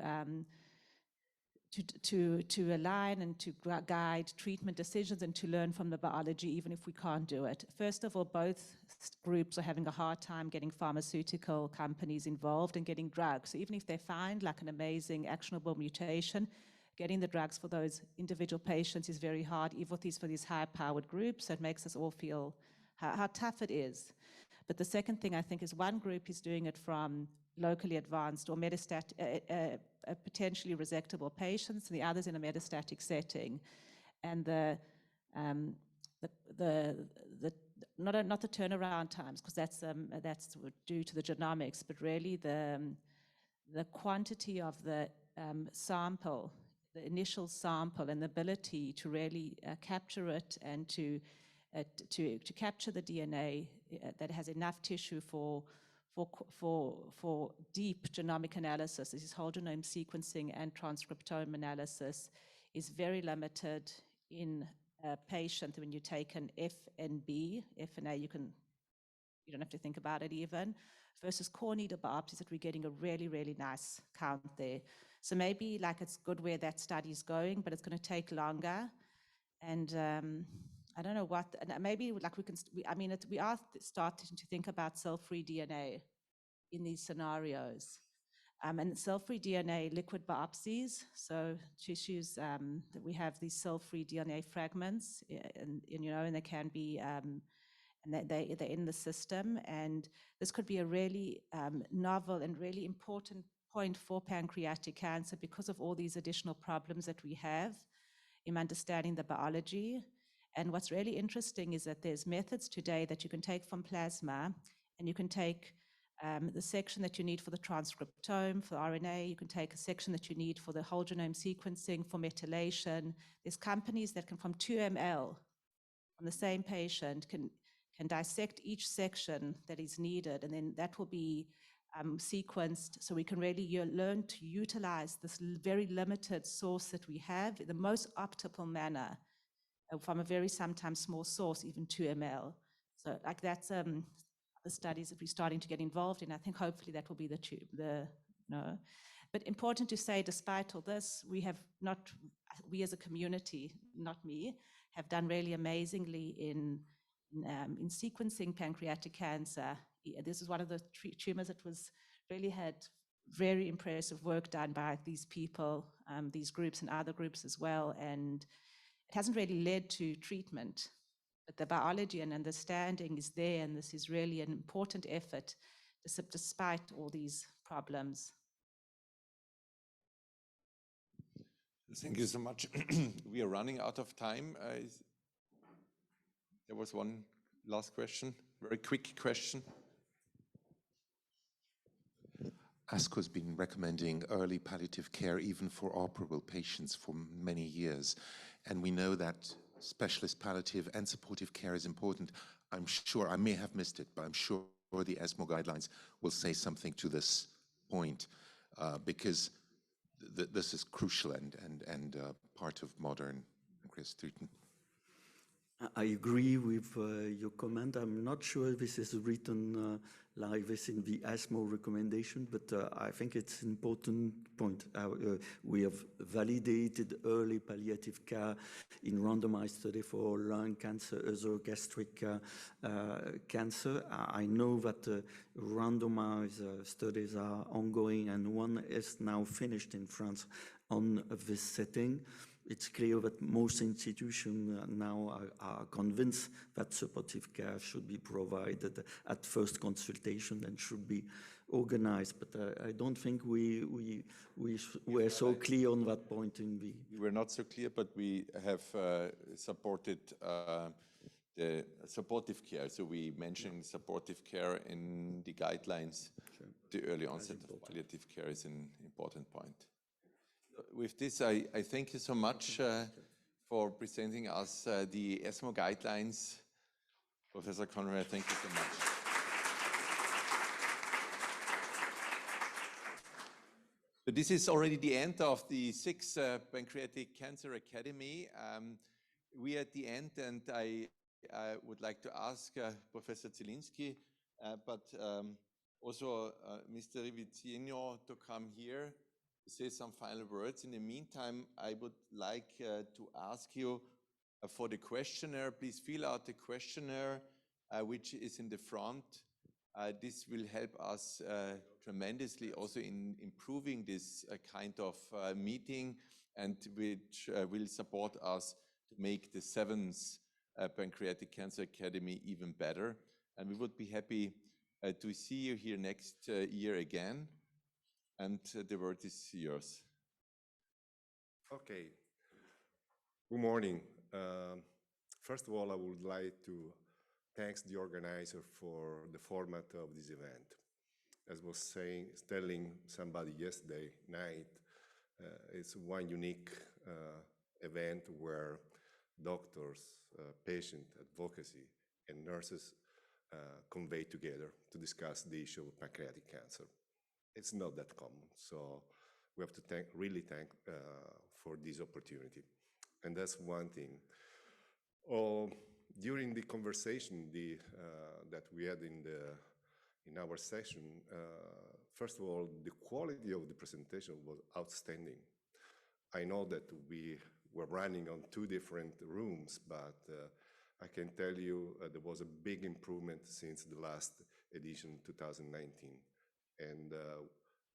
align and to guide treatment decisions and to learn from the biology, even if we can't do it. First of all, both groups are having a hard time getting pharmaceutical companies involved and getting drugs. So even if they find like an amazing actionable mutation, getting the drugs for those individual patients is very hard, even for these high-powered groups. So it makes us all feel how tough it is. But the second thing I think is one group is doing it from locally advanced or metastatic, potentially resectable patients, and the others in a metastatic setting. And the not the turnaround times, because that's due to the genomics, but really the quantity of the sample, the initial sample, and the ability to really capture it and to capture the DNA that has enough tissue for deep genomic analysis. This is whole genome sequencing and transcriptome analysis is very limited in a patient when you take an F and B. F and A, you don't have to think about it even, versus core needle biopsies that we're getting a really, really nice count there. So maybe like it's good where that study is going, but it's going to take longer. And I don't know what, and maybe like we are starting to think about cell-free DNA in these scenarios. And cell-free DNA liquid biopsies, so tissues that we have these cell-free DNA fragments, and they can be, and they're in the system. And this could be a really novel and really important point for pancreatic cancer because of all these additional problems that we have in understanding the biology. And what's really interesting is that there's methods today that you can take from plasma, and you can take the section that you need for the transcriptome, for RNA, you can take a section that you need for the whole genome sequencing, for methylation. There's companies that can, from 2 ml on the same patient, can dissect each section that is needed, and then that will be sequenced, so we can really learn to utilize this very limited source that we have in the most optimal manner from a very sometimes small source, even 2 ml. So like that's the studies that we're starting to get involved in. I think hopefully that will be But important to say, despite all this, we as a community, not me, have done really amazingly in sequencing pancreatic cancer. This is one of the tumors that really had very impressive work done by these people, these groups and other groups as well. And it hasn't really led to treatment, but the biology and understanding is there. And this is really an important effort despite all these problems. Thank you so much. We are running out of time. There was one last question, very quick question. ASCO has been recommending early palliative care even for operable patients for many years. And we know that specialist palliative and supportive care is important. I'm sure, I may have missed it, but I'm sure the ESMO guidelines will say something to this point because this is crucial and part of modern pancreas treatment. I agree with your comment. I'm not sure this is written like this in the ESMO recommendation, but I think it's an important point. We have validated early palliative care in randomized study for lung cancer, other gastric cancer. I know that randomized studies are ongoing, and one is now finished in France on this setting. It's clear that most institutions now are convinced that supportive care should be provided at first consultation and should be organized. But I don't think we were so clear on that point in the... We were not so clear, but we have supported the supportive care. So we mentioned supportive care in the guidelines. Sure. The early onset of palliative care is an important point. With this, I thank you so much for presenting us the ESMO guidelines. Professor Conrad, thank you so much. So this is already the end of the 6th Pancreatic Cancer Academy. We are at the end, and I would like to ask Professor Zielinski, but also Mr. Rivicino to come here to say some final words. In the meantime, I would like to ask you for the questionnaire. Please fill out the questionnaire, which is in the front. This will help us tremendously also in improving this kind of meeting, and which will support us to make the 7th Pancreatic Cancer Academy even better. And we would be happy to see you here next year again. And the word is yours. Okay. Good morning. First of all, I would like to thanks the organizer for the format of this event. As was telling somebody yesterday night, it's one unique event where doctors, patient advocacy, and nurses convey together to discuss the issue of pancreatic cancer. It's not that common, so we have to really thank for this opportunity. And that's one thing. During the conversation that we had in our session, first of all, the quality of the presentation was outstanding. I know that we were running on 2 different rooms, but I can tell you there was a big improvement since the last edition, 2019. And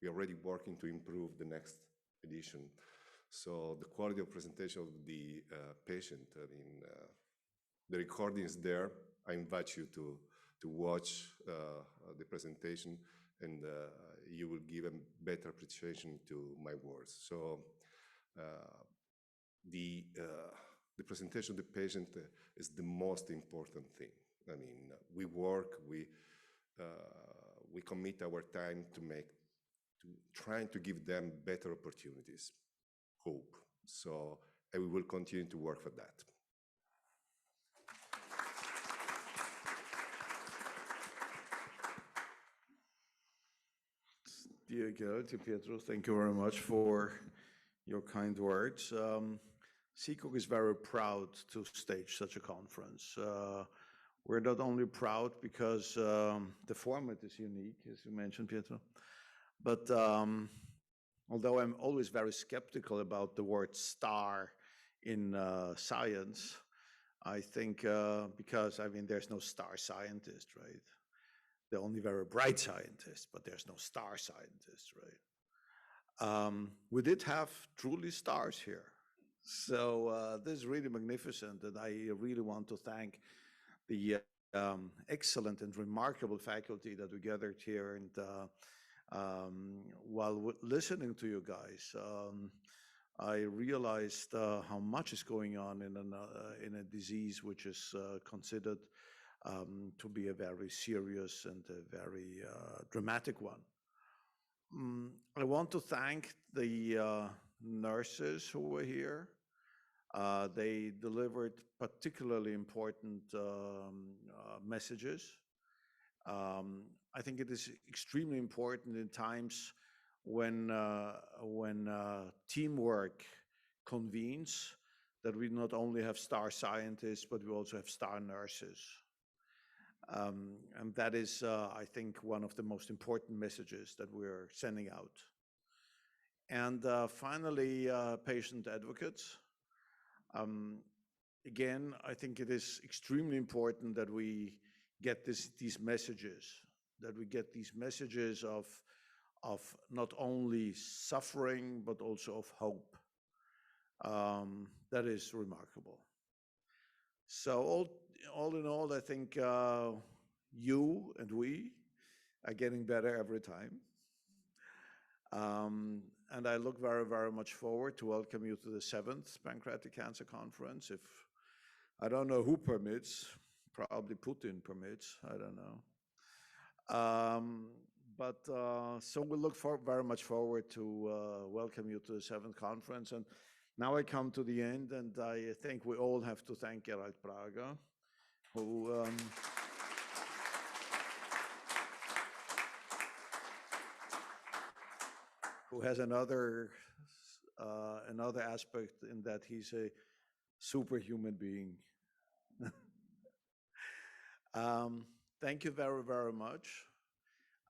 we're already working to improve the next edition. So the quality of presentation of the patient, I mean, the recording is there. I invite you to watch the presentation, and you will give a better appreciation to my words. So the presentation of the patient is the most important thing. I mean, we work, we commit our time to trying to give them better opportunities, hope. So, and we will continue to work for that. Dear Gerald, dear Pietro, thank you very much for your kind words. CCOG is very proud to stage such a conference. We're not only proud because the format is unique, as you mentioned, Pietro, but although I'm always very skeptical about the word star in science, I think because, I mean, there's no star scientist, right? There are only very bright scientists, but there's no star scientist, right? We did have truly stars here. So this is really magnificent, and I really want to thank the excellent and remarkable faculty that we gathered here. And while listening to you guys, I realized how much is going on in a disease which is considered to be a very serious and a very dramatic one. I want to thank the nurses who were here. They delivered particularly important messages. I think it is extremely important in times when teamwork convenes, that we not only have star scientists, but we also have star nurses. And that is, I think, one of the most important messages that we're sending out. And finally, patient advocates. Again, I think it is extremely important that we get these messages, of not only suffering, but also of hope. That is remarkable. So all in all, I think you and we are getting better every time. And I look very, very much forward to welcome you to the 7th Pancreatic Cancer Conference. If I don't know who permits, probably Putin permits, I don't know. So we look very much forward to welcome you to the 7th conference. And now I come to the end, and I think we all have to thank Gerald Prager, who has another aspect in that he's a superhuman being. Thank you very, very much.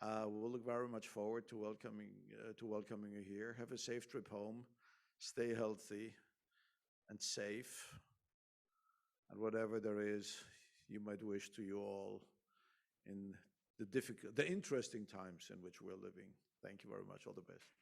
We'll look very much forward to welcoming you here. Have a safe trip home. Stay healthy and safe, and whatever there is you might wish to you all in the interesting times in which we're living. Thank you very much. All the best.